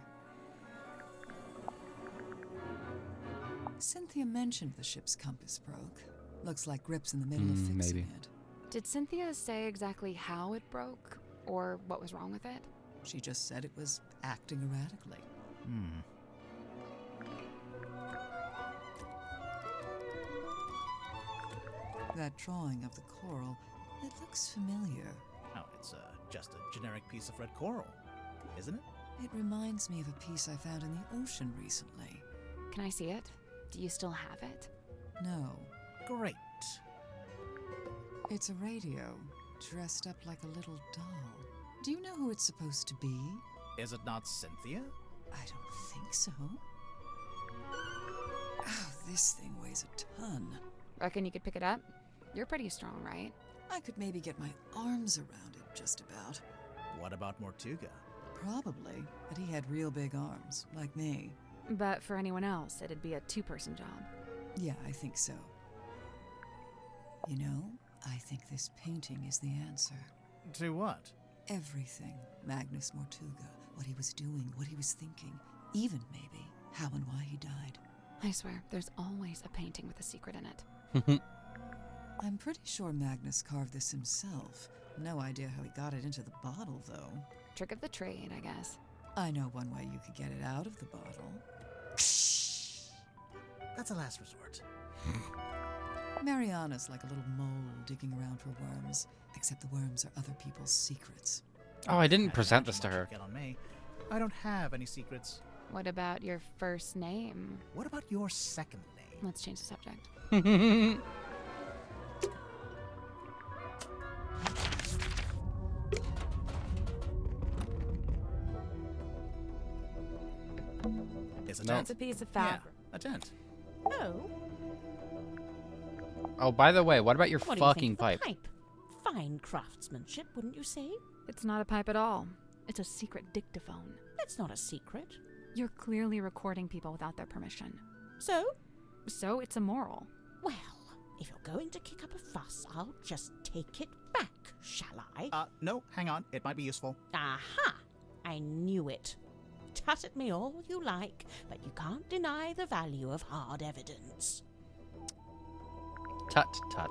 Cynthia mentioned the ship's compass broke. Looks like Grip's in the middle of fixing maybe. it. Did Cynthia say exactly how it broke or what was wrong with it? She just said it was acting erratically. That drawing of the coral, it looks familiar. Oh, it's just a generic piece of red coral, isn't it? It reminds me of a piece I found in the ocean recently. Can I see it? Do you still have it? No, Great. it's a radio, dressed up like a little doll. Do you know who it's supposed to be? Is it not Cynthia? I don't think so. Oh, this thing weighs a ton. Reckon you could pick it up? You're pretty strong, right? I could maybe get my arms around it, just about. What about Mortuga? Probably, but he had real big arms, like me. But for anyone else, it'd be a two-person job. Yeah, I think so. You know, I think this painting is the answer. To what? Everything. Magnus Mortuga, what he was doing, what he was thinking, even maybe how and why he died. I swear, there's always a painting with a secret in it. I'm pretty sure Magnus carved this himself. No idea how he got it into the bottle, though. Trick of the trade, I guess. I know one way you could get it out of the bottle. That's a last resort. Mariana's like a little mole digging around for worms, except the worms are other people's secrets. Oh, I didn't present this to her. Get on me. I don't have any secrets. What about your first name? What about your second name? Let's change the subject. Is a No. tent? It's a piece of Yeah, fabric. a tent. Oh, Oh, by the way, what about your what fucking do you think pipe? of the pipe? Fine craftsmanship, wouldn't you say? It's not a pipe at all. It's a secret dictaphone. That's not a secret. You're clearly recording people without their permission. So, So it's immoral. well, if you're going to kick up a fuss, I'll just take it back, shall I? No, hang on. It might be useful. Aha! I knew it. Tut at me all you like, but you can't deny the value of hard evidence. Tut tut.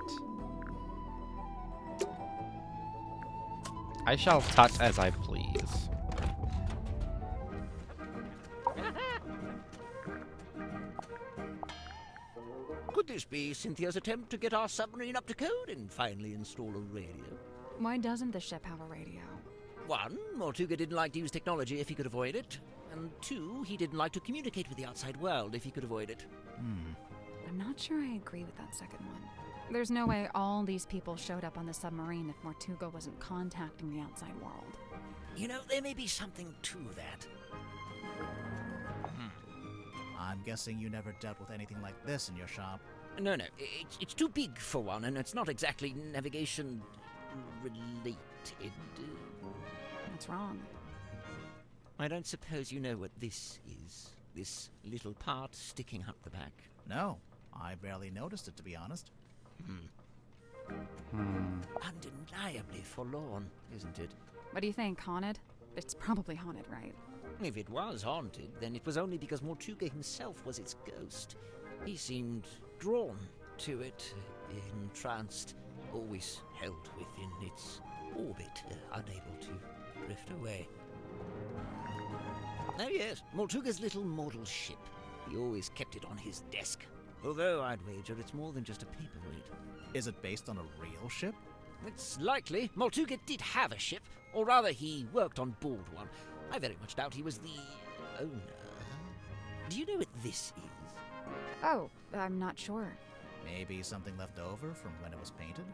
I shall tut as I please. Could this be Cynthia's attempt to get our submarine up to code and finally install a radio? Why doesn't the ship have a radio? 1, Mortuga didn't like to use technology if he could avoid it. And 2, he didn't like to communicate with the outside world if he could avoid it. I'm not sure I agree with that second one. There's no way all these people showed up on the submarine if Mortuga wasn't contacting the outside world. You know, there may be something to that. I'm guessing you never dealt with anything like this in your shop. No, it's too big for one, and it's not exactly navigation related. What's wrong? I don't suppose you know what this is. This little part sticking out the back. No, I barely noticed it, to be honest. Undeniably forlorn, isn't it? What do you think, haunted? It's probably haunted, right? If it was haunted, then it was only because Mortuga himself was its ghost. He seemed drawn to it, entranced, always held within its orbit, unable to drift away. Oh yes, Mortuga's little model ship. He always kept it on his desk. Although I'd wager it's more than just a paperweight. Is it based on a real ship? It's likely Mortuga did have a ship, or rather he worked on board one. I very much doubt he was the owner. Do you know what this is? Oh, I'm not sure. Maybe something left over from when it was painted?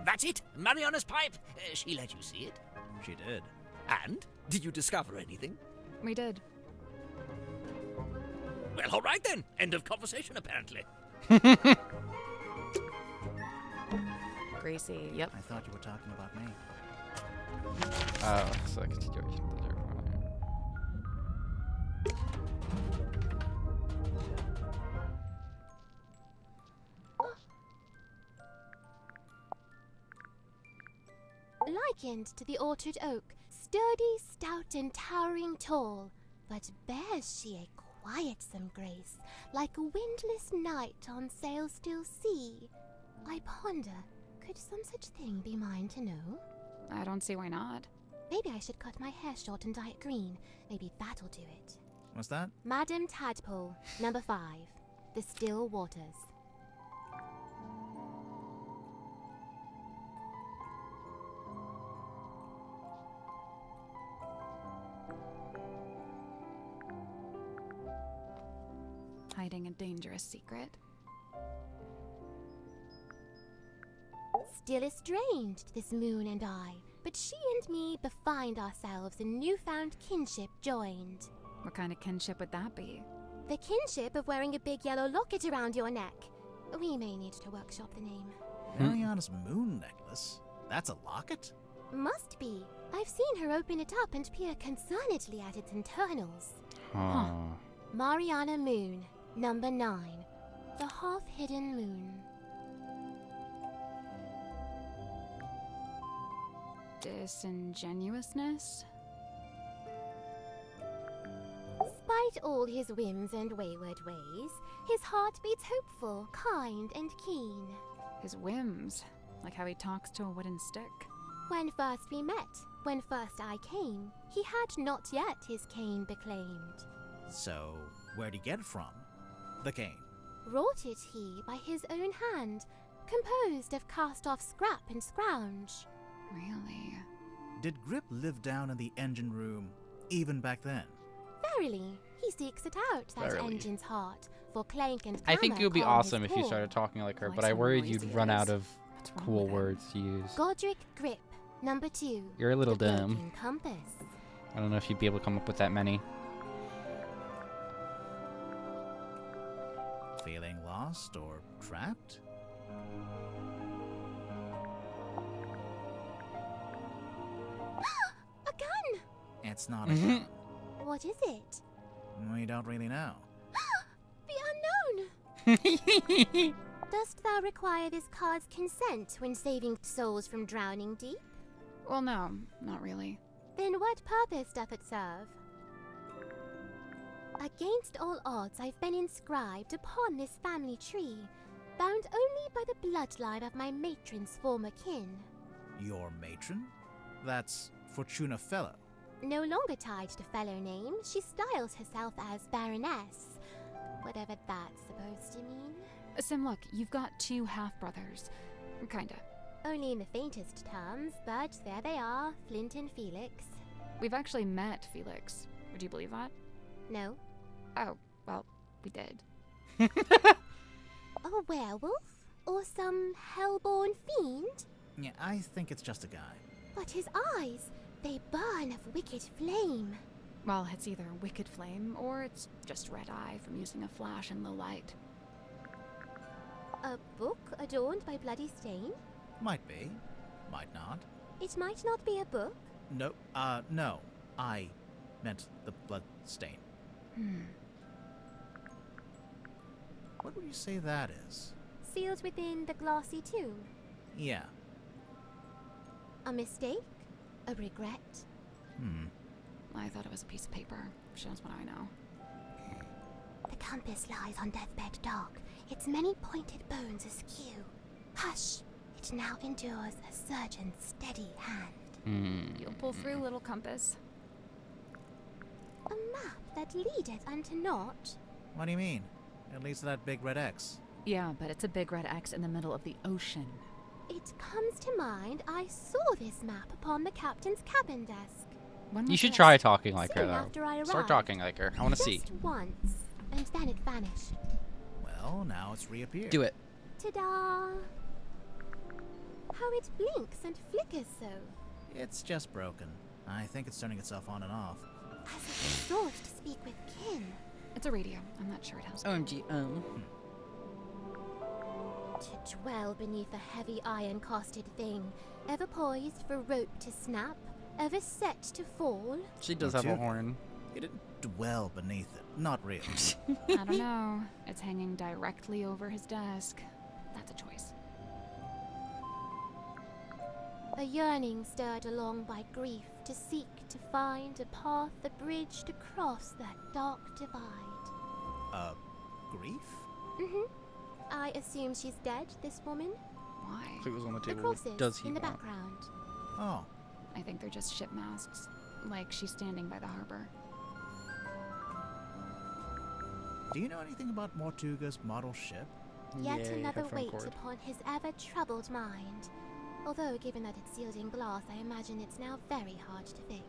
That's it! Mariana's pipe! She let you see it. She did. And? Did you discover anything? We did. Well, all right then. End of conversation, apparently. Gracie, yep. I thought you were talking about me. So I continuation of the joke. Likened to the orchard oak, sturdy, stout, and towering tall, but bears she a quietsome grace, like a windless night on sail-still sea. I ponder, could some such thing be mine to know? I don't see why not. Maybe I should cut my hair short and dye it green. Maybe that'll do it. What's that? Madam Tadpole, number 5. The Still Waters. Hiding a dangerous secret. Still estranged, this moon and I, but she and me befind ourselves in newfound kinship joined. What kind of kinship would that be? The kinship of wearing a big yellow locket around your neck. We may need to workshop the name. Mariana's moon necklace? That's a locket? Must be. I've seen her open it up and peer concernedly at its internals. Huh. Mariana Moon, number 9. The half-hidden moon. Disingenuousness? Despite all his whims and wayward ways, his heart beats hopeful, kind, and keen. His whims? Like how he talks to a wooden stick? When first we met, when first I came, he had not yet his cane beclaimed. So, where'd he get it from? The cane. Wrought it he by his own hand, composed of cast-off scrap and scrounge. Really? Did Grip live down in the engine room, even back then? Verily, he seeks it out, that Verily. engine's heart, for clank and I think clamour it would be calm his awesome if you call. started talking like her, Like but I so worried noisy you'd it run is. out of What's wrong cool with it? words to use. Godric Grip, number 2. You're a little the dumb. broken compass. I don't know if you'd be able to come up with that many. Feeling lost or trapped? A gun! It's not a gun. What is it? We don't really know. The unknown! Dost thou require this card's consent when saving souls from drowning deep? Well, no, not really. Then what purpose doth it serve? Against all odds I've been inscribed upon this family tree, bound only by the bloodline of my matron's former kin. Your matron? That's Fortuna Fellow. No longer tied to fellow name, she styles herself as Baroness. Whatever that's supposed to mean. Sim, look, you've got 2 half-brothers. Kinda. Only in the faintest terms, but there they are, Flint and Felix. We've actually met Felix. Would you believe that? No. Oh, well, we did. A werewolf? Or some hellborn fiend? Yeah, I think it's just a guy. But his eyes, they burn of wicked flame. Well, it's either a wicked flame, or it's just red eye from using a flash in low light. A book adorned by bloody stain? Might be. Might not. It might not be a book. No, no. I meant the blood stain. What would you say that is? Sealed within the glassy tomb. Yeah. A mistake? A regret? I thought it was a piece of paper. Shows what I know. The compass lies on deathbed dark, its many pointed bones askew. Hush! It now endures a surgeon's steady hand. You'll pull through, little compass. A map that leadeth unto naught. What do you mean? It leads to that big red X. Yeah, but it's a big red X in the middle of the ocean. It comes to mind I saw this map upon the captain's cabin desk. When You was should this? try talking like her, Soon though. after I Start arrived. talking like her. I want to see. Just once, and then it vanished. Well, now it's reappeared. Do it. Ta-da! How it blinks and flickers so. It's just broken. I think it's turning itself on and off. As if thought to speak with kin. It's a radio. I'm not sure it has. OMG, To dwell beneath a heavy iron-casted thing, ever poised for rope to snap, ever set to fall. She does have a too. horn. You didn't dwell beneath it. Not really. I don't know. It's hanging directly over his desk. That's a choice. A yearning stirred along by grief to seek to find a path, a bridge to cross that dark divide. Grief? Mm-hmm. I assume she's dead, this woman? Why? If it was on the The table, crosses what does he in the want? background. Oh. I think they're just ship masts. Like she's standing by the harbor. Do you know anything about Mortuga's model ship? Yet Yay, another headphone weight cord. upon his ever-troubled mind. Although, given that it's sealed in glass, I imagine it's now very hard to fix.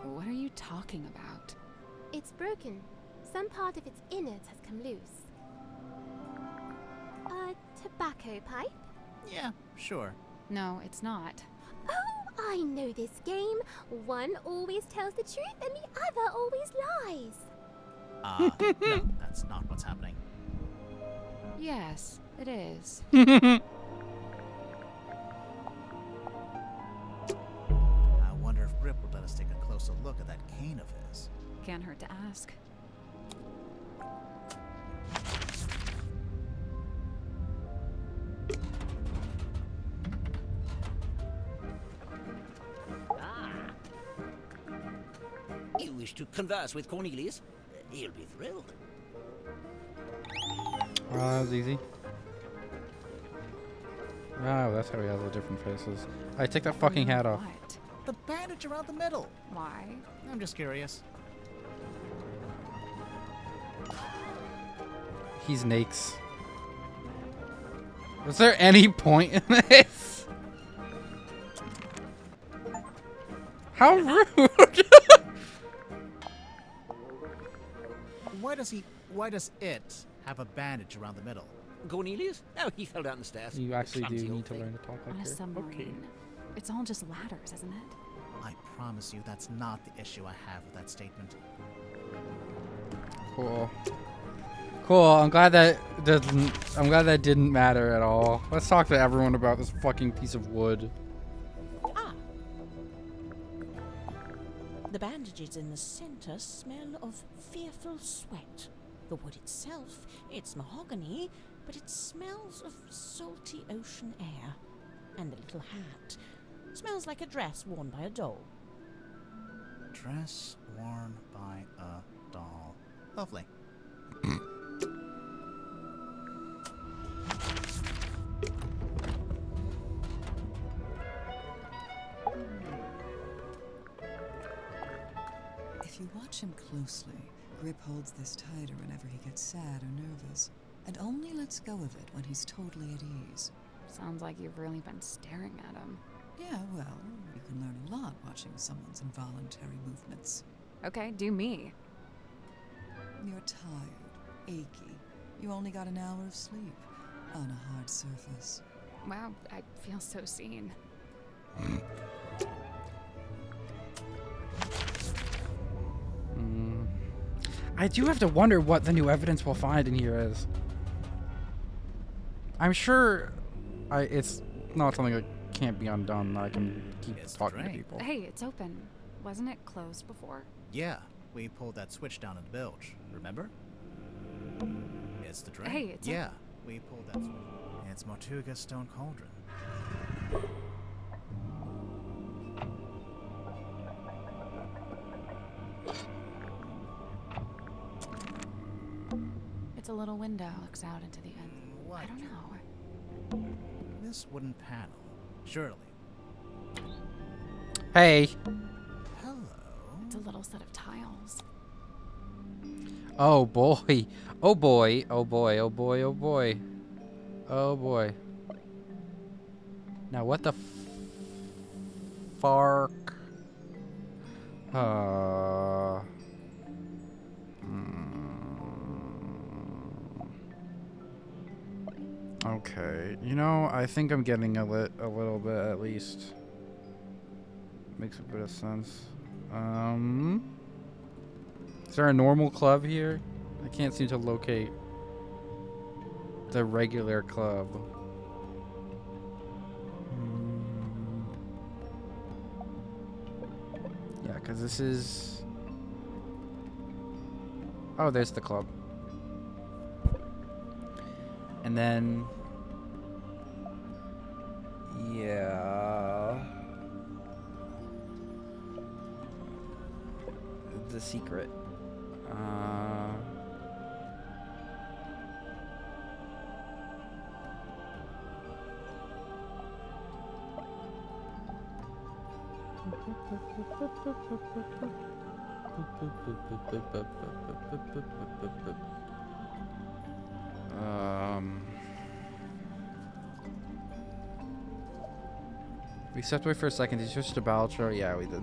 What are you talking about? It's broken. Some part of its innards has come loose. A tobacco pipe? Yeah, sure. No, it's not. Oh, I know this game. One always tells the truth and the other always lies. No, that's not what's happening. Yes, it is. I wonder if Grip would let us take a closer look at that cane of his. Can't hurt to ask. You wish to converse with Cornelius? He'll be thrilled. Oh, that was easy. Oh, that's how he has the different faces. Alright, take that fucking hat off. What? The bandage around the middle. Why? I'm just curious. He's Nakes. Was there any point in this? How rude! Why does it have a bandage around the middle? Cornelius? Oh, he fell down the stairs. You actually do Clumsy need old to thing. learn to talk On like a her. submarine. It's all just ladders, isn't it? I promise you that's not the issue I have with that statement. Cool. Cool. I'm glad that didn't matter at all. Let's talk to everyone about this fucking piece of wood. Ah. The bandages in the center smell of fearful sweat. The wood itself, it's mahogany, but it smells of salty ocean air. And the little hat smells like a dress worn by a doll. Dress worn by a doll. Lovely. If you watch him closely, Grip holds this tighter whenever he gets sad or nervous, and only lets go of it when he's totally at ease. Sounds like you've really been staring at him. Yeah, well, you can learn a lot watching someone's involuntary movements. Okay, do me. You're tired, achy. You only got an hour of sleep on a hard surface. Wow, I feel so seen. I do have to wonder what the new evidence we'll find in here is. I'm sure it's not something that can't be undone. I can keep It's talking to strange. people. Hey, it's open. Wasn't it closed before? Yeah, we pulled that switch down in the bilge. Remember? It's the drain. Hey, it's yeah, we pulled that switch. It's Mortuga's stone cauldron. It's a little window. Looks out into the end. What? I don't know. This wooden panel. Surely. Hey. Hello. It's a little set of tiles. Oh boy. Oh boy. Oh boy. Oh boy. Oh boy. Oh boy. Now what the fark? Okay. You know, I think I'm getting a little bit at least. Makes a bit of sense. Is there a normal club here? I can't seem to locate the regular club. Yeah, because this is... Oh, there's the club. And then... Yeah... The secret. We stepped away for a second. Did you switch to Baltro? Yeah, we did.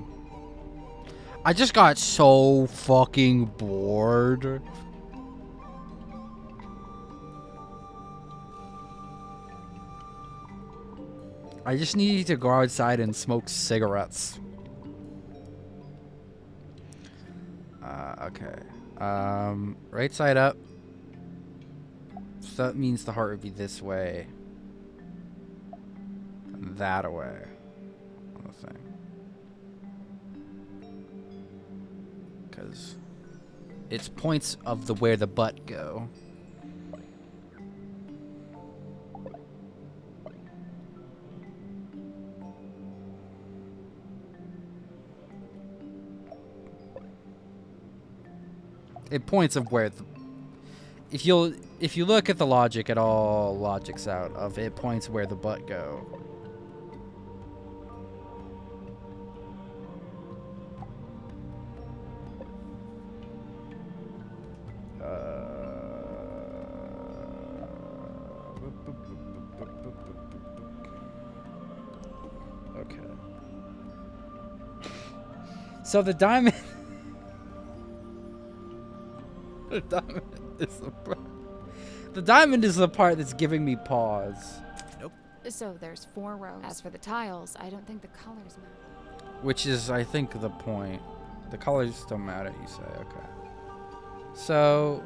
I just got so fucking bored. I just need to go outside and smoke cigarettes. Okay. Right side up. So that means the heart would be this way. And that way. On the thing. Because it's points of the where the butt go. It points of where the... If you look at the logic, it all logics out of it points where the butt go. Okay. So the diamond... The diamond is the part that's giving me pause. Nope. So there's 4 rows. As for the tiles, I don't think the colors matter. Which is, I think, the point. The colors don't matter, you say. Okay. So...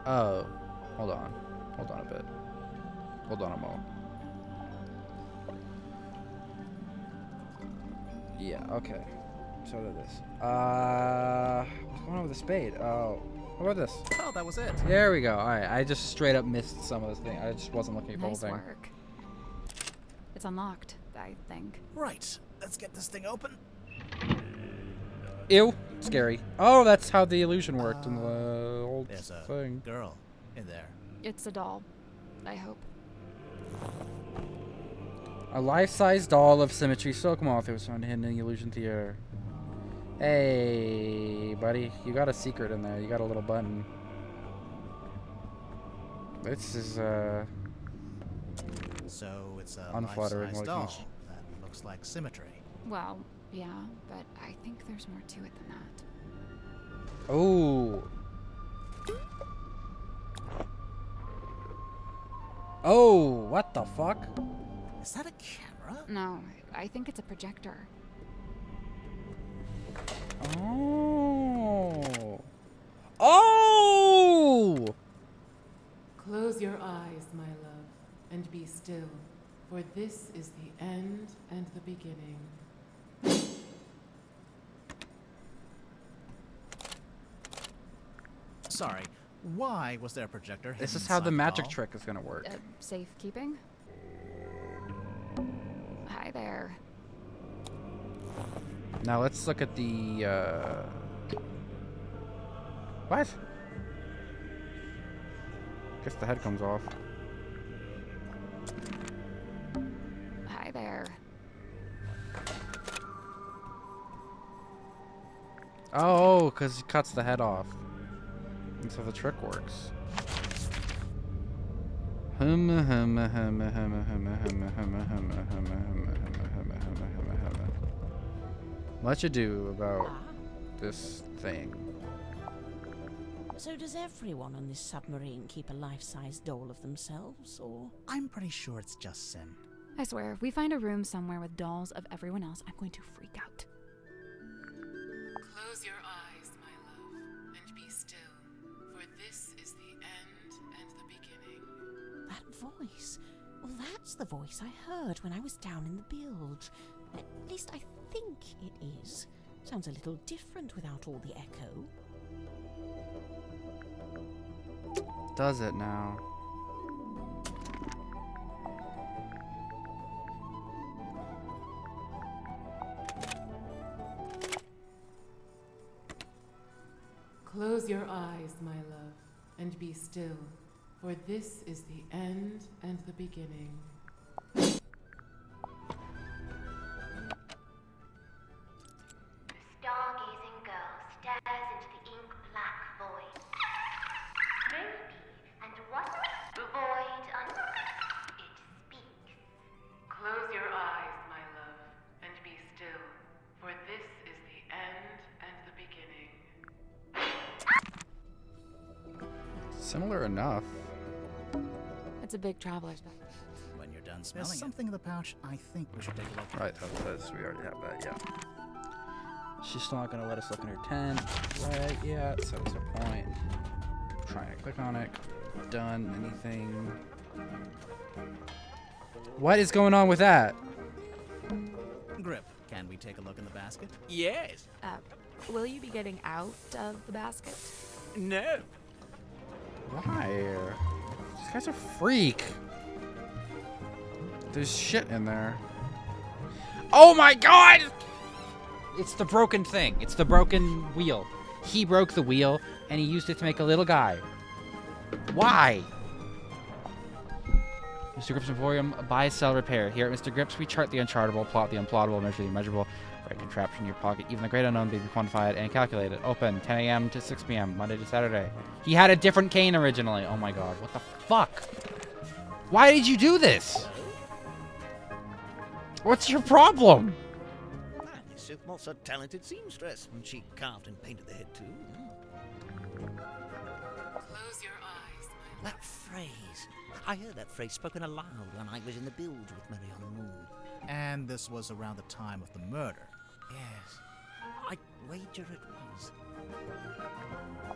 Oh. Hold on. Hold on a bit. Hold on a moment. Yeah, okay. So did this. What's going on with the spade? Oh. How about this? Oh, that was it. There we go. Alright, I just straight up missed some of this thing. I just wasn't looking at the whole Nice thing. work. It's unlocked, I think. Right. Let's get this thing open. Ew. Scary. Oh, that's how the illusion worked in the old There's a thing. girl in there. It's a doll, I hope. A life-size doll of Symmetry Silk Moth. It was found hidden in the illusion theater. Hey, buddy. You got a secret in there. You got a little button. This is, So it's a unflattering life-size looking. doll that looks like Symmetry. Well, yeah, but I think there's more to it than that. Oh. Oh, what the fuck? Is that a camera? No, I think it's a projector. Oh. Oh! Close your eyes, my love, and be still, for this is the end and the beginning. Sorry. Why was there a projector? This hidden is how the inside magic doll? trick is gonna work. Safekeeping? Hi there. Now let's look at the, What? Guess the head comes off. Hi there. Oh, because he cuts the head off. And so the trick works. What you do about this thing? So does everyone on this submarine keep a life-size doll of themselves, or...? I'm pretty sure it's just Sim. I swear, if we find a room somewhere with dolls of everyone else, I'm going to freak out. Close your eyes, my love, and be still, for this is the end and the beginning. That voice. Well, that's the voice I heard when I was down in the bilge. At least I think it is. Sounds a little different without all the echo. Does it now? Close your eyes, my love, and be still, for this is the end and the beginning. The stargazing girl stares into the ink-black void. Maybe, and what the void it speaks. Close your eyes, my love, and be still, for this is the end and the beginning. Similar enough. It's a big traveler's bag. When you're done There's smelling something in the pouch I think we should take a look at. Right, that's we already have that, yeah. She's still not gonna let us look in her tent right yet, so what's the point? Trying to click on it. Done anything. What is going on with that? Grip, can we take a look in the basket? Yes. Will you be getting out of the basket? No. Why? This guy's a freak. There's shit in there. Oh my god! It's the broken thing. It's the broken wheel. He broke the wheel, and he used it to make a little guy. Why? Mr. Grips Emporium, buy, sell, repair. Here at Mr. Grips, we chart the unchartable, plot the unplottable, measure the immeasurable, write contraption in your pocket, even the great unknown, baby, quantify it, and calculate it. Open 10 a.m. to 6 p.m., Monday to Saturday. He had a different cane originally. Oh my god, what the fuck? Why did you do this? What's your problem? Miss Silkmoth's a talented seamstress, and she carved and painted the head too. Close your eyes, my love. That phrase. I heard that phrase spoken aloud when I was in the bilge with Mary on the Moon. And this was around the time of the murder. Yes. I wager it was.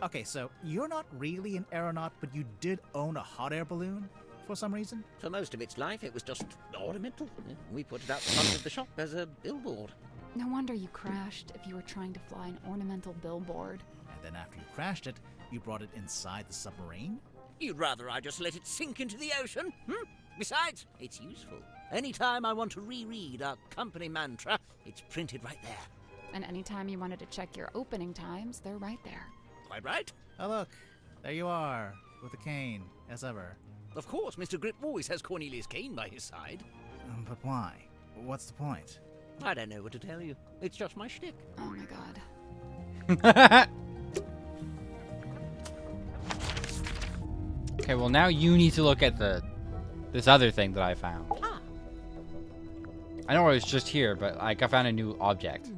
Okay, so you're not really an aeronaut, but you did own a hot air balloon for some reason? For most of its life, it was just ornamental. We put it out the front of the shop as a billboard. No wonder you crashed if you were trying to fly an ornamental billboard. And then after you crashed it, you brought it inside the submarine? You'd rather I just let it sink into the ocean? Besides, it's useful. Anytime I want to reread our company mantra, it's printed right there. And anytime you wanted to check your opening times, they're right there. Quite right. Oh look, there you are, with the cane, as ever. Of course, Mr. Grip always has Cornelius Kane by his side. But why? What's the point? I don't know what to tell you. It's just my shtick. Oh my god. Okay, well now you need to look at this other thing that I found. Ah. I know I was just here, but like I found a new object.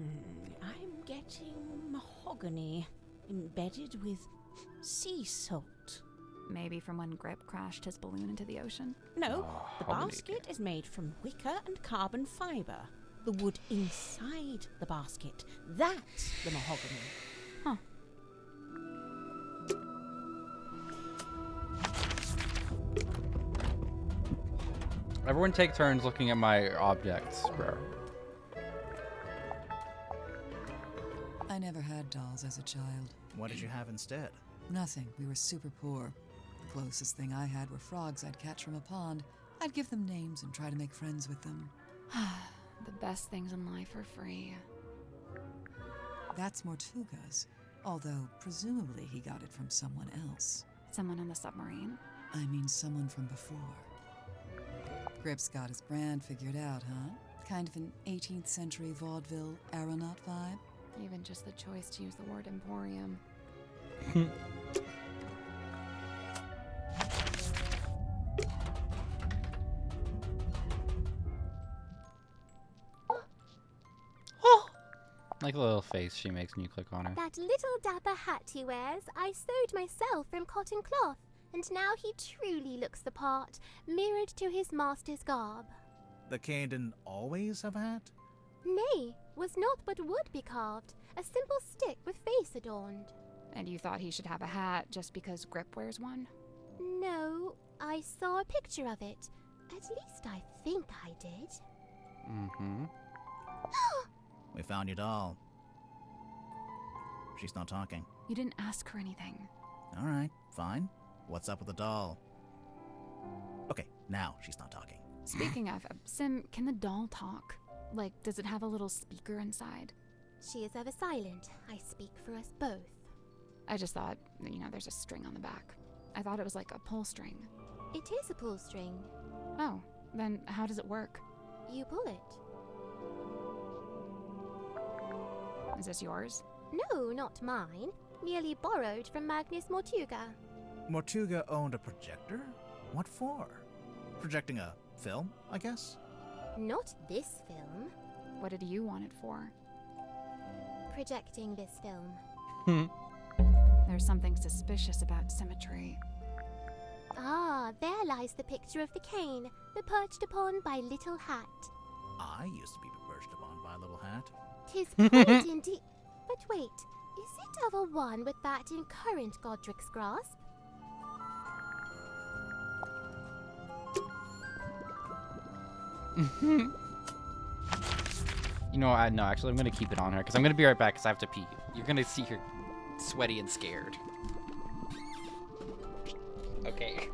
I'm getting mahogany embedded with sea salt. Maybe from when Grip crashed his balloon into the ocean? No, the mahogany. basket is made from wicker and carbon fiber. The wood inside the basket, that's the mahogany. Huh. Everyone take turns looking at my objects, bro. I never had dolls as a child. What did you have instead? Nothing. We were super poor. The closest thing I had were frogs I'd catch from a pond. I'd give them names and try to make friends with them. The best things in life are free. That's Mortuga's, although presumably he got it from someone else. Someone on the submarine? I mean someone from before. Grip's got his brand figured out, huh? Kind of an 18th century vaudeville aeronaut vibe? Even just the choice to use the word emporium. Like the little face she makes when you click on her. That little dapper hat he wears, I sewed myself from cotton cloth, and now he truly looks the part, mirrored to his master's garb. The cane didn't always have a hat? Nay, was naught but wood be carved, a simple stick with face adorned. And you thought he should have a hat just because Grip wears one? No, I saw a picture of it. At least I think I did. Mm-hmm. We found your doll. She's not talking. You didn't ask her anything. Alright, fine. What's up with the doll? Okay, now she's not talking. Speaking of, Sim, can the doll talk? Like, does it have a little speaker inside? She is ever silent. I speak for us both. I just thought, there's a string on the back. I thought it was like a pull string. It is a pull string. Oh, then how does it work? You pull it. Is this yours? No, not mine. Merely borrowed from Magnus Mortuga. Mortuga owned a projector? What for? Projecting a film, I guess? Not this film. What did you want it for? Projecting this film. There's something suspicious about symmetry. Ah, there lies the picture of the cane, the perched upon by little hat. I used to be perched upon by a little hat. 'Tis quite indeed. But wait, is it of a one with that in current Godric's grasp? No, actually, I'm gonna keep it on her, because I'm gonna be right back, because I have to pee. You're gonna see her sweaty and scared. Okay.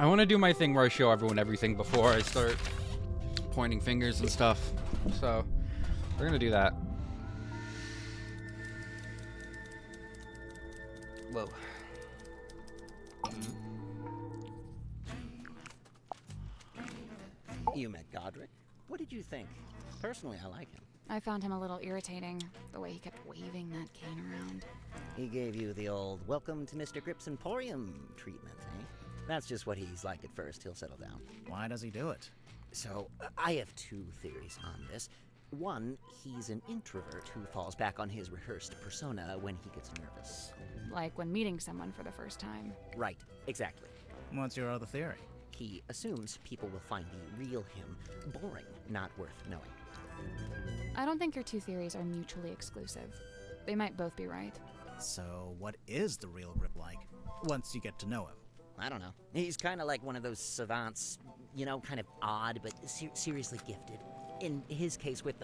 I want to do my thing where I show everyone everything before I start pointing fingers and stuff. So, we're gonna do that. Whoa. You met Godric. What did you think? Personally, I like him. I found him a little irritating, the way he kept waving that cane around. He gave you the old welcome to Mr. Grip's Emporium treatment, eh? That's just what he's like at first. He'll settle down. Why does he do it? So, I have two theories on this. One, he's an introvert who falls back on his rehearsed persona when he gets nervous. Like when meeting someone for the first time. Right, exactly. What's your other theory? He assumes people will find the real him boring, not worth knowing. I don't think your two theories are mutually exclusive. They might both be right. So, what is the real Grip like, once you get to know him? I don't know. He's kind of like one of those savants, you know, kind of odd, but seriously gifted. In his case with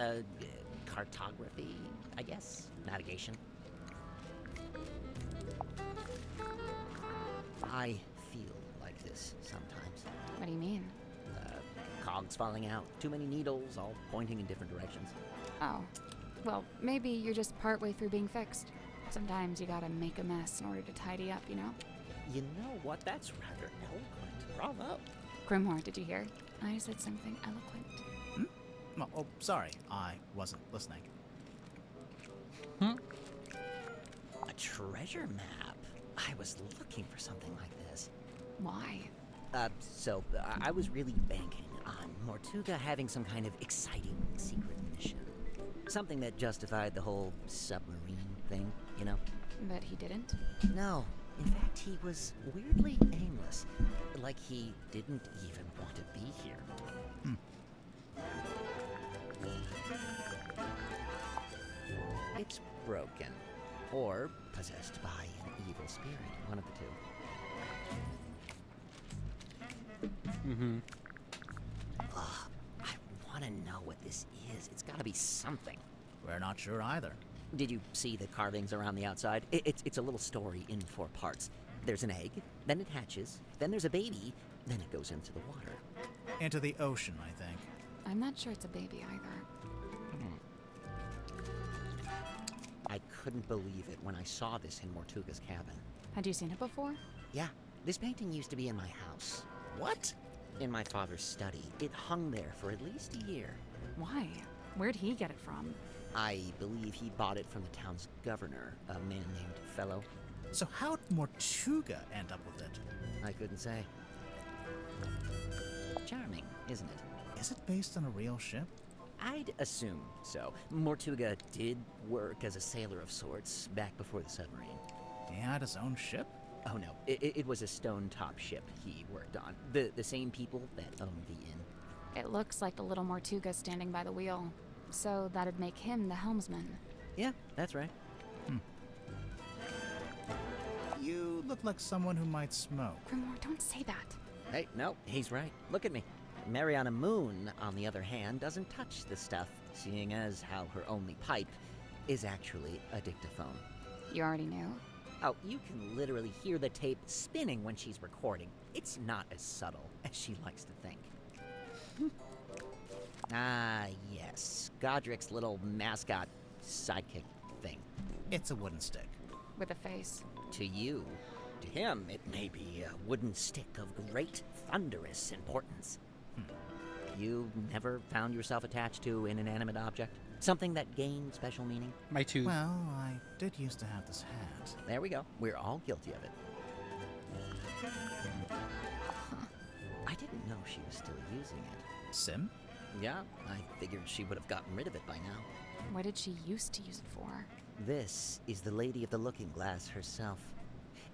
cartography, I guess, navigation. I feel like this sometimes. What do you mean? Cogs falling out, too many needles, all pointing in different directions. Oh. Well, maybe you're just partway through being fixed. Sometimes you gotta make a mess in order to tidy up, you know? You know what? That's rather eloquent. Bravo. Grimoire, did you hear? I said something eloquent. Oh, sorry. I wasn't listening. A treasure map? I was looking for something like this. Why? I was really banking on Mortuga having some kind of exciting secret mission. Something that justified the whole submarine thing, you know? But he didn't? No. In fact, he was weirdly aimless. Like he didn't even want to be here. It's broken. Or possessed by an evil spirit. One of the two. I want to know what this is. It's got to be something. We're not sure either. Did you see the carvings around the outside? It's a little story in 4 parts. There's an egg, then it hatches, then there's a baby, then it goes into the water. Into the ocean, I think. I'm not sure it's a baby either. I couldn't believe it when I saw this in Mortuga's cabin. Had you seen it before? Yeah, this painting used to be in my house. What? In my father's study. It hung there for at least a year. Why? Where'd he get it from? I believe he bought it from the town's governor, a man named Fellow. So how'd Mortuga end up with it? I couldn't say. Charming, isn't it? Is it based on a real ship? I'd assume so. Mortuga did work as a sailor of sorts back before the submarine. He had his own ship? Oh no, it was a stone-top ship he worked on. The same people that owned the inn. It looks like the little Mortuga standing by the wheel. So that'd make him the helmsman. Yeah, that's right. You look like someone who might smoke. Grimoire, don't say that. Hey, no, he's right. Look at me. Mariana Moon, on the other hand, doesn't touch the stuff, seeing as how her only pipe is actually a dictaphone. You already knew? Oh, you can literally hear the tape spinning when she's recording. It's not as subtle as she likes to think. Ah, yes. Godric's little mascot sidekick thing. It's a wooden stick. With a face. To you, to him, it may be a wooden stick of great, thunderous importance. You never found yourself attached to an inanimate object? Something that gained special meaning? My two. Well, I did used to have this hat. There we go. We're all guilty of it. I didn't know she was still using it. Sim? Yeah, I figured she would have gotten rid of it by now. What did she used to use it for? This is the Lady of the Looking Glass herself.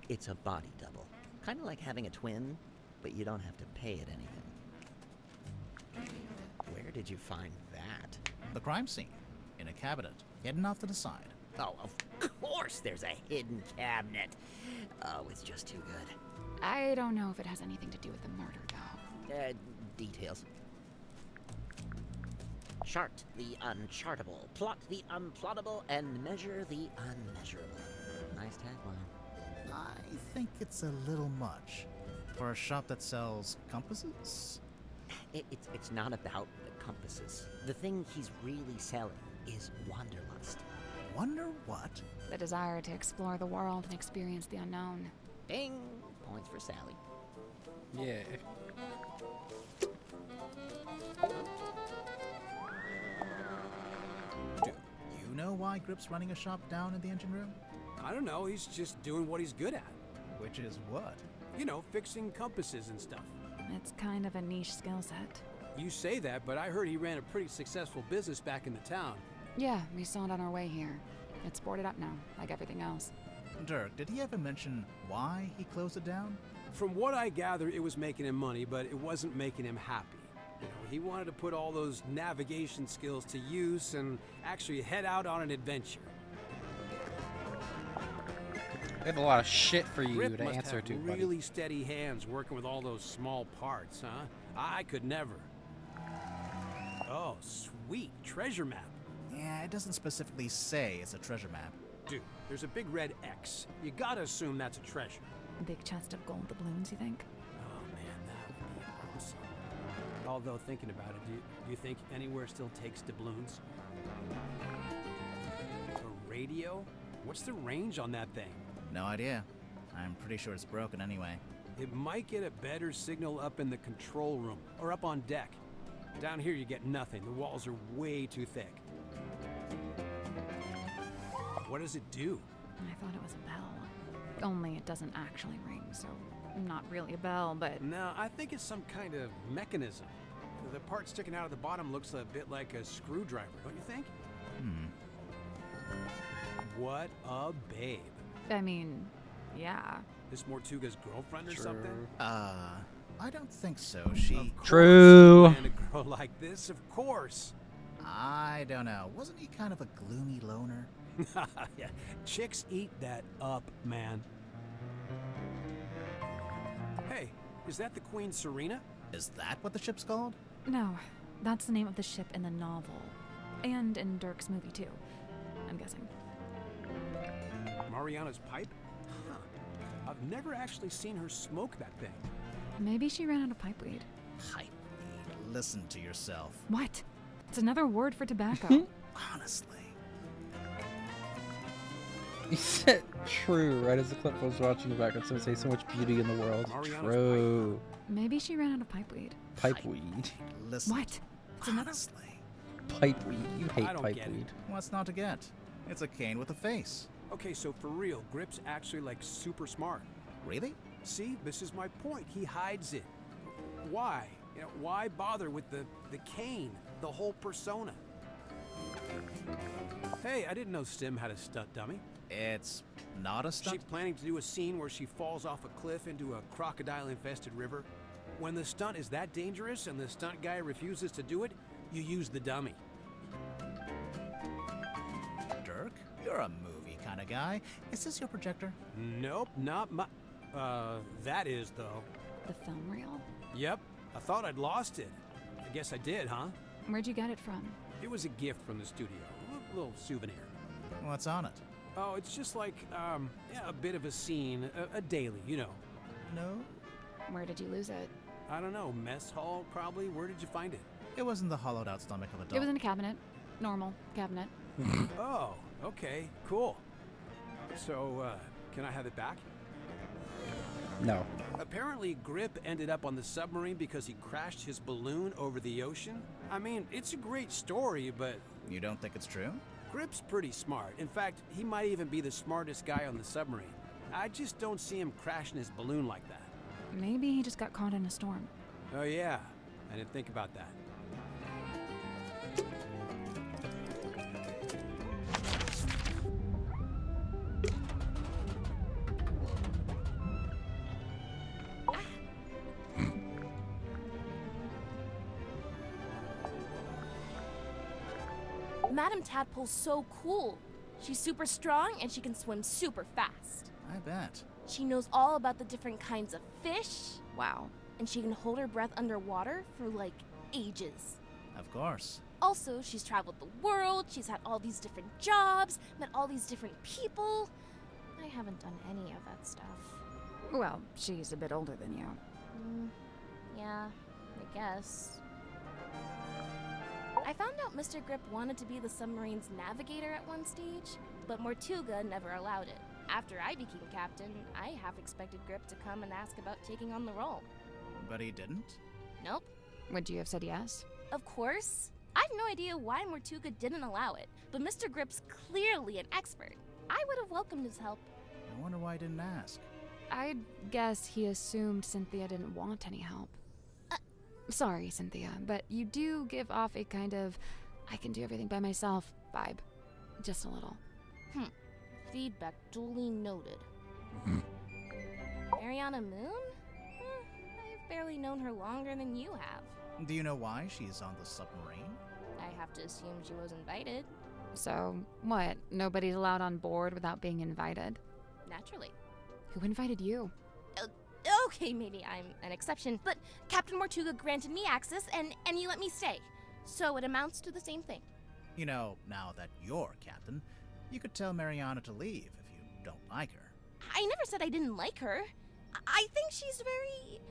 It's a body double. Kind of like having a twin, but you don't have to pay it anything. Where did you find that? The crime scene. In a cabinet. Hidden off to the side. Oh, of course there's a hidden cabinet. Oh, it's just too good. I don't know if it has anything to do with the murder, though. Details. Chart the unchartable, plot the unplottable, and measure the unmeasurable. Nice tagline. I think it's a little much. For a shop that sells compasses? It's not about the compasses. The thing he's really selling is wanderlust. Wonder what? The desire to explore the world and experience the unknown. Bing! Points for Sally. Yeah. Do you know why Grip's running a shop down in the engine room? I don't know, he's just doing what he's good at. Which is what? You know, fixing compasses and stuff. It's kind of a niche skill set. You say that, but I heard he ran a pretty successful business back in the town. Yeah, we saw it on our way here. It's boarded up now, like everything else. Dirk, did he ever mention why he closed it down? From what I gather, it was making him money, but it wasn't making him happy. You know, he wanted to put all those navigation skills to use and actually head out on an adventure. They have a lot of shit for you Grip to must answer have to, buddy. really steady hands working with all those small parts, huh? I could never. Oh, sweet. Treasure map. Yeah, it doesn't specifically say it's a treasure map. Dude, there's a big red X. You gotta assume that's a treasure. A big chest of gold doubloons, you think? Oh man, that would be awesome. Although thinking about it, do you think anywhere still takes doubloons? A radio? What's the range on that thing? No idea. I'm pretty sure it's broken anyway. It might get a better signal up in the control room or up on deck. Down here you get nothing. The walls are way too thick. What does it do? I thought it was a bell. Only it doesn't actually ring, so not really a bell, but... No, I think it's some kind of mechanism. The part sticking out of the bottom looks a bit like a screwdriver, don't you think? What a babe. I mean, yeah. This Mortuga's girlfriend or something? I don't think so. She... Of course. True. And a girl like this, of course. I don't know. Wasn't he kind of a gloomy loner? Yeah, chicks eat that up, man. Hey, is that the Queen Serena? Is that what the ship's called? No, that's the name of the ship in the novel. And in Dirk's movie, too. I'm guessing. Mariana's pipe? Huh. I've never actually seen her smoke that thing. Maybe she ran out of pipeweed. Pipeweed. Listen to yourself. What? It's another word for tobacco. Honestly. He said true right as the clip was watching the background, so say so much beauty in the world. Mariana's True. Maybe she ran out of pipeweed. Pipeweed. Listen. What? It's another... Honestly. Pipeweed. You hate I don't get it. pipeweed. What's not to get? It's a cane with a face. Okay, so for real, Grip's actually like super smart. Really? See, this is my point. He hides it. Why? You know, why bother with the cane, the whole persona? Hey, I didn't know Sim had a stunt dummy. It's not a stunt. She's planning to do a scene where she falls off a cliff into a crocodile-infested river. When the stunt is that dangerous and the stunt guy refuses to do it, you use the dummy. Dirk, you're a movie kind of guy. Is this your projector? Nope, not my... that is, though. The film reel? Yep, I thought I'd lost it. I guess I did, huh? Where'd you get it from? It was a gift from the studio. A little souvenir. What's on it? Oh, it's just like, yeah, a bit of a scene, a daily, you know. No? Where did you lose it? I don't know, mess hall, probably? Where did you find it? It was in the hollowed out stomach of a dog. It was in a cabinet. Normal cabinet. Oh, okay, cool. So, can I have it back? No. Apparently, Grip ended up on the submarine because he crashed his balloon over the ocean. I mean, it's a great story, but... You don't think it's true? Grip's pretty smart. In fact, he might even be the smartest guy on the submarine. I just don't see him crashing his balloon like that. Maybe he just got caught in a storm. Oh yeah, I didn't think about that. Madam Tadpole's so cool. She's super strong and she can swim super fast. I bet. She knows all about the different kinds of fish. Wow. And she can hold her breath underwater for like ages. Of course. Also, she's traveled the world, she's had all these different jobs, met all these different people. I haven't done any of that stuff. Well, she's a bit older than you. Yeah, I guess. I found out Mr. Grip wanted to be the submarine's navigator at one stage, but Mortuga never allowed it. After I became captain, I half expected Grip to come and ask about taking on the role. But he didn't? Nope. Would you have said yes? Of course. I have no idea why Mortuga didn't allow it, but Mr. Grip's clearly an expert. I would have welcomed his help. I wonder why he didn't ask. I'd guess he assumed Cynthia didn't want any help. Sorry, Cynthia, but you do give off a kind of I can do everything by myself vibe. Just a little. Feedback duly noted. Mariana Moon? I've barely known her longer than you have. Do you know why she's on the submarine? I have to assume she was invited. So, what? Nobody's allowed on board without being invited? Naturally. Who invited you? Okay, maybe I'm an exception, but Captain Mortuga granted me access and he let me stay. So it amounts to the same thing. You know, now that you're captain, you could tell Mariana to leave if you don't like her. I never said I didn't like her. I think she's very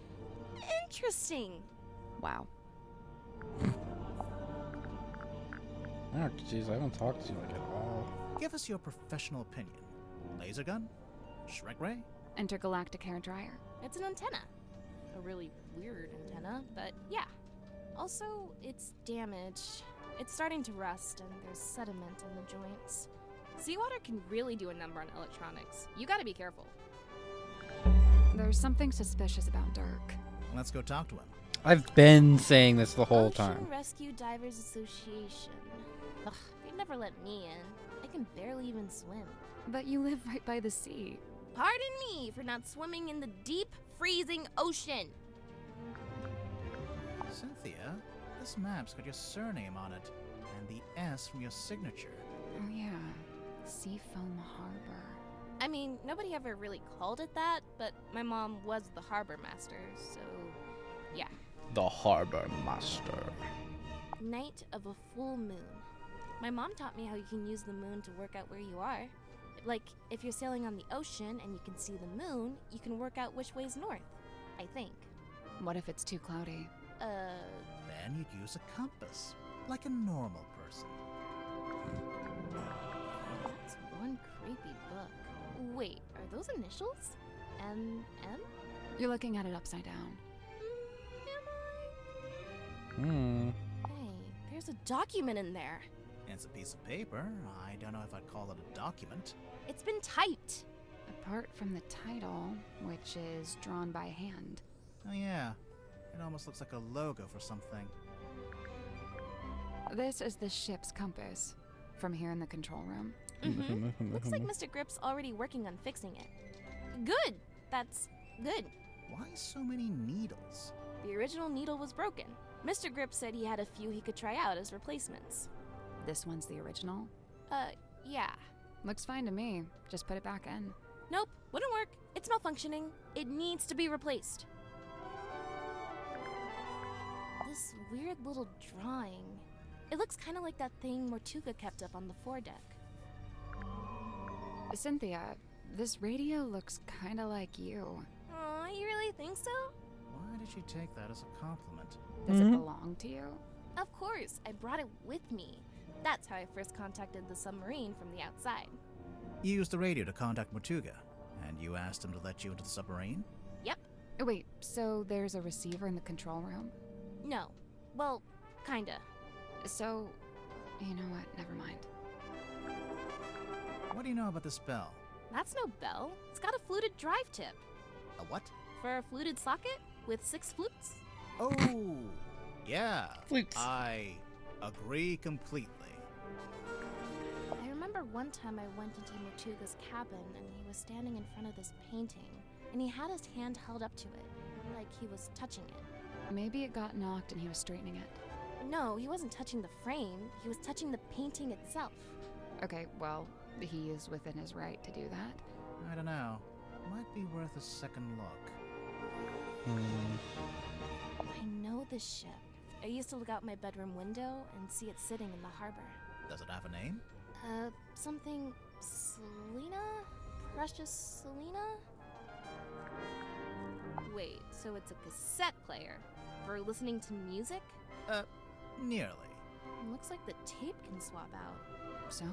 interesting. Wow. Oh, jeez, I haven't talked to you like at all. Give us your professional opinion. Laser gun? Shrek ray? Intergalactic hair dryer. It's an antenna. A really weird antenna, but yeah. Also, it's damaged. It's starting to rust, and there's sediment in the joints. Seawater can really do a number on electronics. You gotta be careful. There's something suspicious about Dirk. Let's go talk to him. I've been saying this the whole Ocean time. Rescue Divers Association. Ugh, they'd never let me in. I can barely even swim. But you live right by the sea. Pardon me for not swimming in the deep, freezing ocean. Cynthia, this map's got your surname on it, and the S from your signature. Oh yeah, Seafoam Harbor. I mean, nobody ever really called it that, but my mom was the harbor master, so yeah. The Harbor Master. Night of a full moon. My mom taught me how you can use the moon to work out where you are. Like, if you're sailing on the ocean and you can see the moon, you can work out which way's north, I think. What if it's too cloudy? Then you'd use a compass, like a normal person. That's one creepy book. Wait, are those initials? M? You're looking at it upside down. Hey, there's a document in there. It's a piece of paper. I don't know if I'd call it a document. It's been typed. Apart from the title, which is drawn by hand. Oh yeah, it almost looks like a logo for something. This is the ship's compass. From here in the control room. Looks like Mr. Grip's already working on fixing it. Good. That's good. Why so many needles? The original needle was broken. Mr. Grip said he had a few he could try out as replacements. This one's the original? Yeah. Looks fine to me. Just put it back in. Nope, wouldn't work. It's malfunctioning. It needs to be replaced. This weird little drawing. It looks kind of like that thing Mortuga kept up on the foredeck. Cynthia, this radio looks kind of like you. Aw, you really think so? Why did she take that as a compliment? Does it belong to you? Of course, I brought it with me. That's how I first contacted the submarine from the outside. You used the radio to contact Mortuga, and you asked him to let you into the submarine? Yep. Oh, wait, so there's a receiver in the control room? No. Well, kinda. So, you know what? Never mind. What do you know about this bell? That's no bell. It's got a fluted drive tip. A what? For a fluted socket with 6 flutes. Oh, yeah. Flutes. I agree completely. I remember one time I went into Mortuga's cabin and he was standing in front of this painting, and he had his hand held up to it, like he was touching it. Maybe it got knocked and he was straightening it. No, he wasn't touching the frame. He was touching the painting itself. Okay, well, he is within his right to do that. I don't know. Might be worth a second look. I know this ship. I used to look out my bedroom window and see it sitting in the harbor. Does it have a name? Something Selena? Precious Selena? Wait, so it's a cassette player for listening to music? Nearly. Looks like the tape can swap out. So?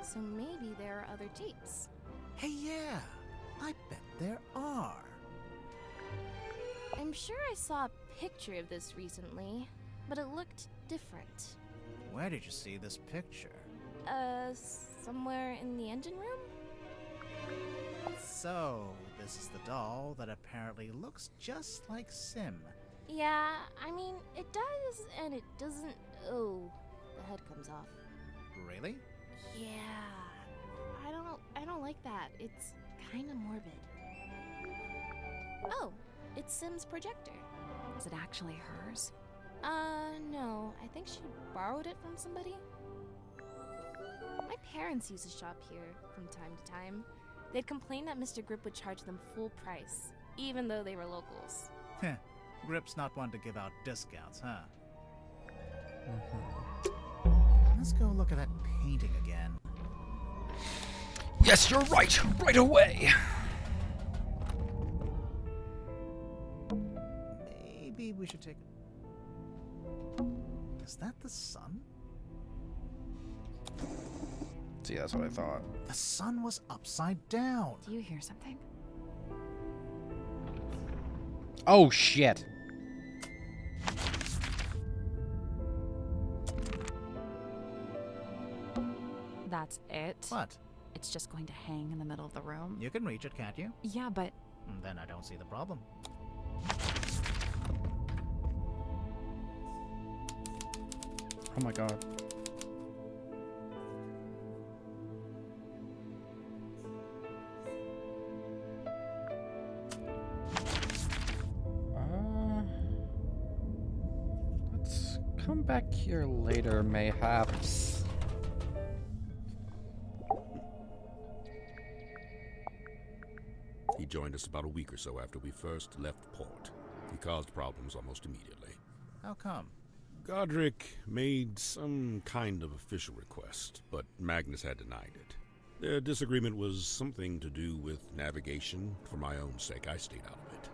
So maybe there are other tapes. Hey, yeah. I bet there are. I'm sure I saw a picture of this recently, but it looked different. Where did you see this picture? Somewhere in the engine room? So, this is the doll that apparently looks just like Sim. Yeah, I mean, it does and it doesn't. Oh, the head comes off. Really? Yeah. I don't like that. It's kind of morbid. Oh, it's Sim's projector. Is it actually hers? No. I think she borrowed it from somebody. My parents used to shop here from time to time. They'd complain that Mr. Grip would charge them full price, even though they were locals. Heh. Grip's not one to give out discounts, huh? Let's go look at that painting again. Yes, you're right. Right away. Maybe we should take... Is that the sun? See, that's what I thought. The sun was upside down. Do you hear something? Oh, shit. That's it? What? It's just going to hang in the middle of the room? You can reach it, can't you? Yeah, but... Then I don't see the problem. Oh my god. Let's come back here later, mayhaps. He joined us about a week or so after we first left port. He caused problems almost immediately. How come? Godric made some kind of official request, but Magnus had denied it. Their disagreement was something to do with navigation. For my own sake, I stayed out of it.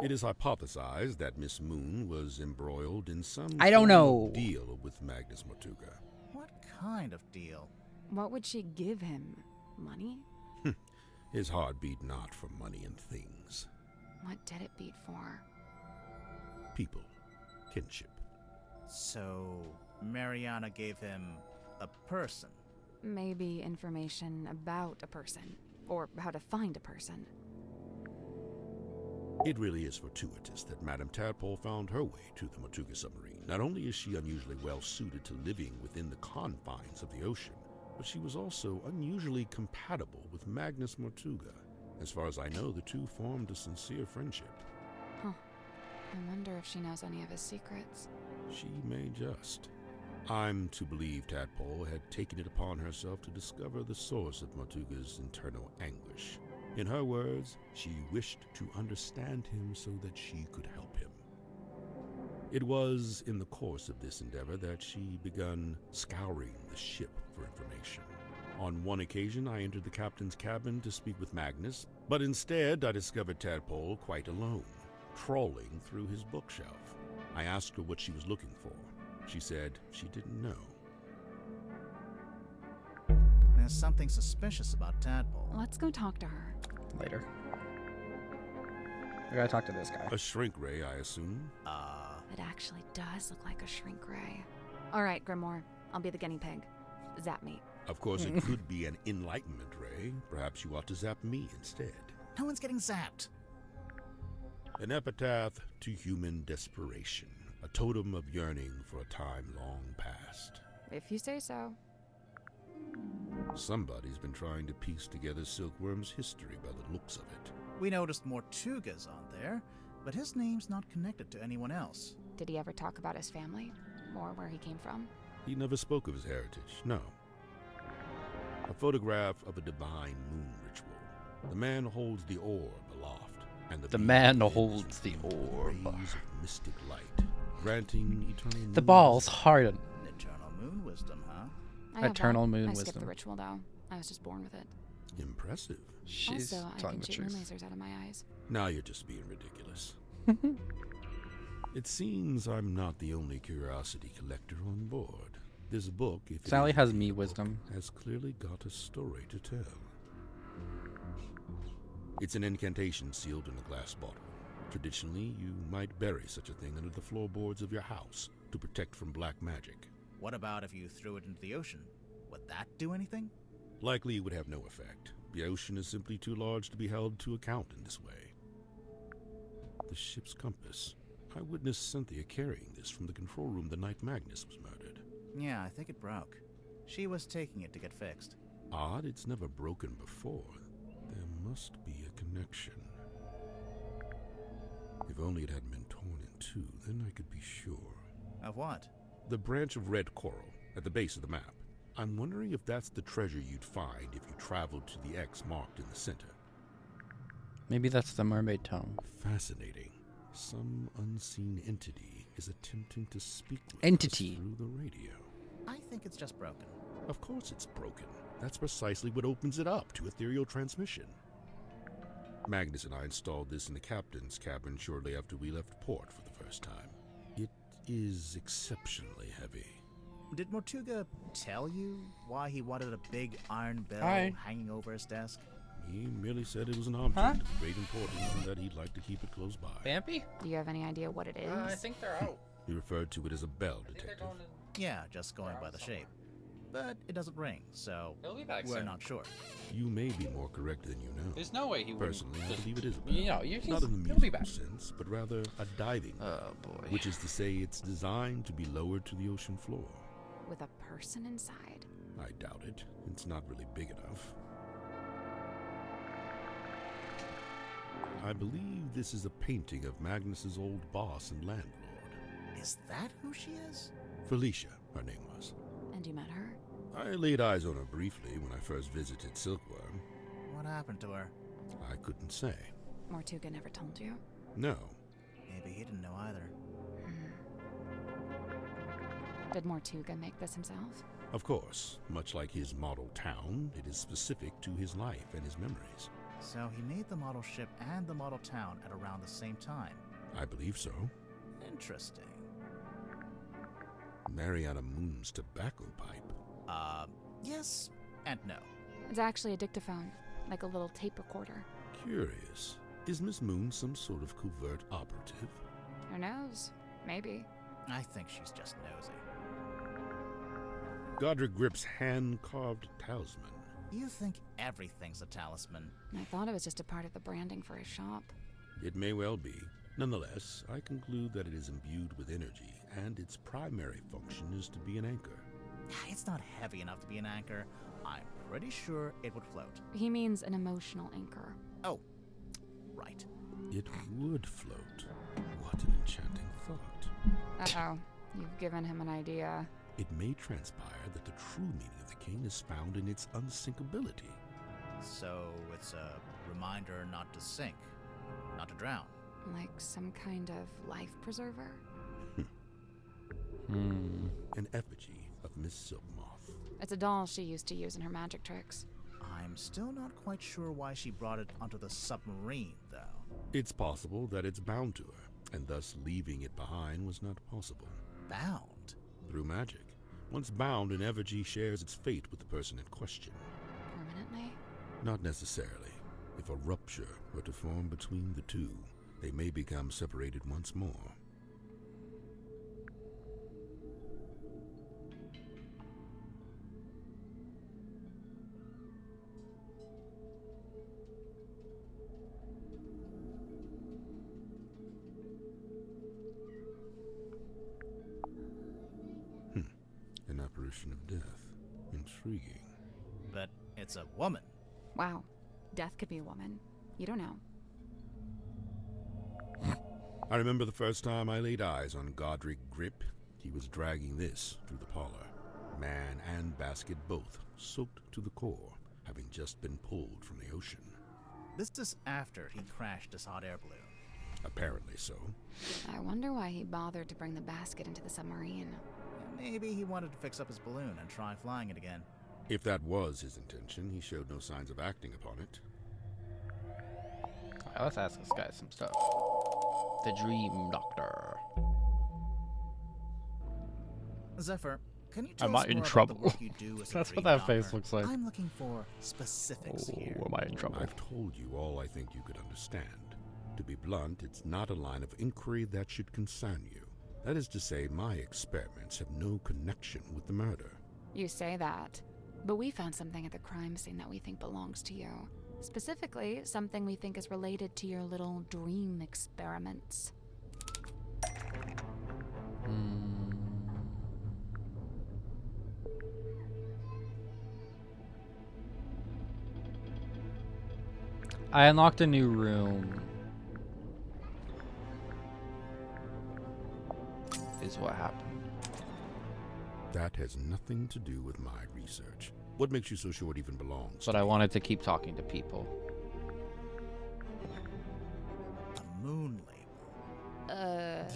It is hypothesized that Miss Moon was embroiled in some I don't form of know. deal with Magnus Mortuga. What kind of deal? What would she give him? Money? His heart beat not for money and things. What did it beat for? People. Kinship. So, Mariana gave him a person. Maybe information about a person, or how to find a person. It really is fortuitous that Madame Tadpole found her way to the Mortuga submarine. Not only is she unusually well suited to living within the confines of the ocean, but she was also unusually compatible with Magnus Mortuga. As far as I know, the two formed a sincere friendship. Huh. I wonder if she knows any of his secrets. She may just. I'm to believe Tadpole had taken it upon herself to discover the source of Mortuga's internal anguish. In her words, she wished to understand him so that she could help him. It was in the course of this endeavor that she began scouring the ship for information. On one occasion, I entered the captain's cabin to speak with Magnus, but instead I discovered Tadpole quite alone, trawling through his bookshelf. I asked her what she was looking for. She said she didn't know. There's something suspicious about Tadpole. Let's go talk to her. Later. I gotta talk to this guy. A shrink ray, I assume? It actually does look like a shrink ray. All right, Grimoire. I'll be the guinea pig. Zap me. Of course, it could be an enlightenment ray. Perhaps you ought to zap me instead. No one's getting zapped. An epitaph to human desperation. A totem of yearning for a time long past. If you say so. Somebody's been trying to piece together Silkworm's history by the looks of it. We noticed Mortuga's on there, but his name's not connected to anyone else. Did he ever talk about his family? Or where he came from? He never spoke of his heritage, no. A photograph of a divine moon ritual. The man holds the orb aloft, and the man holds the orb. Rays of mystic light, granting eternal moon The ball's hardened. Eternal moon wisdom, huh? I have Eternal that. moon I skipped wisdom. the ritual, though. I was just born with it. Impressive. She's Also, I telling can the shoot truth. lasers out of my eyes. Now you're just being ridiculous. It seems I'm not the only curiosity collector on board. This book, if it Sally is has indeed me a book, wisdom. has clearly got a story to tell. It's an incantation sealed in a glass bottle. Traditionally, you might bury such a thing under the floorboards of your house to protect from black magic. What about if you threw it into the ocean? Would that do anything? Likely it would have no effect. The ocean is simply too large to be held to account in this way. The ship's compass. I witnessed Cynthia carrying this from the control room the night Magnus was murdered. Yeah, I think it broke. She was taking it to get fixed. Odd, it's never broken before. There must be a connection. If only it hadn't been torn in two, then I could be sure. Of what? The branch of red coral at the base of the map. I'm wondering if that's the treasure you'd find if you traveled to the X marked in the center. Maybe that's the mermaid tongue. Fascinating. Some unseen entity is attempting to speak with Entity. us through the radio. I think it's just broken. Of course it's broken. That's precisely what opens it up to ethereal transmission. Magnus and I installed this in the captain's cabin shortly after we left port for the first time. It is exceptionally heavy. Did Mortuga tell you why he wanted a big iron bell Hi. hanging over his desk? He merely said it was an object of great importance and that he'd like to keep it close by. Vampy? Do you have any idea what it is? I think they're out. He referred to it as a bell detective. Yeah, just going by the shape. But it doesn't ring, so He'll be back we're soon. not sure. You may be more correct than you know. There's no way he would. Personally, I believe it is a bell. You know, you Not in the he'll be musical back. sense, but rather a diving bell, Oh boy. which is to say it's designed to be lowered to the ocean floor. With a person inside. I doubt it. It's not really big enough. I believe this is a painting of Magnus's old boss and landlord. Is that who she is? Felicia, her name was. And you met her? I laid eyes on her briefly when I first visited Silkworm. What happened to her? I couldn't say. Mortuga never told you? No. Maybe he didn't know either. Did Mortuga make this himself? Of course, much like his model town, it is specific to his life and his memories. So he made the model ship and the model town at around the same time. I believe so. Interesting. Mariana Moon's tobacco pipe. Yes and no. It's actually a dictaphone, like a little tape recorder. Curious. Is Miss Moon some sort of covert operative? Who knows? Maybe. I think she's just nosy. Godric Grip's hand-carved talisman. You think everything's a talisman. I thought it was just a part of the branding for his shop. It may well be. Nonetheless, I conclude that it is imbued with energy, and its primary function is to be an anchor. It's not heavy enough to be an anchor. I'm pretty sure it would float. He means an emotional anchor. Oh, right. It would float. What an enchanting thought. Uh-oh. You've given him an idea. It may transpire that the true meaning of the king is found in its unsinkability. So it's a reminder not to sink, not to drown. Like some kind of life preserver? An effigy of Miss Silkmoth. It's a doll she used to use in her magic tricks. I'm still not quite sure why she brought it onto the submarine, though. It's possible that it's bound to her, and thus leaving it behind was not possible. Bound? Through magic. Once bound, an effigy shares its fate with the person in question. Permanently? Not necessarily. If a rupture were to form between the two, they may become separated once more. An apparition of death. Intriguing. But it's a woman. Wow. Death could be a woman. You don't know. I remember the first time I laid eyes on Godric Grip. He was dragging this through the parlor. Man and basket both, soaked to the core, having just been pulled from the ocean. This is after he crashed his hot air balloon. Apparently so. I wonder why he bothered to bring the basket into the submarine. Maybe he wanted to fix up his balloon and try flying it again. If that was his intention, he showed no signs of acting upon it. Alright, let's ask this guy some stuff. The Dream Doctor. Zephyr, can you tell Am us I in more trouble? about the work you do as a That's dream what that doctor? face looks like. I'm looking for specifics here. Am I in trouble? I've told you all I think you could understand. To be blunt, it's not a line of inquiry that should concern you. That is to say, my experiments have no connection with the murder. You say that, but we found something at the crime scene that we think belongs to you. Specifically, something we think is related to your little dream experiments. I unlocked a new room. Is what happened. That has nothing to do with my research. What makes you so sure it even belongs? But I wanted to keep talking to people. A moon label.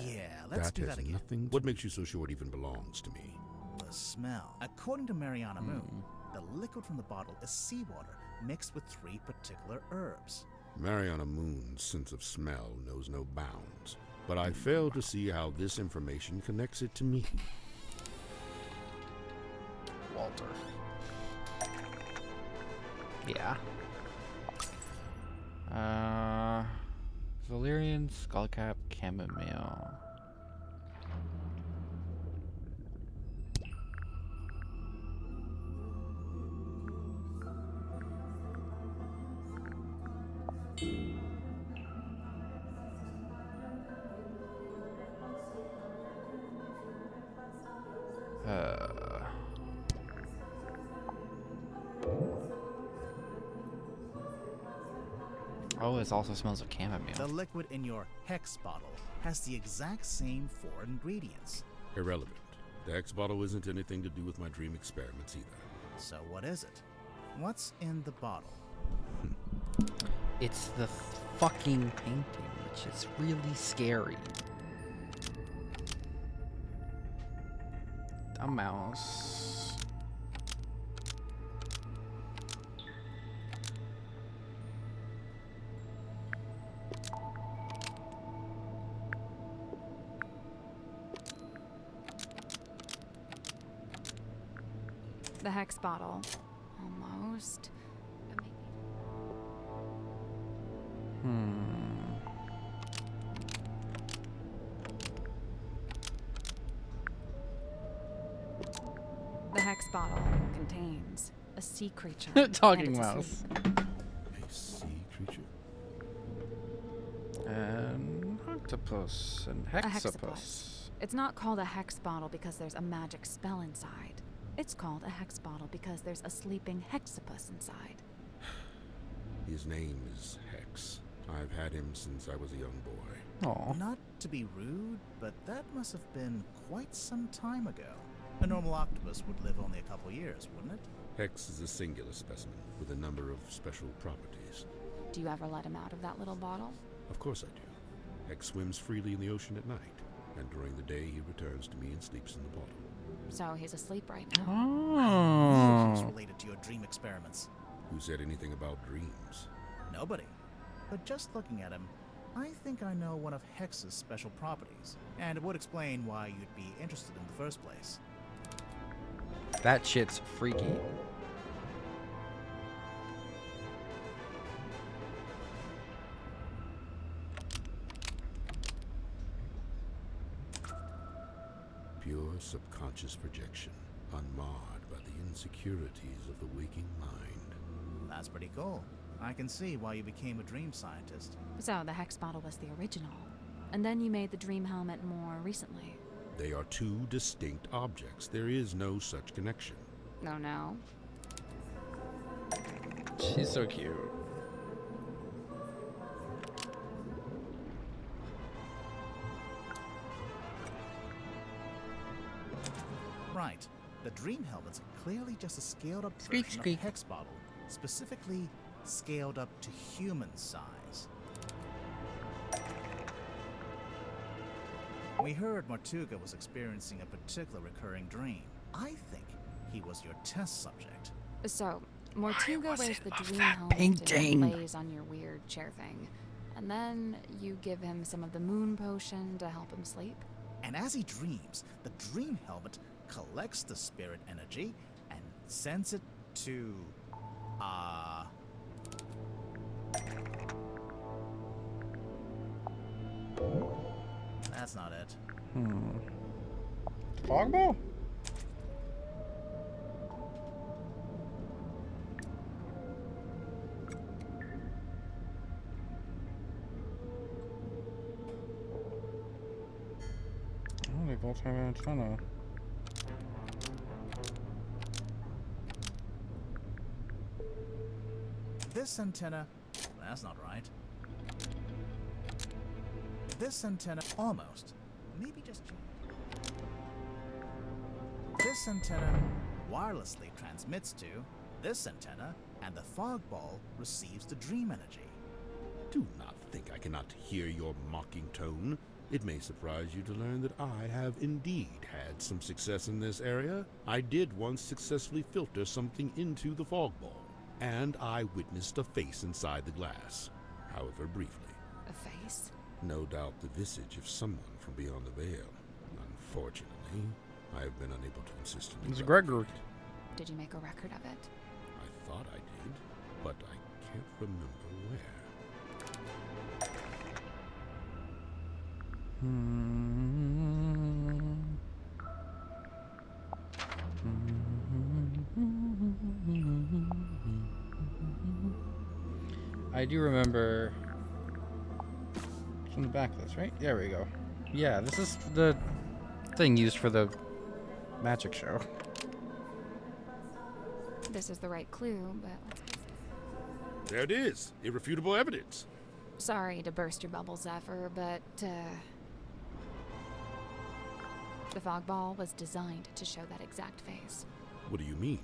Yeah, let's do that again. Nothing. What makes you so sure it even belongs to me? The smell. According to Mariana Moon, the liquid from the bottle is seawater mixed with 3 particular herbs. Mariana Moon's sense of smell knows no bounds, but I fail to see how this information connects it to me. Walter. Yeah. Valerian, skullcap, chamomile. Oh, it also smells of chamomile. The liquid in your hex bottle has the exact same 4 ingredients. Irrelevant. The X bottle isn't anything to do with my dream experiments either. So what is it? What's in the bottle? It's the fucking painting, which is really scary. A mouse. The hex bottle. Almost. But maybe. The hex bottle contains a sea creature. Talking and it's mouse. asleep. A sea creature? And octopus and A hexapus. hexapus. It's not called a hex bottle because there's a magic spell inside. It's called a hex bottle because there's a sleeping hexapus inside. His name is Hex. I've had him since I was a young boy. Aw. Not to be rude, but that must have been quite some time ago. A normal octopus would live only a couple years, wouldn't it? Hex is a singular specimen with a number of special properties. Do you ever let him out of that little bottle? Of course I do. Hex swims freely in the ocean at night, and during the day he returns to me and sleeps in the bottle. So he's asleep right now. Who is Oh. related to your dream experiments? Who said anything about dreams? Nobody. But just looking at him, I think I know one of Hex's special properties, and it would explain why you'd be interested in the first place. That shit's freaky. Pure subconscious projection, unmarred by the insecurities of the waking mind. That's pretty cool. I can see why you became a dream scientist. So the hex bottle was the original. And then you made the dream helmet more recently. They are two distinct objects. There is no such connection. No, no. She's so cute. Right. The dream helmet's clearly just a scaled up Squeak, version squeak. of the hex bottle, specifically scaled up to human size. We heard Martuga was experiencing a particular recurring dream. I think he was your test subject. So, Mortuga wears the dream that helmet painting? and lays on your weird chair thing. And then you give him some of the moon potion to help him sleep. And as he dreams, the dream helmet collects the spirit energy and sends it to... That's not it. Fogball? Oh, they both have an antenna. This antenna... That's not right. This antenna... Almost. Maybe just... This antenna wirelessly transmits to this antenna, and the fog ball receives the dream energy. Do not think I cannot hear your mocking tone. It may surprise you to learn that I have indeed had some success in this area. I did once successfully filter something into the fog ball, and I witnessed a face inside the glass, however briefly. A face? No doubt the visage of someone from beyond the veil. Unfortunately, I have been unable to consistently... It's Gregory. Did you make a record of it? I thought I did, but I can't remember where. I do remember. It's on the back of this, right? There we go. Yeah, this is the thing used for the magic show. This is the right clue, but There it is. Irrefutable evidence. sorry to burst your bubble, Zephyr, but the fog ball was designed to show that exact face. What do you mean?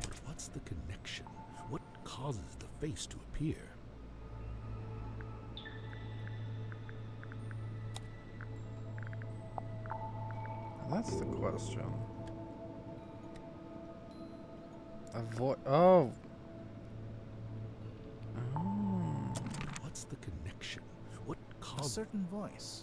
But what's the connection? What causes the face to appear? That's the question. Avoid. Oh. Oh. What's the connection? What A causes... certain voice.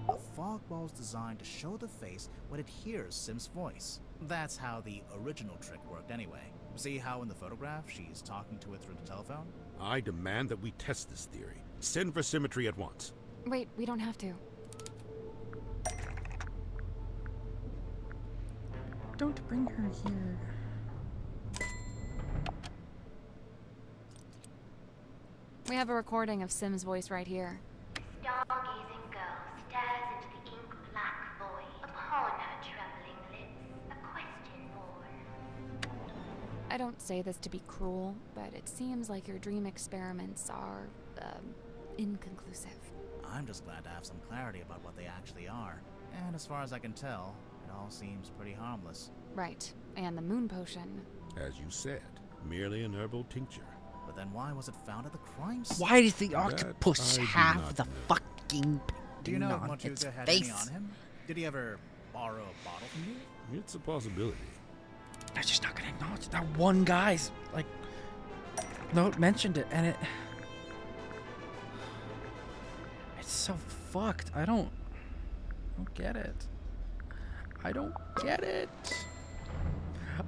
The fog ball's designed to show the face when it hears Sim's voice. That's how the original trick worked anyway. See how in the photograph she's talking to it through the telephone? I demand that we test this theory. Send for symmetry at once. Wait, we don't have to. Don't bring her here. We have a recording of Sim's voice right here. Stargazing girl stares into the ink-black void. Upon her trembling lips, a question born. I don't say this to be cruel, but it seems like your dream experiments are, inconclusive. I'm just glad to have some clarity about what they actually are. And as far as I can tell, it all seems pretty harmless. Right, and the moon potion. As you said, merely an herbal tincture. But then why was it found at the crime scene? Why does the That octopus I do have not the know. fucking Do you know painting if on its Mortuga had face? any on him? Did he ever borrow a bottle from you? It's a possibility. They're just not gonna acknowledge that one guy's like note mentioned it, and it's so fucked. I don't get it. I don't get it.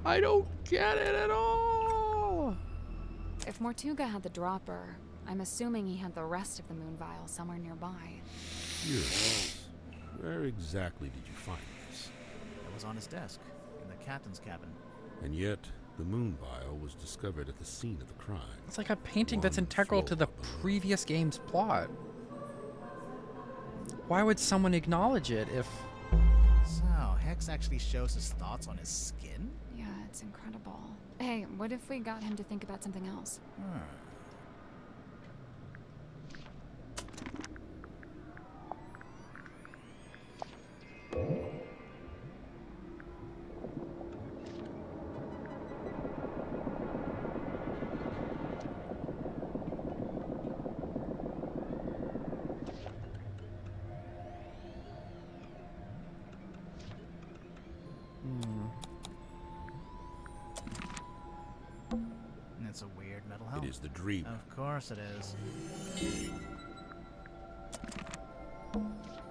I don't get it at all. If Mortuga had the dropper, I'm assuming he had the rest of the moon vial somewhere nearby. Yes. Where exactly did you find this? It was on his desk, in the captain's cabin. And yet, the moon vial was discovered at the scene of the crime. It's like a painting that's One integral to the floor below. previous game's plot. Why would someone acknowledge it if... So, Hex actually shows his thoughts on his skin? Yeah, it's incredible. Hey, what if we got him to think about something else? It's a weird metal helmet. It is the dreamer. Of course it is.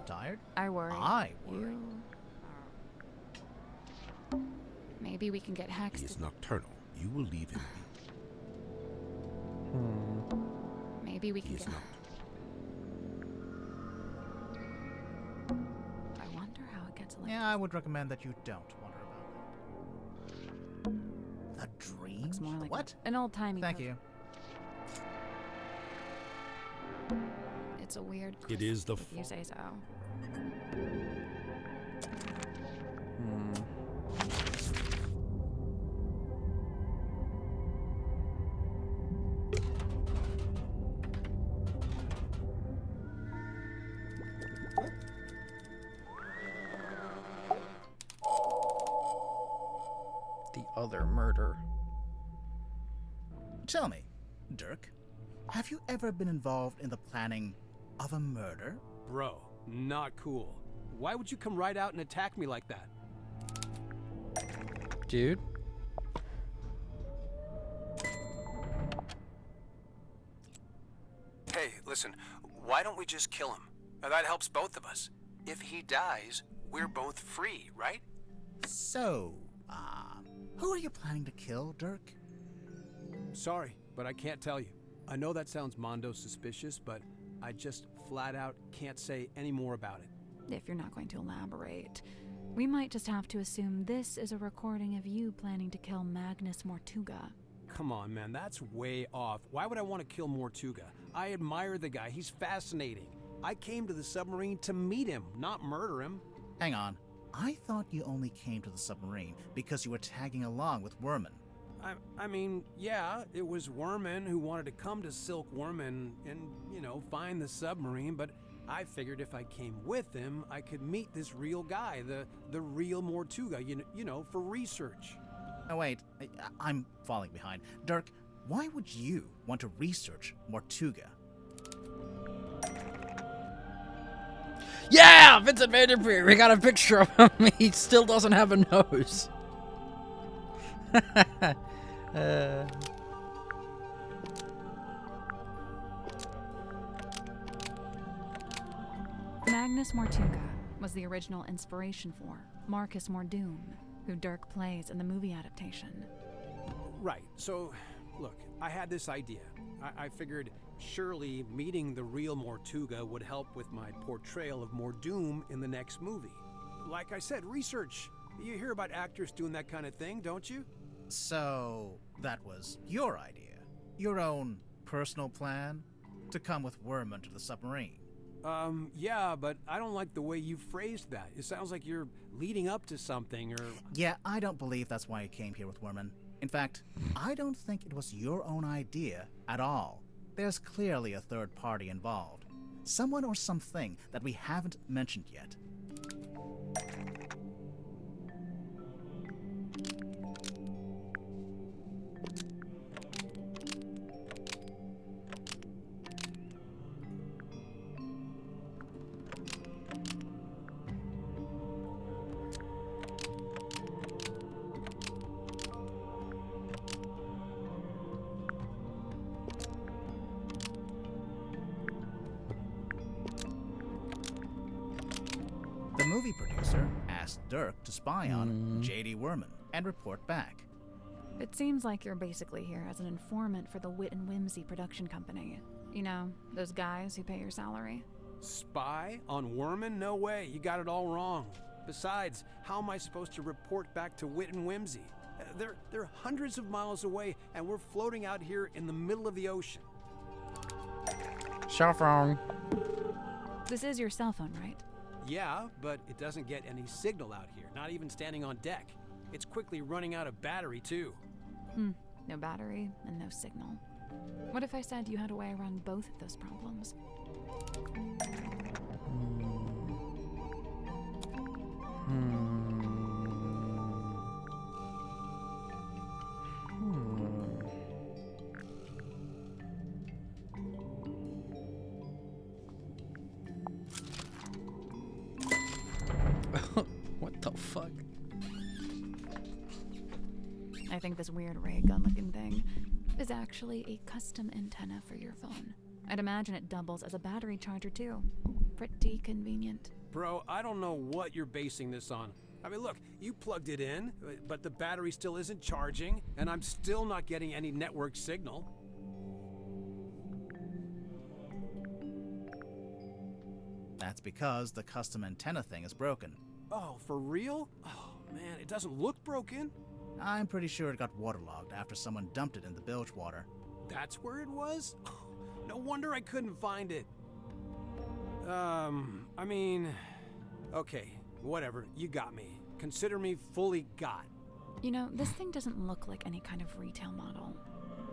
Tired? I worry. I worry. Maybe we can get Hex He to... is nocturnal. You will leave him be. Maybe we He can is get... not. I wonder how it gets elected. Yeah, I would recommend that you don't wonder about it. A dream? Looks more like What? an old-timey... Thank you. It's a weird... It is the if you say so. The other murder. Tell me, Dirk, have you ever been involved in the planning of a murder? Bro, not cool. Why would you come right out and attack me like that? Dude? Hey, listen, why don't we just kill him? That helps both of us. If he dies, we're both free, right? So, who are you planning to kill, Dirk? Sorry, but I can't tell you. I know that sounds mondo suspicious, but I just flat out can't say any more about it. If you're not going to elaborate, we might just have to assume this is a recording of you planning to kill Magnus Mortuga. Come on, man, that's way off. Why would I want to kill Mortuga? I admire the guy. He's fascinating. I came to the submarine to meet him, not murder him. Hang on. I thought you only came to the submarine because you were tagging along with Worman. I mean, yeah, it was Worman who wanted to come to Silk Worman and, you know, find the submarine, but I figured if I came with him, I could meet this real guy, the real Mortuga, you know, for research. Oh, wait. I'm falling behind. Dirk, why would you want to research Mortuga? Yeah! Vincent Vanderveer! We got a picture of him. He still doesn't have a nose. Magnus Mortuga was the original inspiration for Marcus Mordoom, who Dirk plays in the movie adaptation. Right, so, look, I had this idea. I figured surely meeting the real Mortuga would help with my portrayal of Mordoom in the next movie. Like I said, research. You hear about actors doing that kind of thing, don't you? So, that was your idea? Your own personal plan? To come with Worman to the submarine? Yeah, but I don't like the way you phrased that. It sounds like you're leading up to something, or... Yeah, I don't believe that's why you came here with Worman. In fact, I don't think it was your own idea at all. There's clearly a third party involved. Someone or something that we haven't mentioned yet. The movie producer asked Dirk to spy on J.D. Worman and report back. It seems like you're basically here as an informant for the Wit and Whimsy production company. You know, those guys who pay your salary. Spy on Worman? No way, you got it all wrong. Besides, how am I supposed to report back to Wit and Whimsy? They're hundreds of miles away, and we're floating out here in the middle of the ocean. Cell phone. This is your cell phone, right? Yeah, but it doesn't get any signal out here, not even standing on deck. It's quickly running out of battery, too. No battery and no signal. What if I said you had a way around both of those problems? What the fuck? I think this weird ray gun looking thing is actually a custom antenna for your phone. I'd imagine it doubles as a battery charger too. Pretty convenient. Bro, I don't know what you're basing this on. I mean, look, you plugged it in, but the battery still isn't charging, and I'm still not getting any network signal. That's because the custom antenna thing is broken. Oh, for real? Oh, man, it doesn't look broken. I'm pretty sure it got waterlogged after someone dumped it in the bilge water. That's where it was? No wonder I couldn't find it. I mean... Okay, whatever, you got me. Consider me fully got. You know, this thing doesn't look like any kind of retail model.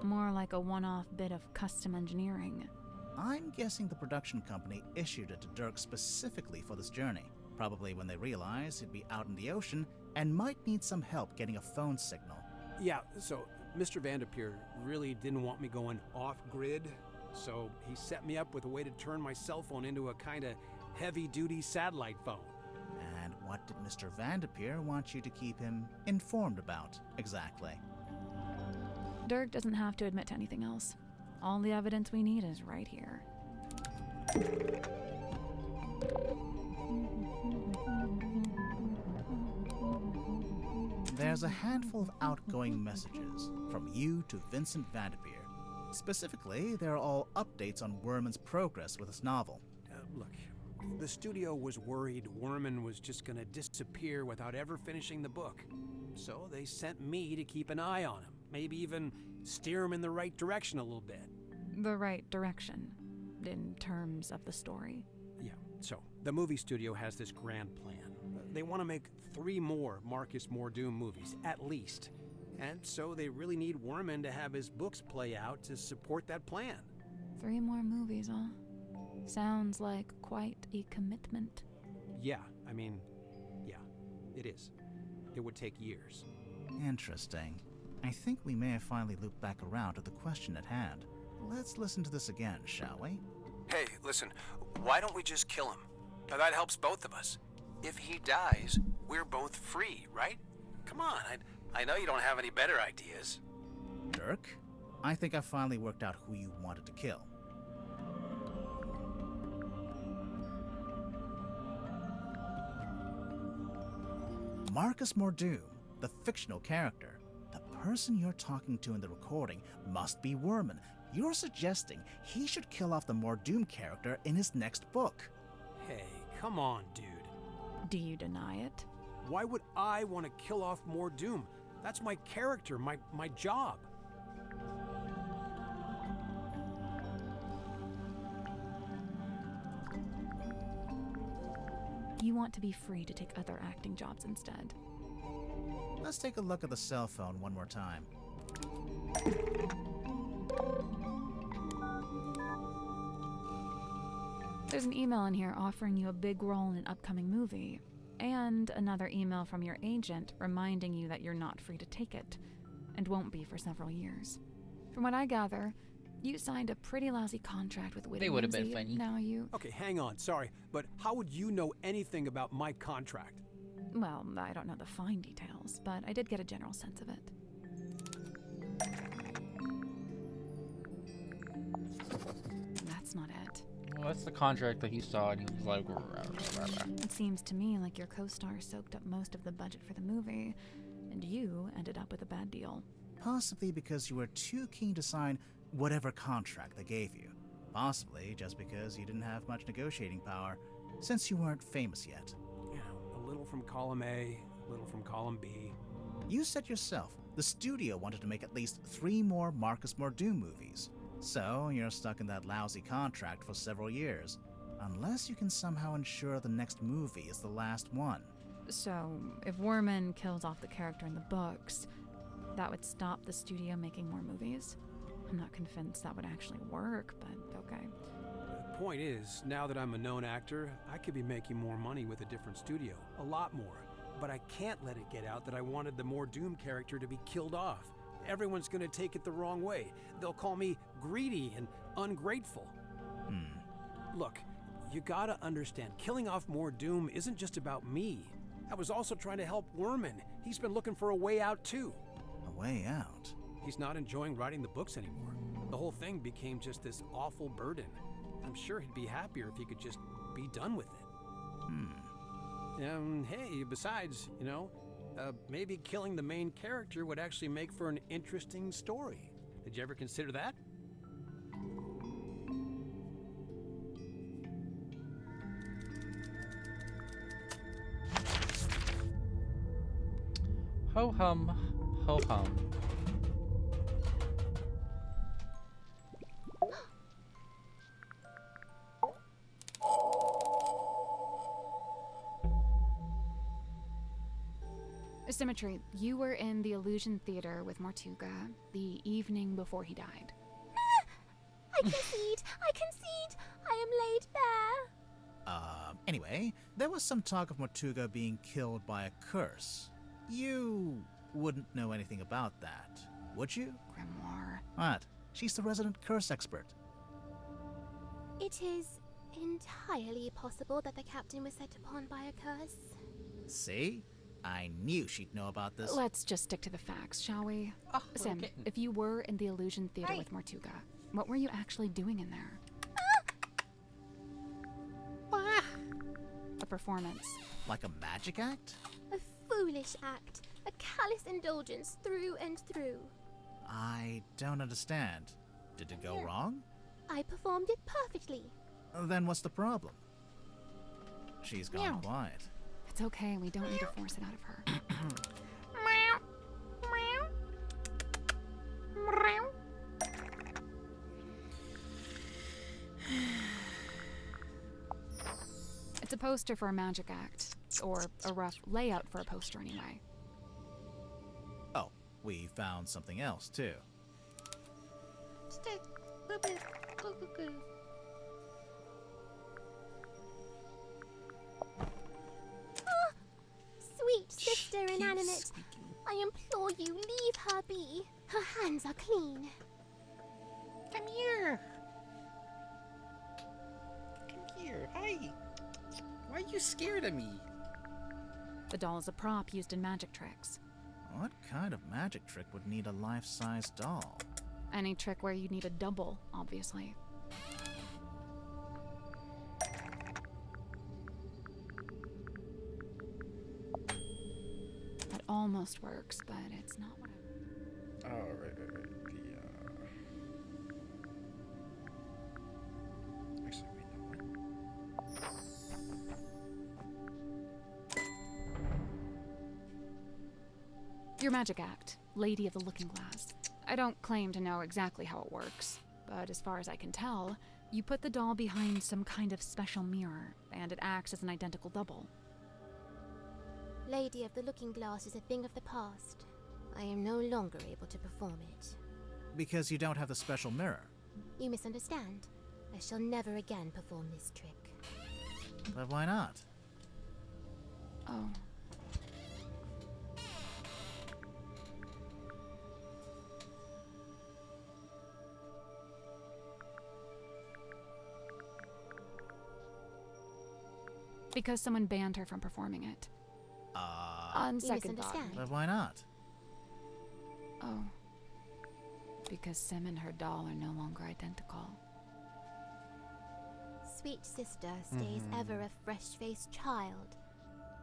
More like a one-off bit of custom engineering. I'm guessing the production company issued it to Dirk specifically for this journey. Probably when they realized he'd be out in the ocean and might need some help getting a phone signal. Yeah, so Mr. Vanderpeer really didn't want me going off-grid, so he set me up with a way to turn my cell phone into a kind of heavy-duty satellite phone. And what did Mr. Vanderpeer want you to keep him informed about, exactly? Dirk doesn't have to admit to anything else. All the evidence we need is right here. There's a handful of outgoing messages from you to Vincent Vanderpeer. Specifically, they're all updates on Werman's progress with his novel. Look, the studio was worried Werman was just gonna disappear without ever finishing the book. So they sent me to keep an eye on him, maybe even steer him in the right direction a little bit. The right direction, in terms of the story. Yeah, so the movie studio has this grand plan. They want to make 3 more Marcus Mordoom movies, at least. And so they really need Werman to have his books play out to support that plan. 3 more movies, huh? Sounds like quite a commitment. Yeah, I mean, yeah, it is. It would take years. Interesting. I think we may have finally looped back around to the question at hand. Let's listen to this again, shall we? Hey, listen, why don't we just kill him? Now that helps both of us. If he dies, we're both free, right? Come on, I know you don't have any better ideas. Dirk, I think I finally worked out who you wanted to kill. Marcus Mordoom, the fictional character. The person you're talking to in the recording must be Werman. You're suggesting he should kill off the Mordoom character in his next book. Hey, come on, dude. Do you deny it? Why would I want to kill off Mordoom? That's my character, my job. You want to be free to take other acting jobs instead. Let's take a look at the cell phone one more time. There's an email in here offering you a big role in an upcoming movie, and another email from your agent reminding you that you're not free to take it, and won't be for several years. From what I gather, you signed a pretty lousy contract with Whitney. They would have been Lindsay. funny. Now you... Okay, hang on, sorry, but how would you know anything about my contract? Well, I don't know the fine details, but I did get a general sense of it. That's not it. Well, that's the contract that he saw, and he was like, "Rah, rah, rah, rah." It seems to me like your co-star soaked up most of the budget for the movie, and you ended up with a bad deal. Possibly because you were too keen to sign whatever contract they gave you. Possibly just because you didn't have much negotiating power, since you weren't famous yet. Yeah, a little from column A, a little from column B. You said yourself, the studio wanted to make at least 3 more Marcus Mordoom movies. So you're stuck in that lousy contract for several years. Unless you can somehow ensure the next movie is the last one. So, if Werman kills off the character in the books, that would stop the studio making more movies? I'm not convinced that would actually work, but okay. The point is, now that I'm a known actor, I could be making more money with a different studio. A lot more. But I can't let it get out that I wanted the Mordoom character to be killed off. Everyone's gonna take it the wrong way. They'll call me greedy and ungrateful. Look, you gotta understand, killing off Mordoom isn't just about me. I was also trying to help Werman. He's been looking for a way out too. A way out? He's not enjoying writing the books anymore. The whole thing became just this awful burden. I'm sure he'd be happier if he could just be done with it. Hey, besides, maybe killing the main character would actually make for an interesting story. Did you ever consider that? Ho hum, ho hum. Symmetry, you were in the Illusion Theater with Mortuga the evening before he died. I concede! I concede! I am laid bare! Anyway, there was some talk of Mortuga being killed by a curse. You wouldn't know anything about that, would you? Grimoire. What? She's the resident curse expert. It is entirely possible that the captain was set upon by a curse. See? I knew she'd know about this. Let's just stick to the facts, shall we? Oh, Sim, okay. if you were in the Illusion Theater with Mortuga, what were you actually doing in there? A performance. Like a magic act? A foolish act. A callous indulgence through and through. I don't understand. Did it go wrong? I performed it perfectly. Then what's the problem? She's gone quiet. It's okay, we don't need to force it out of her. It's a poster for a magic act, or a rough layout for a poster anyway. Oh, we found something else too. Sweet sister inanimate, I implore you, leave her be. Her hands are clean. Come here. Come here. Hi. Why are you scared of me? The doll is a prop used in magic tricks. What kind of magic trick would need a life-size doll? Any trick where you need a double, obviously. That almost works, but it's not what I... Oh, right. Actually, wait, no. Your magic act, Lady of the Looking Glass. I don't claim to know exactly how it works, but as far as I can tell, you put the doll behind some kind of special mirror, and it acts as an identical double. Lady of the Looking Glass is a thing of the past. I am no longer able to perform it. Because you don't have the special mirror. You misunderstand. I shall never again perform this trick. But why not? Oh. Because someone banned her from performing it. On You second thought. misunderstand. But why not? Oh. Because Sim and her doll are no longer identical. Sweet sister stays ever a fresh-faced child.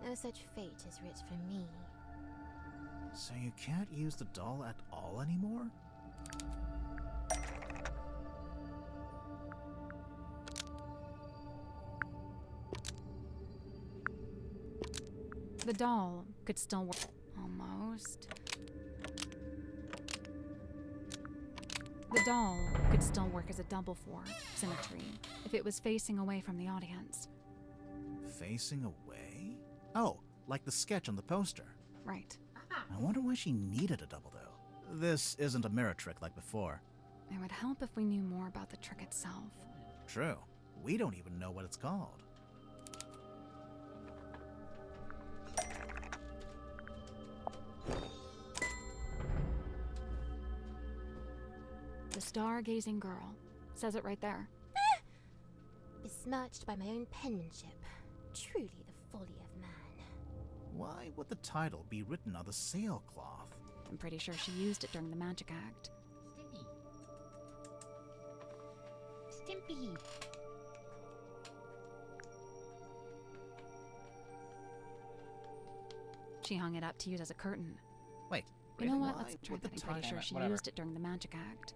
No such fate is writ for me. So you can't use the doll at all anymore? The doll could still work. Almost. The doll could still work as a double for symmetry if it was facing away from the audience. Facing away? Oh, like the sketch on the poster. Right. I wonder why she needed a double, though. This isn't a mirror trick like before. It would help if we knew more about the trick itself. True. We don't even know what it's called. The Stargazing Girl. Says it right there. Besmirched by my own penmanship. Truly the folly of man. Why would the title be written on the sailcloth? I'm pretty sure she used it during the magic act. Stimpy. She hung it up to use as a curtain. Wait. You know what? why Let's try would the that. I'm pretty time- sure she whatever. used it during the magic act.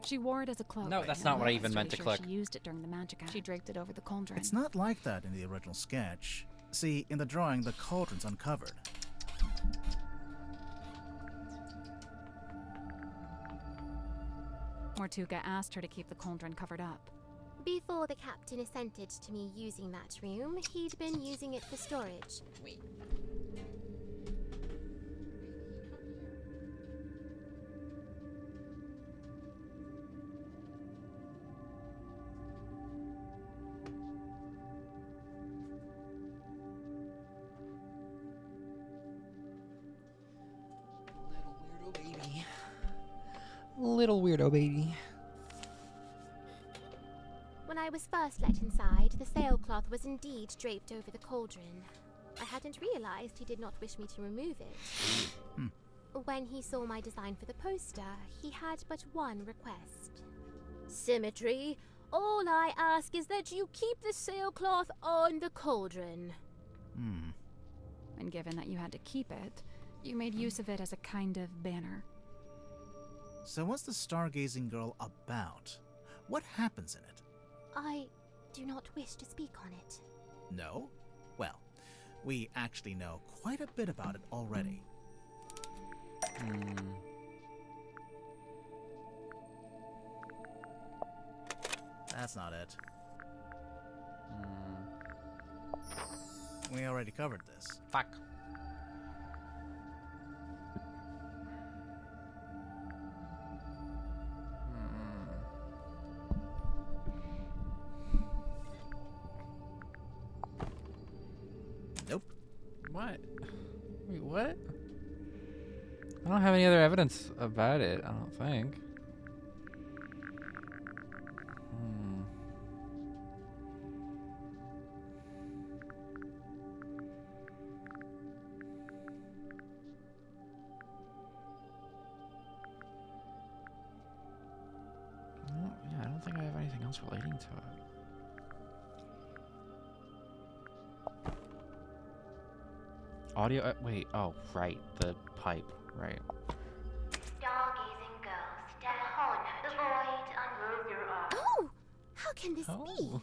She wore it as a cloak. No, that's You know not what I I'm even meant to pretty click. sure She used it during the magic act. She draped it over the cauldron. It's not like that in the original sketch. See, in the drawing, the cauldron's uncovered. Mortuga asked her to keep the cauldron covered up. Before the captain assented to me using that room, he'd been using it for storage. Little weirdo baby. When I was first let inside, the sailcloth was indeed draped over the cauldron. I hadn't realized he did not wish me to remove it. When he saw my design for the poster, he had but one request. Symmetry. All I ask is that you keep the sailcloth on the cauldron. And given that you had to keep it, you made use of it as a kind of banner. So what's the stargazing girl about? What happens in it? I do not wish to speak on it. No? Well, we actually know quite a bit about it already. That's not it. We already covered this. Fuck. Nope. What? Wait, what? I don't have any other evidence about it, I don't think. Yeah, I don't think I have anything else relating to it. Audio, wait, oh, right, the pipe, right. Stargazing girl, step on the void Close your eyes. Oh! How can this be?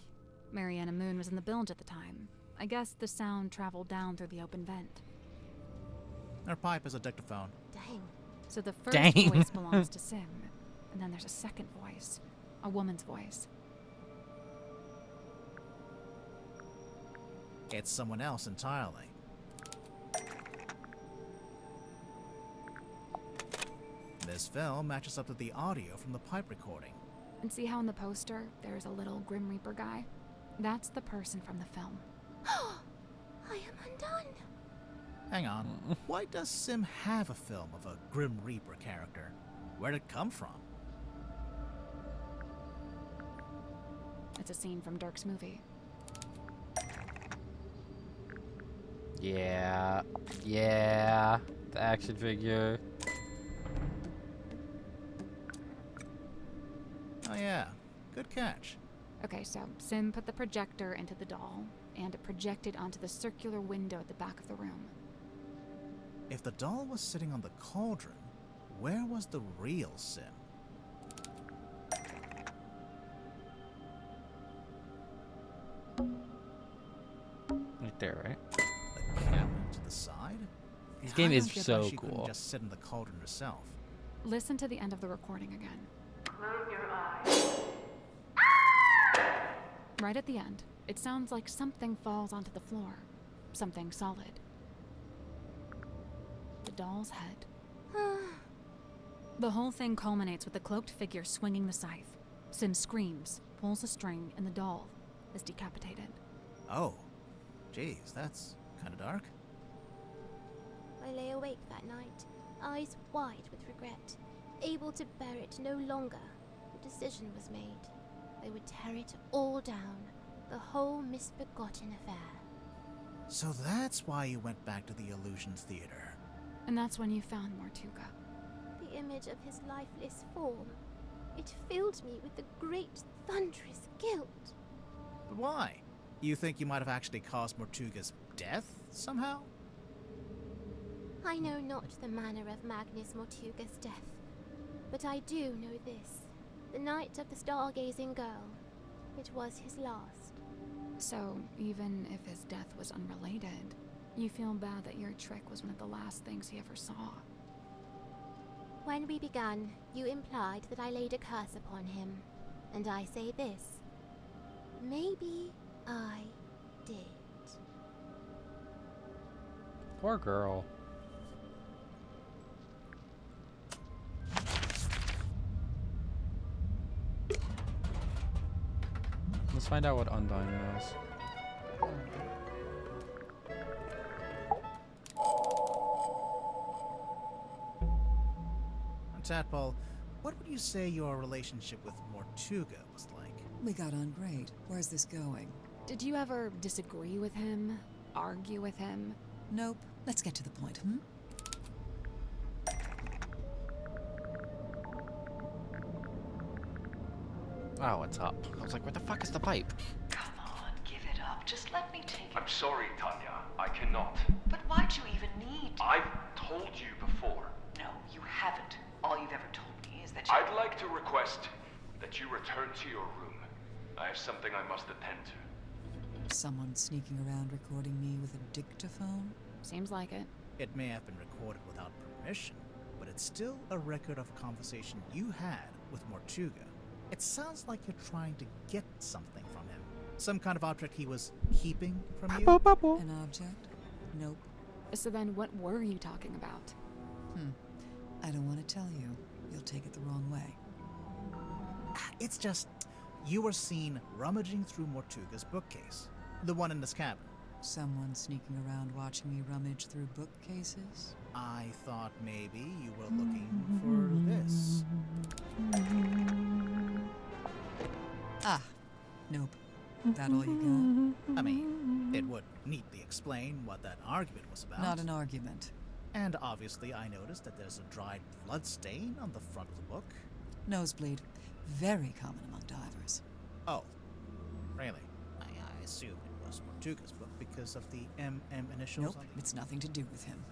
Mariana Moon was in the bilge at the time. I guess the sound traveled down through the open vent. Our pipe is a dictaphone. Dang. So the first Dang. voice belongs to Sim, and then there's a second voice, a woman's voice. It's someone else entirely. This film matches up to the audio from the pipe recording. And see how in the poster there's a little Grim Reaper guy? That's the person from the film. I am undone. Hang on. Why does Sim have a film of a Grim Reaper character? Where'd it come from? It's a scene from Dirk's movie. Yeah. Yeah. The action figure. Oh yeah, good catch. Okay, so Sim put the projector into the doll, and it projected onto the circular window at the back of the room. If the doll was sitting on the cauldron, where was the real Sim? Right there, right? The cabinet to the side? This game I is don't get so why she couldn't cool. just sit in the cauldron herself. Listen to the end of the recording again. Close your eyes. Right at the end, it sounds like something falls onto the floor. Something solid. The doll's head. The whole thing culminates with the cloaked figure swinging the scythe. Sim screams, pulls a string, and the doll is decapitated. Oh, geez, that's kind of dark. I lay awake that night, eyes wide with regret, able to bear it no longer. The decision was made. They would tear it all down, the whole misbegotten affair. So that's why you went back to the Illusions Theater. And that's when you found Mortuga. The image of his lifeless form. It filled me with a great thunderous guilt. But why? You think you might have actually caused Mortuga's death somehow? I know not the manner of Magnus Mortuga's death, but I do know this. The night of the stargazing girl. It was his last. So, even if his death was unrelated, you feel bad that your trick was one of the last things he ever saw. When we began, you implied that I laid a curse upon him. And I say this. Maybe I did. Poor girl. Let's find out what Undyne knows. Tadpole, what would you say your relationship with Mortuga was like? We got on great. Where's this going? Did you ever disagree with him? Argue with him? Nope. Let's get to the point, hmm? Oh, it's up. I was like, where the fuck is the pipe? Come on, give it up. Just let me take it. I'm sorry, Tanya. I cannot. But why'd you even need to? I've told you before. No, you haven't. All you've ever told me is that you... I'd like to request that you return to your room. I have something I must attend to. Someone sneaking around recording me with a dictaphone? Seems like it. It may have been recorded without permission, but it's still a record of a conversation you had with Mortuga. It sounds like you're trying to get something from him. Some kind of object he was keeping from you? An object? Nope. So then what were you talking about? I don't want to tell you. You'll take it the wrong way. It's just, you were seen rummaging through Mortuga's bookcase. The one in this cabin. Someone sneaking around watching me rummage through bookcases? I thought maybe you were looking for this. Ah, nope. That all you I mean, it would neatly explain what that argument was about. got? Not an argument. And obviously I noticed that there's a dried blood stain on the front of the book. Nosebleed. Very common among divers. Oh, really? I assume it was Mortuga's book because of the MM initials. Nope, it's nothing to do with him.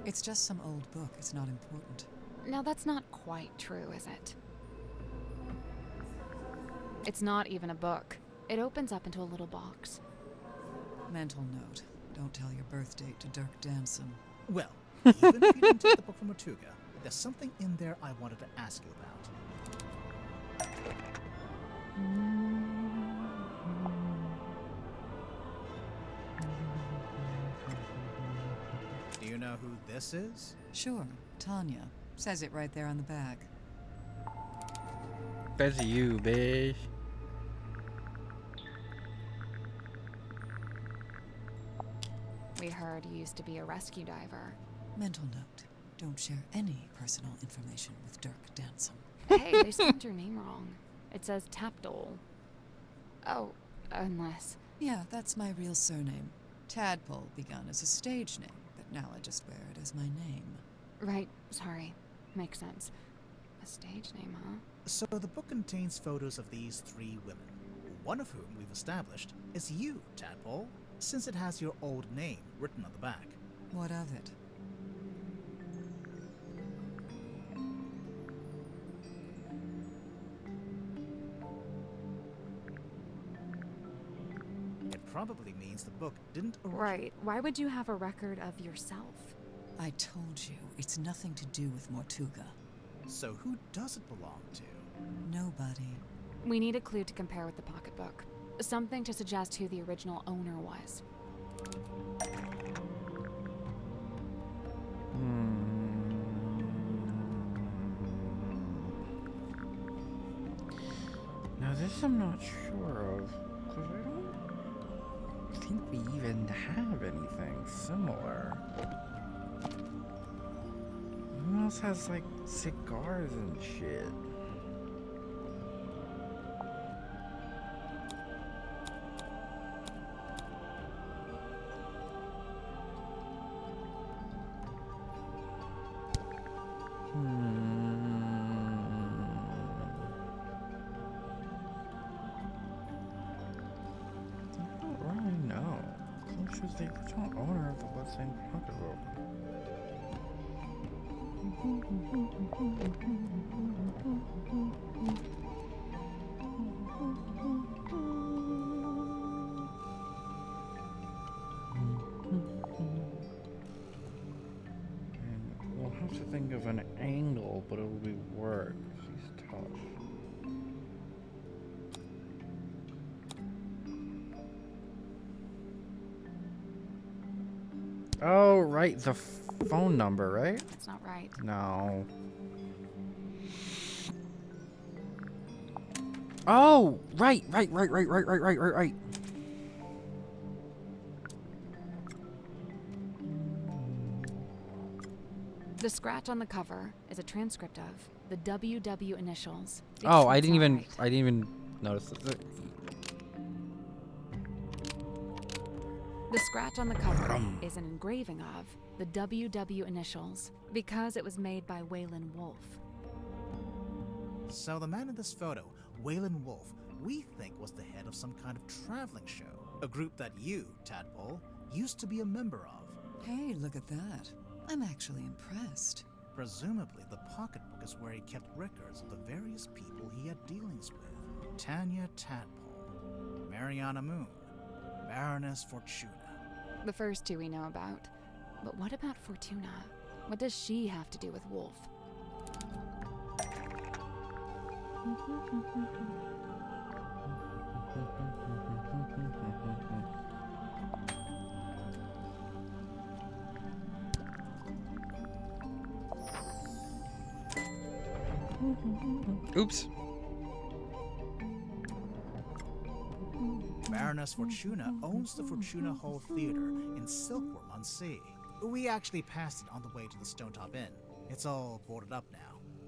It's just some old book. It's not important. Now that's not quite true, is it? It's not even a book. It opens up into a little box. Mental note. Don't tell your birth date to Dirk Danson. Well, even if you didn't take the book from Mortuga, there's something in there I wanted to ask you about. Do you know who this is? Sure, Tanya. Says it right there on the back. That's you, bitch. We heard you used to be a rescue diver. Mental note. Don't share any personal information with Dirk Danson. Hey, they spelled your name wrong. It says Tapdole. Oh, unless... Yeah, that's my real surname. Tadpole begun as a stage name, but now I just wear it as my name. Right, sorry. Makes sense. A stage name, huh? So the book contains photos of these three women, one of whom we've established is you, Tadpole, since it has your old name written on the back. What of it? It probably means the book didn't originate. Right. Why would you have a record of yourself? I told you, it's nothing to do with Mortuga. So who does it belong to? Nobody. We need a clue to compare with the pocketbook. Something to suggest who the original owner was. Now this I'm not sure of, because I don't think we even have anything similar. Who else has like cigars and shit? was the original owner of the bloodstained pocketbook? We'll have to think of an angle, but it'll be work. She's tough. Oh, right, the phone number, right? That's not right. No. Oh, right. The scratch on the cover is a transcript of the WW initials. Oh, I It's didn't not even right. I didn't even notice it. The scratch on the cover is an engraving of the WW initials because it was made by Waylon Wolf. So the man in this photo, Waylon Wolf, we think was the head of some kind of traveling show. A group that you, Tadpole, used to be a member of. Hey, look at that. I'm actually impressed. Presumably, the pocketbook is where he kept records of the various people he had dealings with. Tanya Tadpole, Mariana Moon, Baroness Fortuna. The first two we know about. But what about Fortuna? What does she have to do with Wolf? Oops. Baroness Fortuna owns the Fortuna Hall Theater in Silkworm-on-Sea. We actually passed it on the way to the Stonetop Inn. It's all boarded up now.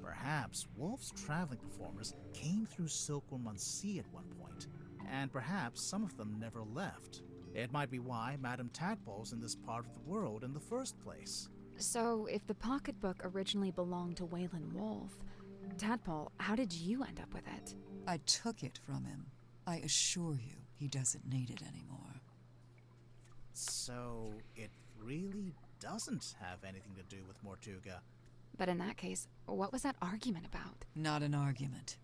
Perhaps Wolf's traveling performers came through Silkworm-on-Sea at one point, and perhaps some of them never left. It might be why Madame Tadpole's in this part of the world in the first place. So, if the pocketbook originally belonged to Waylon Wolf, Tadpole, how did you end up with it? I took it from him. I assure you, he doesn't need it anymore. So, it really doesn't have anything to do with Mortuga. But in that case, what was that argument about? Not an argument.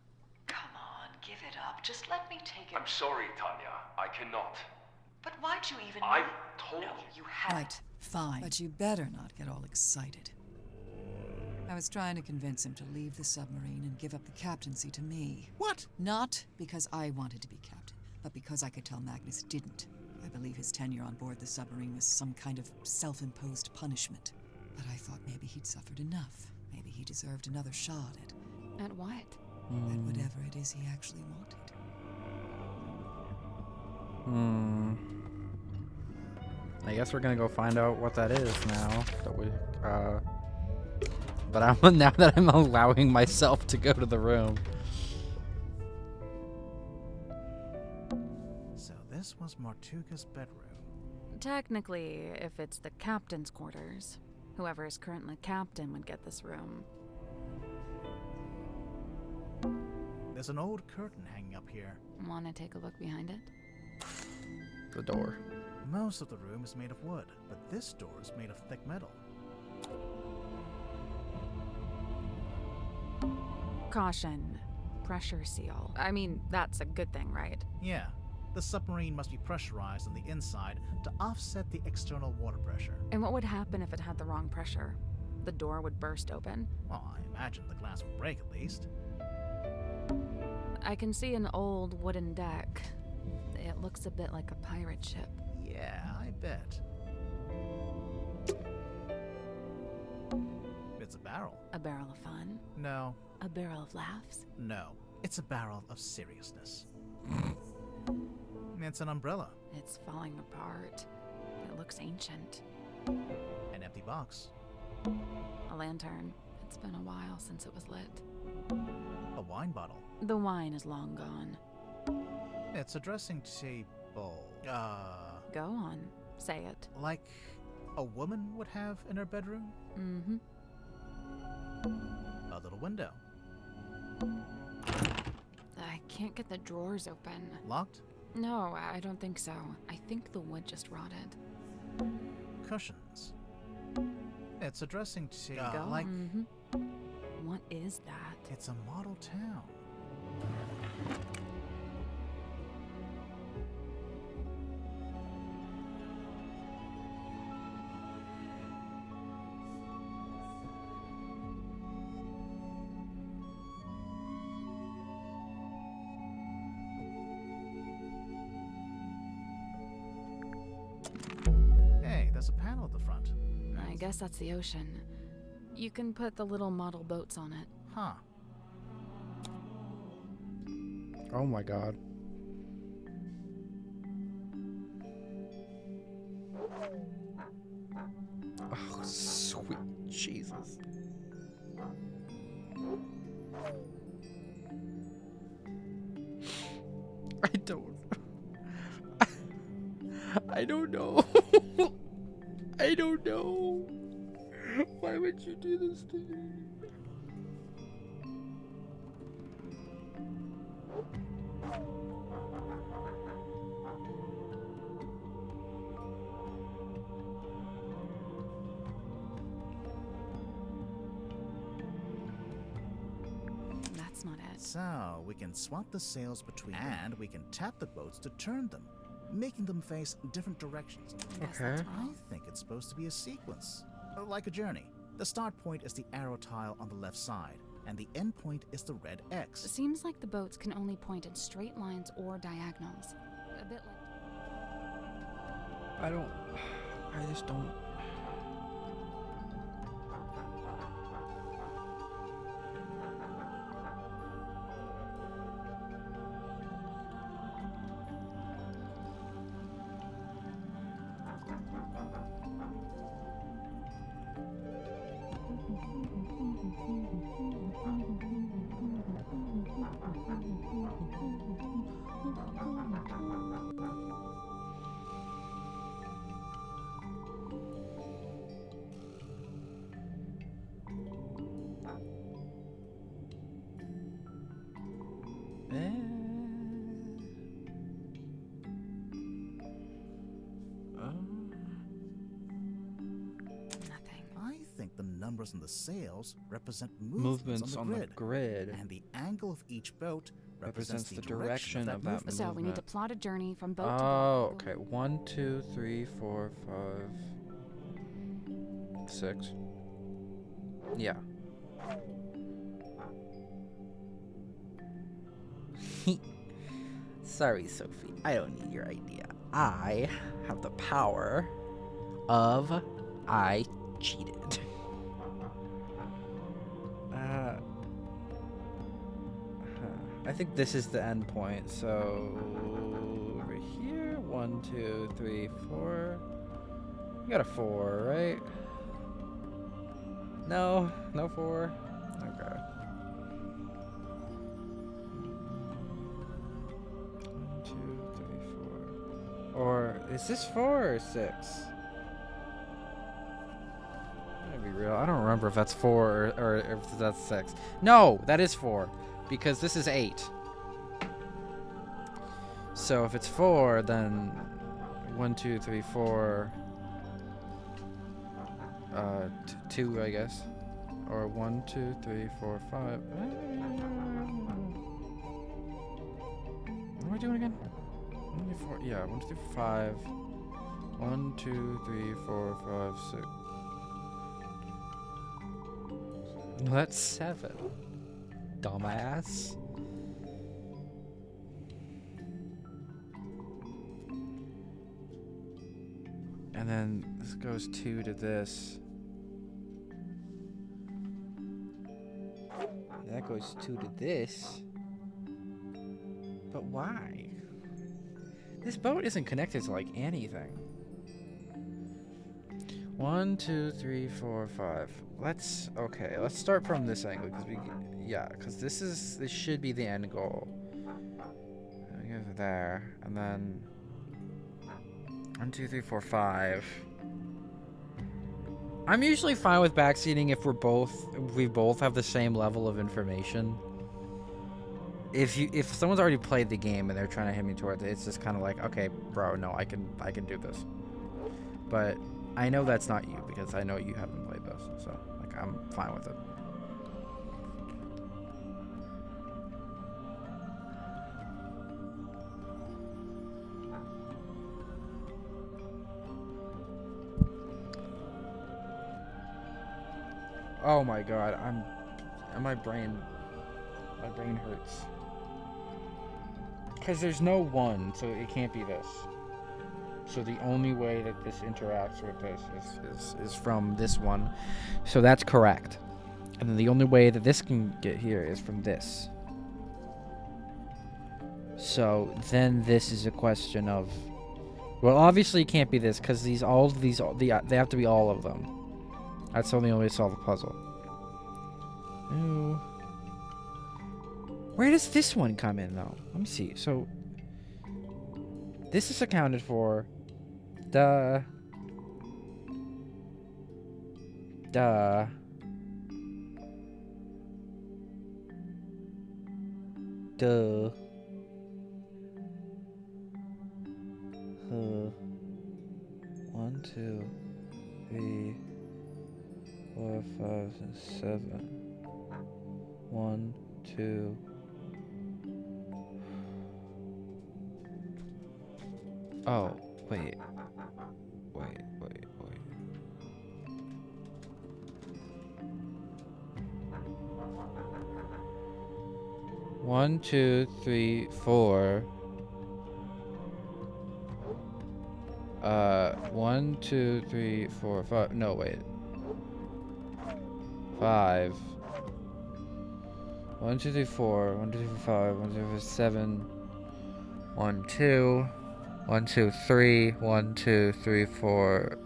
Come on, give it up. Just let me take it. I'm sorry, Tanya. I cannot. But why'd you even... I told No, you. you haven't. Right, fine. But you better not get all excited. I was trying to convince him to leave the submarine and give up the captaincy to me. What? Not because I wanted to be captain, but because I could tell Magnus didn't. I believe his tenure on board the submarine was some kind of self-imposed punishment. But I thought maybe he'd suffered enough. Maybe he deserved another shot At what? at whatever it is he actually wanted. I guess we're gonna go find out what that is now. That we, but now that I'm allowing myself to go to the room. So this was Mortuga's bedroom. Technically, if it's the captain's quarters, whoever is currently captain would get this room. There's an old curtain hanging up here. Want to take a look behind it? The door. Most of the room is made of wood, but this door is made of thick metal. Caution. Pressure seal. I mean, that's a good thing, right? Yeah, the submarine must be pressurized on the inside to offset the external water pressure. And what would happen if it had the wrong pressure? The door would burst open? Well, I imagine the glass would break at least. I can see an old wooden deck. It looks a bit like a pirate ship. Yeah, I bet. It's a barrel. A barrel of fun? No. A barrel of laughs? No. It's a barrel of seriousness. It's an umbrella. It's falling apart. It looks ancient. An empty box. A lantern. It's been a while since it was lit. A wine bottle. The wine is long gone. It's a dressing table. Go on. Say it. Like a woman would have in her bedroom? Mm-hmm. A little window. I can't get the drawers open. Locked? No, I don't think so. I think the wood just rotted. cushions. It's addressing to like What is that? it's a model town. Hey, there's a panel at the front. I guess that's the ocean. You can put the little model boats on it. Huh. Oh my god. Oh, sweet Jesus. I don't. I don't know. I don't know. Why would you do this to me? That's not it. So, we can swap the sails between and we can tap the boats to turn them, making them face different directions. Okay. I think it's supposed to be a sequence, like a journey. The start point is the arrow tile on the left side, and the end point is the red X. Seems like the boats can only point in straight lines or diagonals. A bit like. I just don't. I think the numbers on the sails represent Movements on the grid. and the angle of each boat represents the direction of that movement. So we need to plot a journey from boat to boat. Oh, okay. 1, 2, 3, 4, 5, 6. Yeah. Sorry, Sophie. I don't need your idea. I have the power of I cheated. I think this is the end point. So over here, 1, 2, 3, 4. You got a 4, right? No, no 4. Okay. 1, 2, 3, 4. Or is this 4 or 6? I'm gonna be real. I don't remember if that's 4 or if that's 6. No, that is 4. Because this is 8. So if it's 4, then 1, 2, 3, 4. 2, I guess. Or 1, 2, 3, 4, 5. What am I doing again? 1, 2, 4. Yeah, 1, 2, 3, 5. 1, 2, 3, 4, 5, 6. No, that's 7. Dumbass. And then this goes 2 to this. That goes 2 to this. But why? This boat isn't connected to like anything. 1, 2, 3, 4, 5. Let's start from this angle because this should be the end goal. Go there, and then 1, 2, 3, 4, 5. I'm usually fine with backseating if we both have the same level of information. If someone's already played the game and they're trying to hit me towards it, it's just kind of like, okay, bro, no, I can do this. But I know that's not you because I know you haven't played this, so like I'm fine with it. Oh my god, my brain hurts. Because there's no 1, so it can't be this. So the only way that this interacts with this is from this one. So that's correct. And then the only way that this can get here is from this. So then this is a question of, well, obviously it can't be this because they have to be all of them. That's the only way to solve the puzzle. Ooh. Where does this one come in though? Let me see. So this is accounted for. Duh. Duh. Duh. 1, 2, 3, 4, 5, and 7. 1, 2. Oh, wait. 1, 2, 3, 4. 1, 2, 3, 4, 5. No, wait. 5. 1, 2, 3, 4. 1, 2, 3, 4, 5. 1, 2, 3, 4, 7. 1, 2. 1, 2, 3. 1, 2, 3, 4.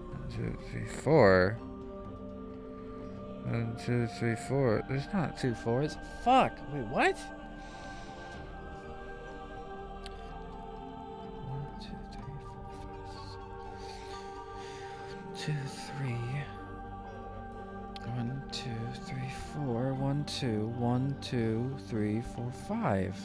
1, 2, 3, 4. 1, 2, 3, 4. There's not 2 4s. Fuck. Wait, what? 2, 3. 1, 2, 3, 4. 1, 2. 1, 2, 3, 4, 5.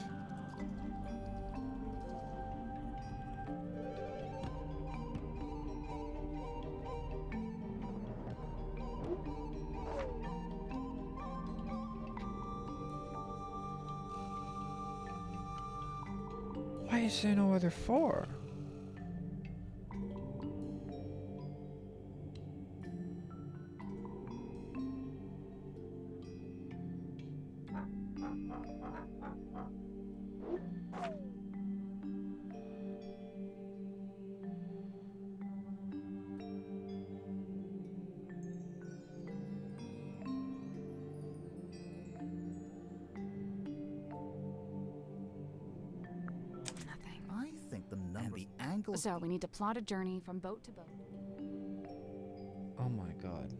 Why is there no other 4? I think the number and the angle. So we need to plot a journey from boat to boat. Oh my god.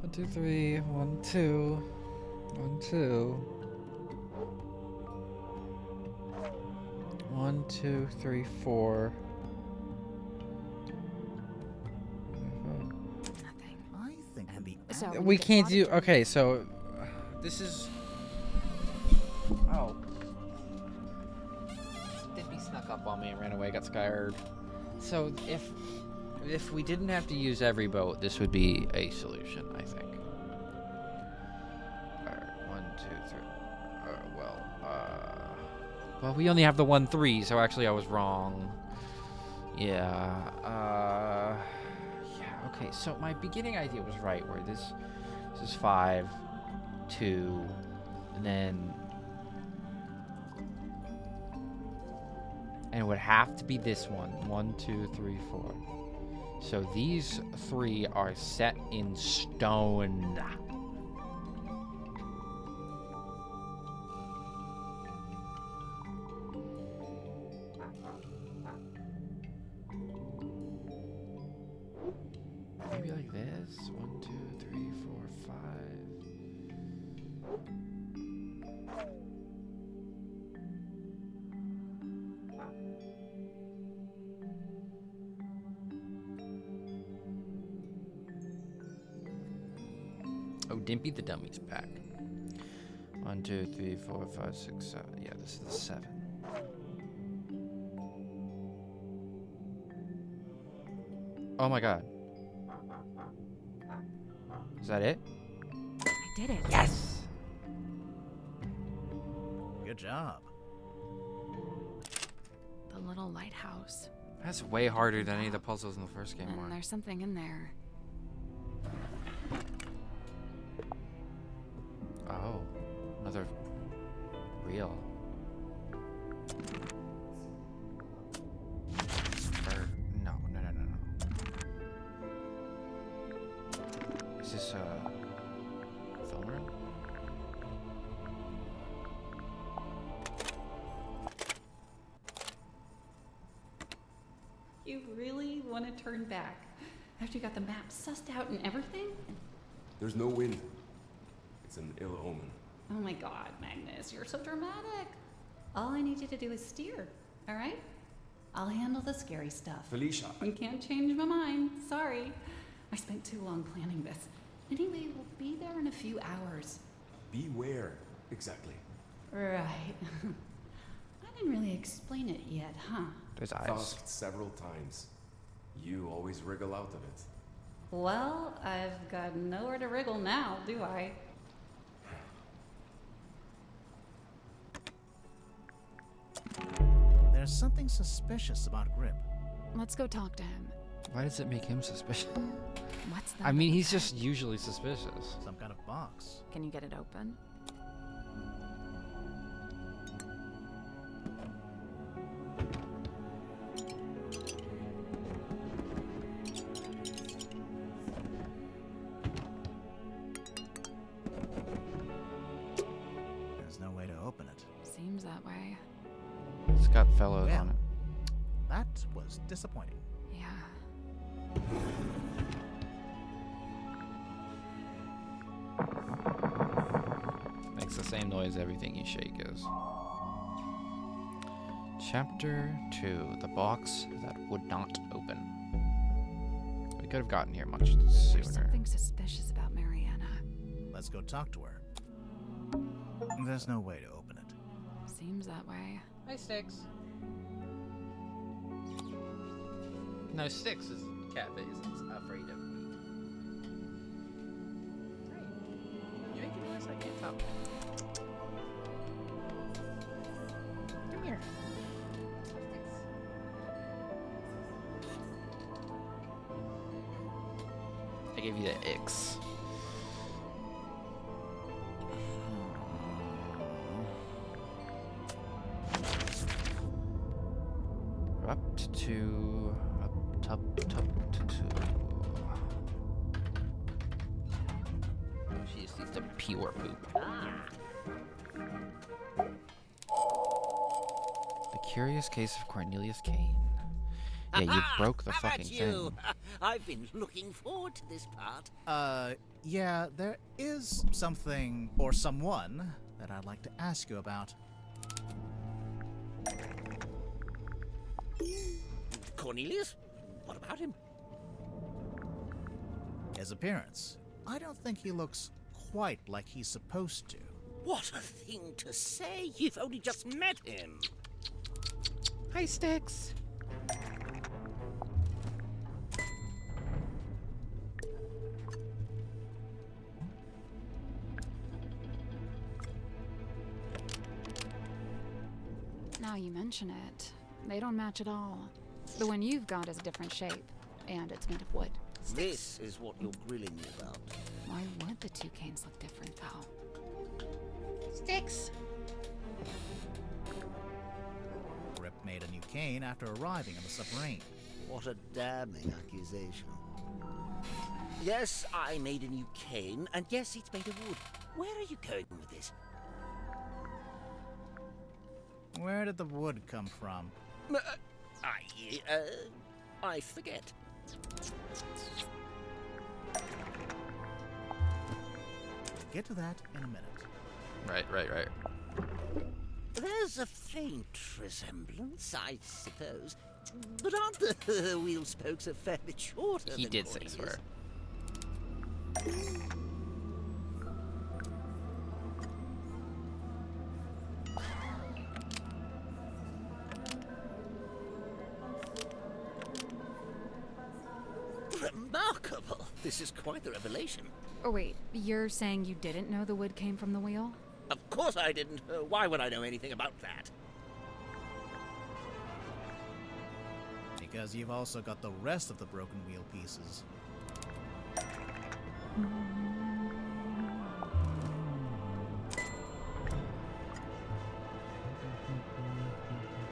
1, 2, 3. 1, 2. 1, 2. 1, 2, 3, 4. I think and the So We can't do. Okay, so this is. Oh. Dippy snuck up on me and ran away, got scared. So if we didn't have to use every boat, this would be a solution, I think. Alright, 1, 2, 3. Well, we only have the 1, 3, so actually I was wrong. Yeah. Yeah. Okay. So my beginning idea was right, where this is 5, 2, and then. And it would have to be this one. 1, 2, 3, 4. So these 3 are set in stone. Maybe like this. 1, 2, 3, 4, 5. Oh, Dimpy the Dummy's back. 1, 2, 3, 4, 5, 6, 7. Yeah, this is the 7. Oh my god. Is that it? I did it. Yes! Good job. The little lighthouse. That's way harder than any of the puzzles in the first game were. And there's something in there. Oh. Another reel. Or, no. Is this a film reel? You really want to turn back after you got the map sussed out and everything? There's no wind. It's an ill omen. Oh my god, Magnus, you're so dramatic. All I need you to do is steer, all right? I'll handle the scary stuff. Felicia. You can't change my mind. Sorry. I spent too long planning this. Anyway, we'll be there in a few hours. Beware. Exactly. Right. I didn't really explain it yet, huh? There's eyes. Asked several times. You always wriggle out of it. Well, I've got nowhere to wriggle now, do I? There's something suspicious about Grip. Let's go talk to him. Why does it make him suspicious? What's that? I mean, he's just usually suspicious. Some kind of box. Can you get it open? There's no way to open it. Seems that way. It's got fellows Well, on it. that was disappointing. Yeah. Makes the same noise everything you shake is. Chapter 2. The box that would not open. We could have gotten here much There's sooner. something suspicious about Mariana. Let's go talk to her. There's no way to open it. Seems that way. Hi, Sticks. No, Sticks is cat that isn't afraid of me. Hey, you making noise? I can't tell. Come here. I gave you the X. Up to 2. Up to 2. She just needs to pure poop. The Curious Case of Cornelius Kane. Yeah, you broke the How fucking about you? thing. I've been looking forward to this part. Yeah, there is something or someone that I'd like to ask you about. Cornelius? What about him? His appearance. I don't think he looks quite like he's supposed to. What a thing to say! You've only just met him. Hi, Sticks. Now you mention it, they don't match at all. The one you've got is a different shape, and it's made of wood. This is what you're grilling me about. Why would the two canes look different, though? Sticks. Rip made a new cane after arriving on the submarine. What a damning accusation. Yes, I made a new cane, and yes, it's made of wood. Where are you going with this? Where did the wood come from? I forget. We'll get to that in a minute. Right. There's a faint resemblance, I suppose. But aren't the wheel spokes a fair bit shorter He than did say Cornelius? swear. Remarkable. This is quite the revelation. Oh, wait, you're saying you didn't know the wood came from the wheel? Of course I didn't. Why would I know anything about that? Because you've also got the rest of the broken wheel pieces.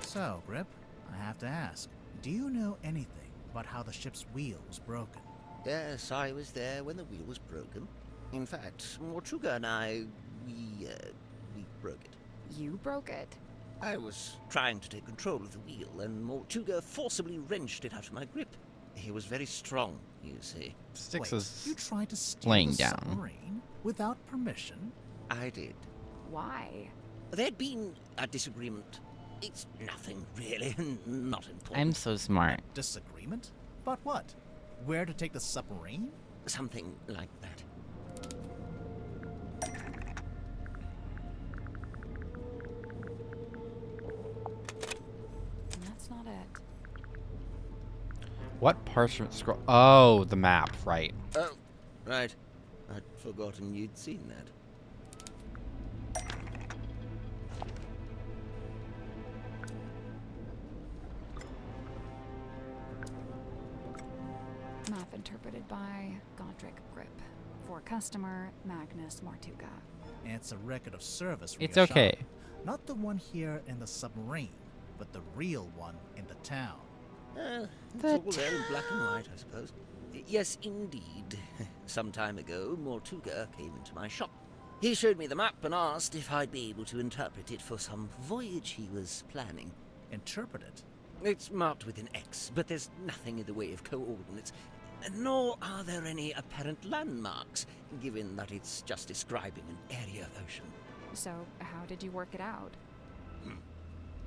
So, Grip, I have to ask, do you know anything about how the ship's wheel was broken? Yes, I was there when the wheel was broken. In fact, Mortuga and I, we broke it. You broke it? I was trying to take control of the wheel, and Mortuga forcibly wrenched it out of my grip. He was very strong, you see. Styx Wait, is you tried to steal laying the down. submarine without permission? I did. Why? There'd been a disagreement. It's nothing, really, not important. I'm so smart. Disagreement? About what? Where to take the submarine? Something like that. That's not it. What parchment scroll? Oh, the map, right. Oh, right. I'd forgotten you'd seen that. Map interpreted by Godric Grip. For customer, Magnus Mortuga. It's a record of service. It's Rhea okay. Shah. Not the one here in the submarine, but the real one in the town. It's all there in black and white, I suppose. Yes, indeed. Some time ago, Mortuga came into my shop. He showed me the map and asked if I'd be able to interpret it for some voyage he was planning. Interpret it? It's marked with an X, but there's nothing in the way of coordinates, nor are there any apparent landmarks, given that it's just describing an area of ocean. So, how did you work it out?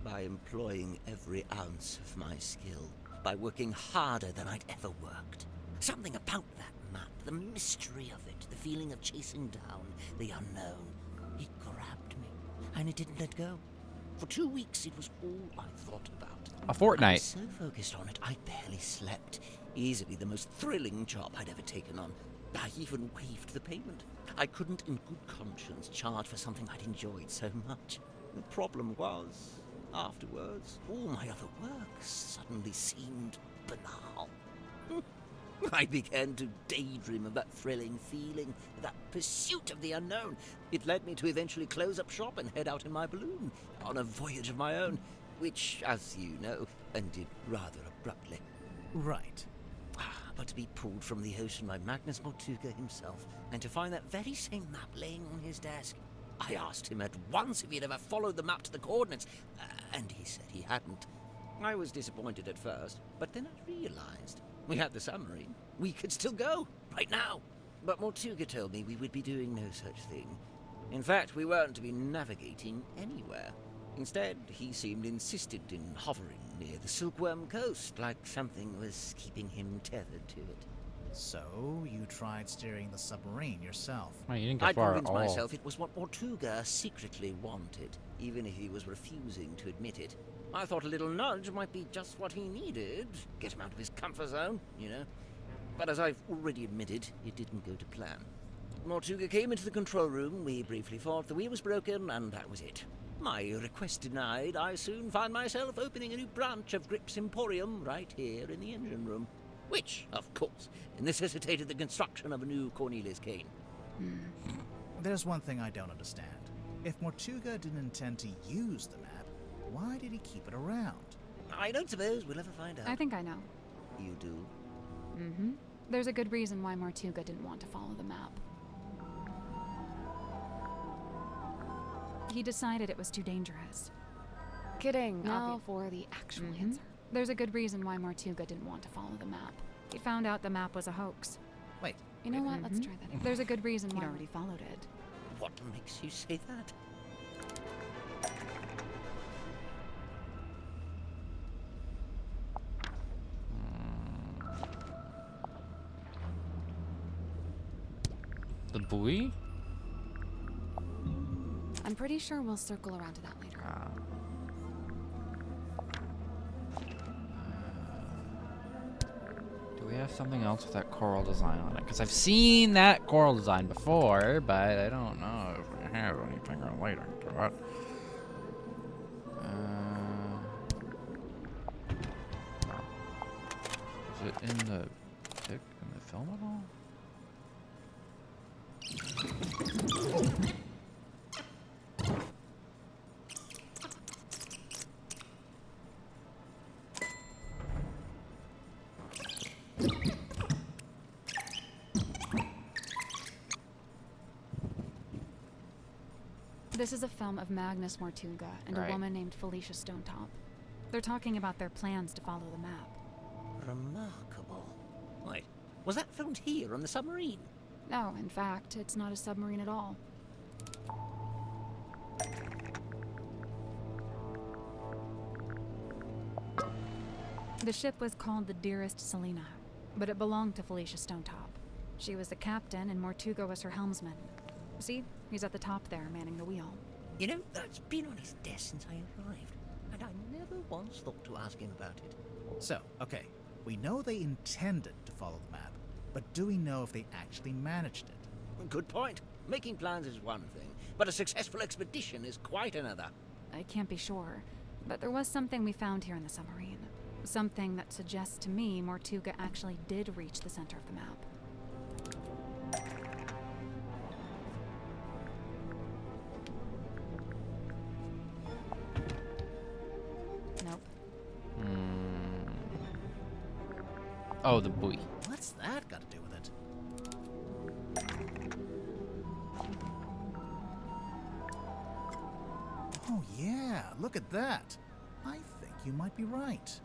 By employing every ounce of my skill, by working harder than I'd ever worked. Something about that map, the mystery of it, the feeling of chasing down the unknown. It grabbed me, and it didn't let go. For 2 weeks, it was all I thought about. A fortnight. I was so focused on it, I barely slept. Easily the most thrilling job I'd ever taken on. I even waived the payment. I couldn't in good conscience charge for something I'd enjoyed so much. The problem was, afterwards, all my other works suddenly seemed banal. I began to daydream of that thrilling feeling, that pursuit of the unknown. It led me to eventually close up shop and head out in my balloon, on a voyage of my own, which, as you know, ended rather abruptly. Right. But to be pulled from the ocean by Magnus Mortuga himself, and to find that very same map laying on his desk. I asked him at once if he'd ever followed the map to the coordinates, and he said he hadn't. I was disappointed at first, but then I realized we had the submarine. We could still go, right now. But Mortuga told me we would be doing no such thing. In fact, we weren't to be navigating anywhere. Instead, he seemed insistent in hovering near the Silkworm Coast, like something was keeping him tethered to it. So, you tried steering the submarine yourself? Oh, you didn't get I'd far at convinced all. myself it was what Mortuga secretly wanted, even if he was refusing to admit it. I thought a little nudge might be just what he needed. Get him out of his comfort zone, you know. But as I've already admitted, it didn't go to plan. Mortuga came into the control room, we briefly thought the wheel was broken, and that was it. My request denied, I soon found myself opening a new branch of Grip's Emporium right here in the engine room. Which, of course, necessitated the construction of a new Cornelius cane. There's one thing I don't understand. If Mortuga didn't intend to use the map, why did he keep it around? I don't suppose we'll ever find out. I think I know. You do? Mm-hmm. There's a good reason why Mortuga didn't want to follow the map. He decided it was too dangerous. Kidding. Now for the actual answer. There's a good reason why Mortuga didn't want to follow the map. He found out the map was a hoax. Wait. You know what? Let's try that again. There's a good reason why. He'd already followed it. What makes you say that? The buoy? I'm pretty sure we'll circle around to that later. Do Do we have something else with that coral design on it? Because I've seen that coral design before, but I don't know if we have anything relating to it. Is it in the film at all? This is a film of Magnus Mortuga and Right. a woman named Felicia Stonetop. They're talking about their plans to follow the map. Remarkable. Wait, was that filmed here on the submarine? No, in fact, it's not a submarine at all. The ship was called the Dearest Selena, but it belonged to Felicia Stonetop. She was the captain and Mortuga was her helmsman. See, he's at the top there, manning the wheel. You know, that's been on his desk since I arrived, and I never once thought to ask him about it. So, okay, we know they intended to follow the map, but do we know if they actually managed it? Good point. Making plans is one thing, but a successful expedition is quite another. I can't be sure, but there was something we found here in the submarine. Something that suggests to me Mortuga actually did reach the center of the map. Nope. Oh, the buoy. What's that got to do with it? Oh yeah, look at that. I think you might be right.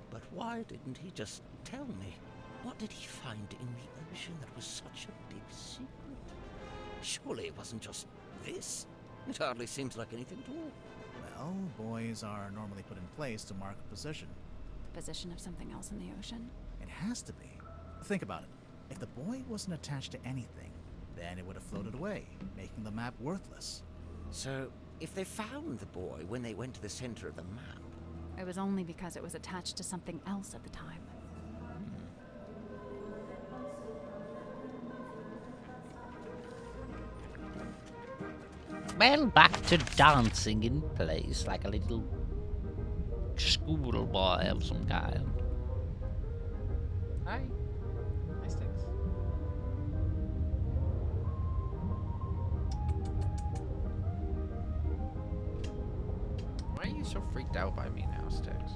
But why didn't he just tell me? What did he find in the ocean that was such a big secret? Surely it wasn't just this. It hardly seems like anything at all. Well, buoys are normally put in place to mark a position. The position of something else in the ocean? It has to be. Think about it. If the buoy wasn't attached to anything, then it would have floated away, making the map worthless. So, if they found the boy when they went to the center of the map, It was only because it was attached to something else at the time. Well, back to dancing in place like a little schoolboy of some kind. Hi. Hi, Sticks. Why are you so freaked out by me now, Sticks?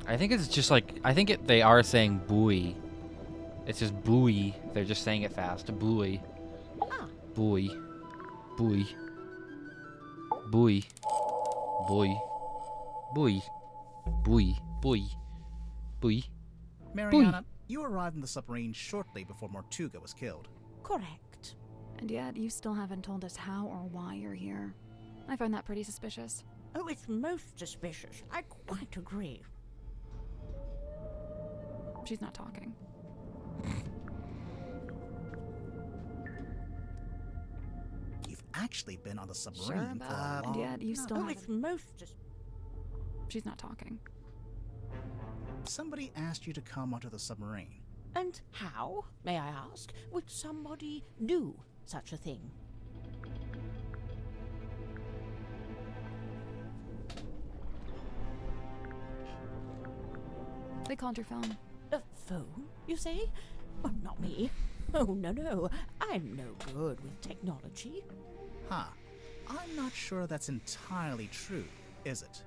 I think it's just like, they are saying buoy. It's just buoy. They're just saying it fast. Buoy. Buoy. Buoy. Buoy. Buoy. Buoy. Buoy. Buoy. Buoy. Mariana, you arrived in the submarine shortly before Mortuga was killed. Correct. And yet, you still haven't told us how or why you're here. I find that pretty suspicious. Oh, it's most suspicious. I quite agree. She's not talking. You've actually been on the submarine Sure, for a and long yet you still Oh, haven't. it's most She's not talking. Somebody asked you to come onto the submarine. And how, may I ask, would somebody do such a thing? They called your phone. A phone, you say? Well, not me. Oh, no. I'm no good with technology. Huh. I'm not sure that's entirely true, is it?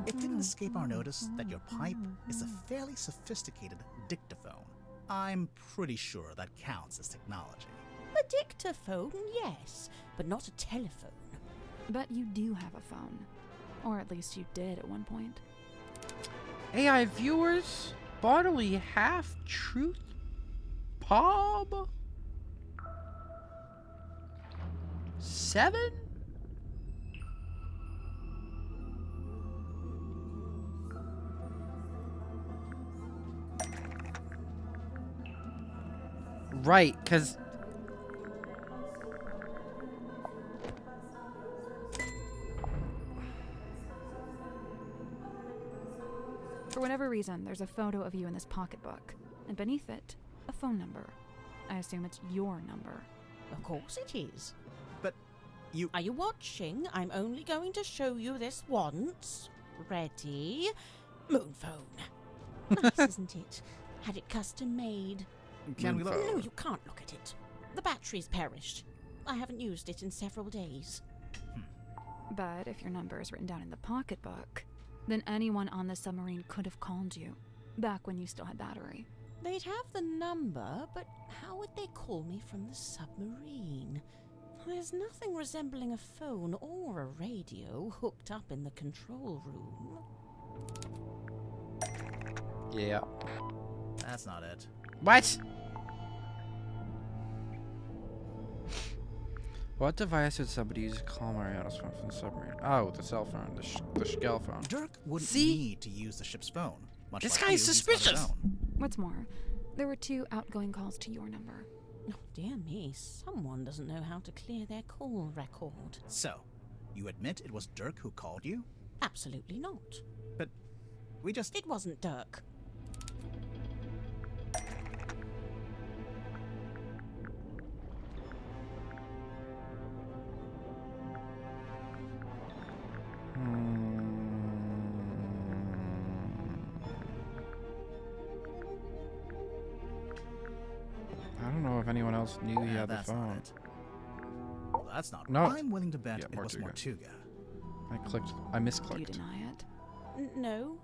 It didn't escape our notice that your pipe is a fairly sophisticated dictaphone. I'm pretty sure that counts as technology. A dictaphone, yes, but not a telephone. But you do have a phone. Or at least you did at one point. AI viewers, bodily half-truth, Pob? 7? Right, because... For whatever reason, there's a photo of you in this pocketbook, and beneath it, a phone number. I assume it's your number. Of course it is. But you... Are you watching? I'm only going to show you this once. Ready? Moon phone. Nice, isn't it? Had it custom made. Can we look? No, you can't look at it. The battery's perished. I haven't used it in several days. But if your number is written down in the pocketbook, then anyone on the submarine could have called you, back when you still had battery. They'd have the number, but how would they call me from the submarine? There's nothing resembling a phone or a radio hooked up in the control room. Yeah. That's not it. What? What device would somebody use to call Mariana's phone from the submarine? Oh, the cell phone, the Skell phone. Dirk wouldn't See? need to use the ship's phone. Much This like guy's you used suspicious. his own. What's more, there were 2 outgoing calls to your number. Oh, dear me, someone doesn't know how to clear their call record. So, you admit it was Dirk who called you? Absolutely not. But we just... It wasn't Dirk. I don't know if anyone else knew he had the that's not phone. it. Well, that's not No. I'm willing to bet Yeah, it was Mortuga. Mortuga. I misclicked. You deny it? No.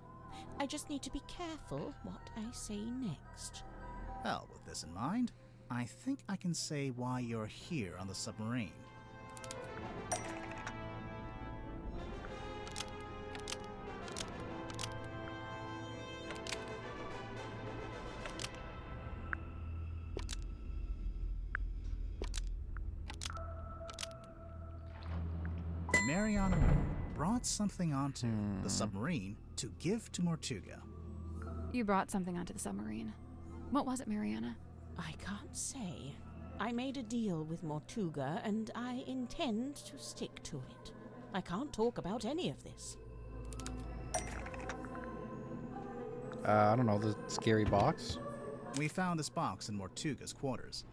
I just need to be careful what I say next. Well, with this in mind, I think I can say why you're here on the submarine. Mariana Moon brought something onto the submarine to give to Mortuga. You brought something onto the submarine. What was it, Mariana? I can't say. I made a deal with Mortuga, and I intend to stick to it. I can't talk about any of this. I don't know, the scary box? We found this box in Mortuga's quarters.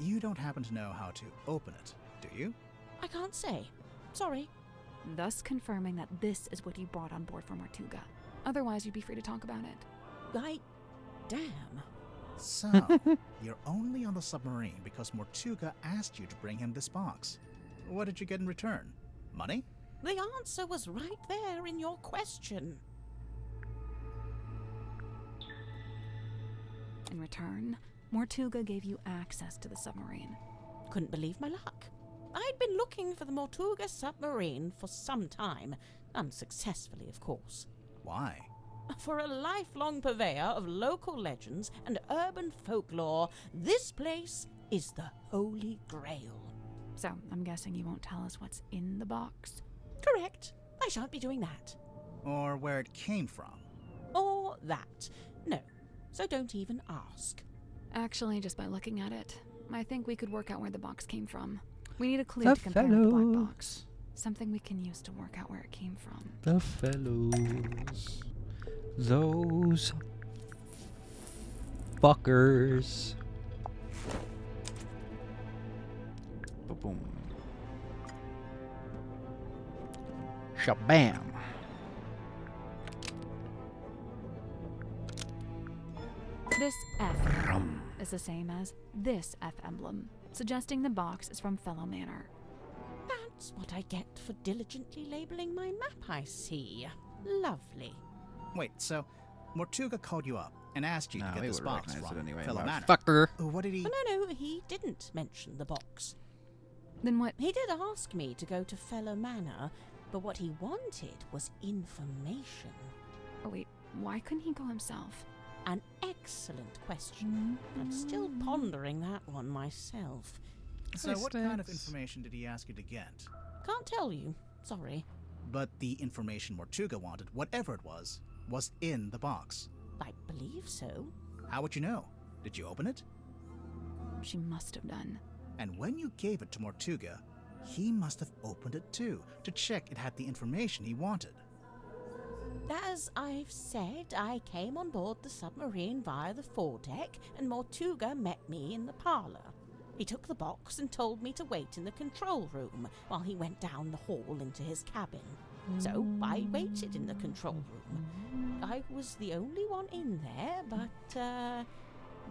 You don't happen to know how to open it, do you? I can't say. Sorry. Thus confirming that this is what you brought on board for Mortuga. Otherwise, you'd be free to talk about it. Damn. So, you're only on the submarine because Mortuga asked you to bring him this box. What did you get in return? Money? The answer was right there in your question. In return, Mortuga gave you access to the submarine. Couldn't believe my luck. I'd been looking for the Mortuga submarine for some time, unsuccessfully, of course. Why? For a lifelong purveyor of local legends and urban folklore, this place is the Holy Grail. So, I'm guessing you won't tell us what's in the box? Correct. I shan't be doing that. Or where it came from? Or that. No. So don't even ask. Actually, just by looking at it, I think we could work out where the box came from. We need a clue to compare with the black box. Something we can use to work out where it came from. The fellows. Those fuckers. Boom. Shabam. This F is the same as this F emblem, suggesting the box is from Fellow Manor. That's what I get for diligently labeling my map, I see. Lovely. Wait, so Mortuga called you up and asked you to get this box from anyway, Fellow Manor. Fucker. What did he... No, he didn't mention the box. Then what? He did ask me to go to Fellow Manor, but what he wanted was information. Oh wait, why couldn't he go himself? An excellent question. I'm still pondering that one myself. So what kind of information did he ask you to get? Can't tell you. Sorry. But the information Mortuga wanted, whatever it was in the box. I believe so. How would you know? Did you open it? She must have done. And when you gave it to Mortuga, he must have opened it too, to check it had the information he wanted. As I've said, I came on board the submarine via the foredeck, and Mortuga met me in the parlour. He took the box and told me to wait in the control room while he went down the hall into his cabin. So I waited in the control room. I was the only one in there, but,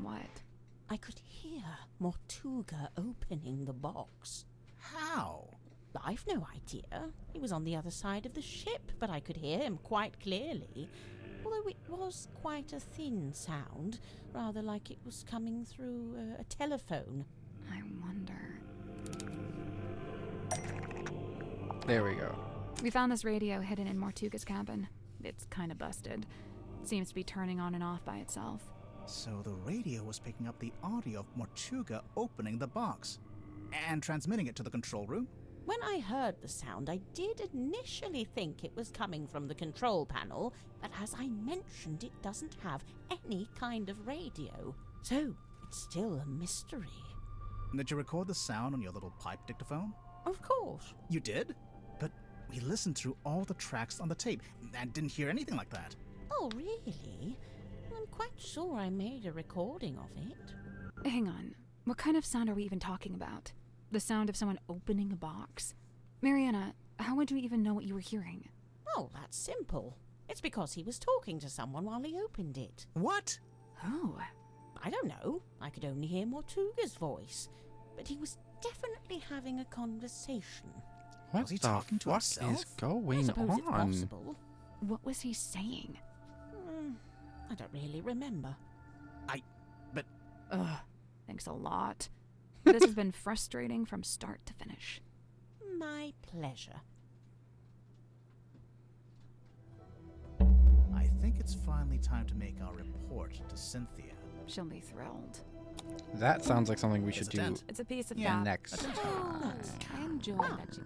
What? I could hear Mortuga opening the box. How? I've no idea. He was on the other side of the ship, but I could hear him quite clearly. Although it was quite a thin sound, rather like it was coming through a telephone. I wonder. There we go. We found this radio hidden in Mortuga's cabin. It's kind of busted. It seems to be turning on and off by itself. So the radio was picking up the audio of Mortuga opening the box and transmitting it to the control room? When I heard the sound, I did initially think it was coming from the control panel, but as I mentioned, it doesn't have any kind of radio. So it's still a mystery. Did you record the sound on your little pipe dictaphone? Of course. You did? But we listened through all the tracks on the tape and didn't hear anything like that. Oh, really? I'm quite sure I made a recording of it. Hang on. What kind of sound are we even talking about? The sound of someone opening a box? Mariana, how would you even know what you were hearing? Oh, that's simple. It's because he was talking to someone while he opened it. What? Who? I don't know. I could only hear Mortuga's voice. But he was definitely having a conversation. What Was he the talking to fuck himself? is going I suppose it's on? possible. What was he saying? I don't really remember. Ugh, thanks a lot. This has been frustrating from start to finish. My pleasure. I think it's finally time to make our report to Cynthia. She'll be thrilled. That sounds like something we It's should a do tent. It's a piece of Yeah, fab. next that's time. I enjoy that you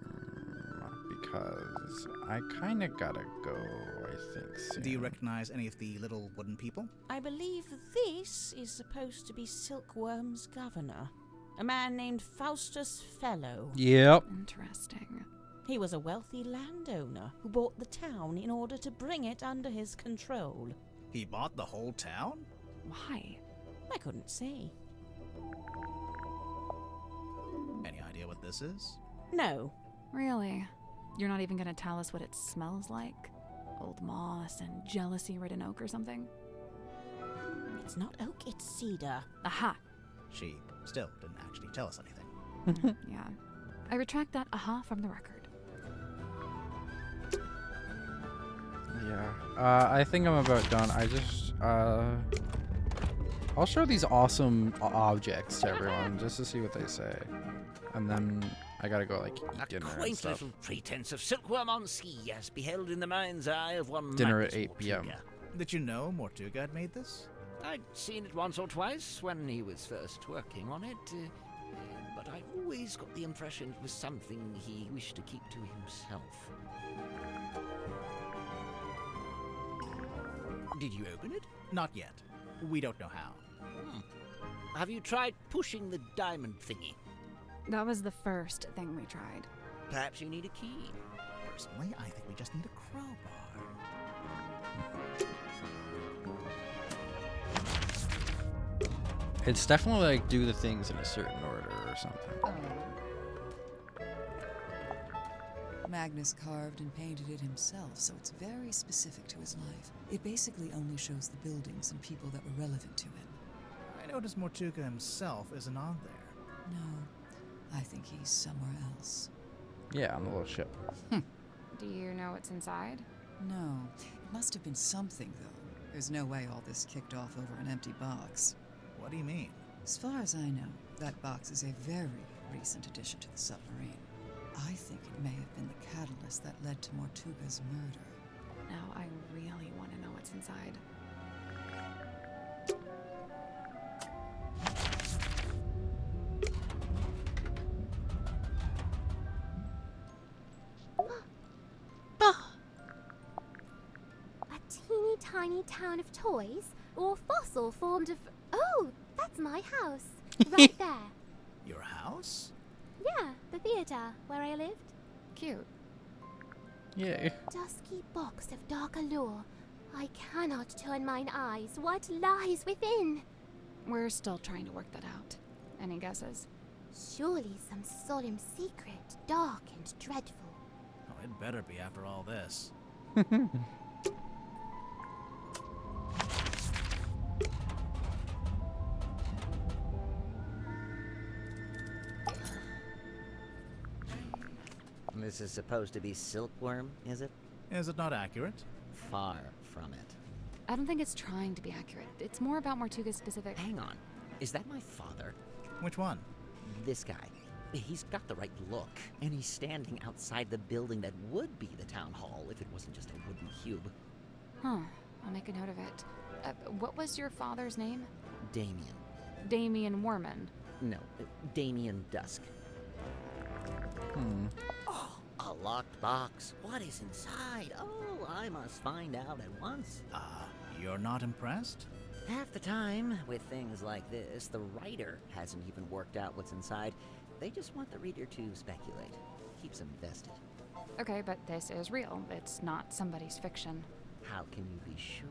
Because I kind of gotta go, I think, soon. Do you recognize any of the little wooden people? I believe this is supposed to be Silkworm's governor, a man named Faustus Fellow. Yep. Interesting. He was a wealthy landowner who bought the town in order to bring it under his control. He bought the whole town? Why? I couldn't say. Any idea what this is? No. Really? You're not even gonna tell us what it smells like? Old moss and jealousy-ridden oak or something? It's not oak, it's cedar. Aha! She still didn't actually tell us anything. Yeah. I retract that aha from the record. Yeah. I think I'm about done. I just, I'll show these awesome objects to everyone just to see what they say. And then I gotta go, like, eat A dinner and quaint stuff. little pretense of silkworm on sea, as beheld in the mind's eye of one Dinner Magnus at 8 p.m. Mortuga. Did you know Mortuga had made this? I'd seen it once or twice when he was first working on it, but I always got the impression it was something he wished to keep to himself. Did you open it? Not yet. We don't know how. Have you tried pushing the diamond thingy? That was the first thing we tried. Perhaps you need a key. Personally, I think we just need a crowbar. It's definitely like do the things in a certain order or something. Magnus carved and painted it himself, so it's very specific to his life. It basically only shows the buildings and people that were relevant to him. I noticed Mortuga himself isn't on there. No, I think he's somewhere else. Yeah, on the little ship. Do you know what's inside? No, it must have been something, though. There's no way all this kicked off over an empty box. What do you mean? As far as I know, that box is a very recent addition to the submarine. I think it may have been the catalyst that led to Mortuga's murder. Now I really want to know what's inside. A teeny tiny town of toys? Or a fossil formed of... Oh, that's my house. Right there. Your house? Yeah, the theater where I lived. Cute. Yay. Dusky box of dark allure. I cannot turn mine eyes. What lies within? We're still trying to work that out. Any guesses? Surely some solemn secret, dark and dreadful. Oh, it better be after all this. This is supposed to be silkworm, is it? Is it not accurate? Far from it. I don't think it's trying to be accurate. It's more about Mortuga's specific... Hang on. Is that my father? Which one? This guy. He's got the right look, and he's standing outside the building that would be the town hall if it wasn't just a wooden cube. Huh. I'll make a note of it. What was your father's name? Damien. Damien Warman. No, Damien Dusk. Hmm. Oh, a locked box. What is inside? Oh, I must find out at once. You're not impressed? Half the time, with things like this, the writer hasn't even worked out what's inside. They just want the reader to speculate. Keeps them invested. Okay, but this is real. It's not somebody's fiction. How can you be sure?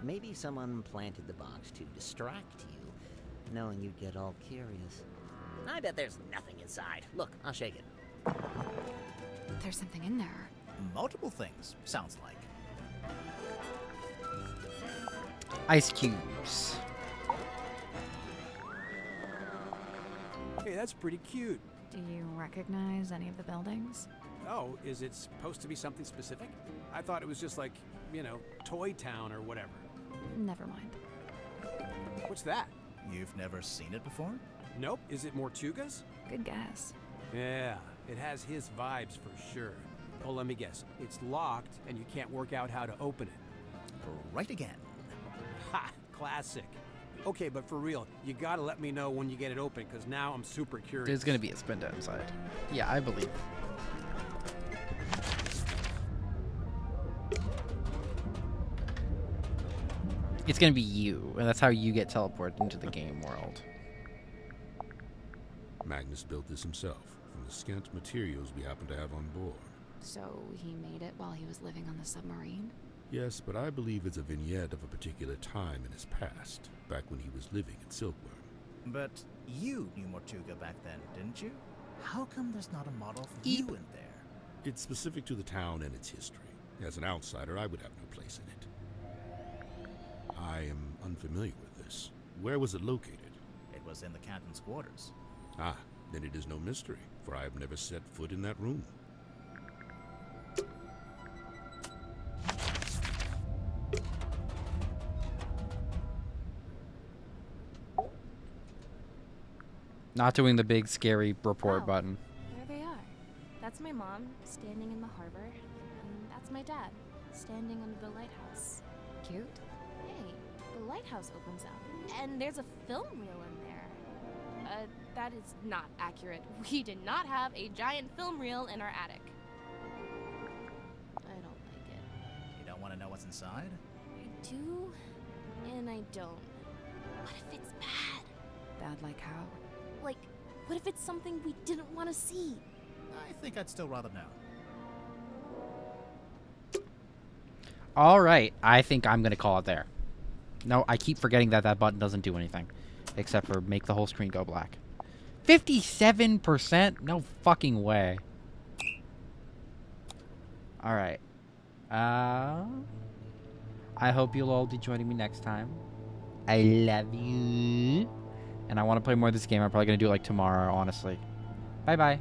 Maybe someone planted the box to distract you, knowing you'd get all curious. I bet there's nothing inside. Look, I'll shake it. There's something in there. Multiple things, sounds like. Ice cubes. Hey, that's pretty cute. Do you recognize any of the buildings? Oh, is it supposed to be something specific? I thought it was just like, Toy Town or whatever. Never mind. What's that? You've never seen it before? Nope. Is it Mortuga's? Good guess. Yeah, it has his vibes for sure. Well, let me guess. It's locked and you can't work out how to open it. Right again. Ha! Classic. Okay, but for real, you gotta let me know when you get it open, because now I'm super curious. There's gonna be a spin down inside. Yeah, I believe. It's gonna be you, and that's how you get teleported into the game world. Magnus built this himself from the scant materials we happen to have on board. So he made it while he was living on the submarine? Yes, but I believe it's a vignette of a particular time in his past, back when he was living in Silkworm. But you knew Mortuga back then, didn't you? How come there's not a model for you in there? It's specific to the town and its history. As an outsider, I would have no place in it. I am unfamiliar with this. Where was it located? It was in the captain's quarters. Ah, then it is no mystery, for I have never set foot in that room. Not doing the big scary report Oh, button. There they are. That's my mom, standing in the harbor, and that's my dad, standing under the lighthouse. Cute. Hey, the lighthouse opens up, and there's a film reel in there. That is not accurate. We did not have a giant film reel in our attic. I don't like it. You don't want to know what's inside? I do, and I don't. What if it's bad? Bad like how? Like, what if it's something we didn't want to see? I think I'd still rather know. All right, I think I'm gonna call it there. No, I keep forgetting that that button doesn't do anything, except for make the whole screen go black. 57%? No fucking way. All right. I hope you'll all be joining me next time. I love you. And I want to play more of this game. I'm probably going to do it like tomorrow, honestly. Bye-bye.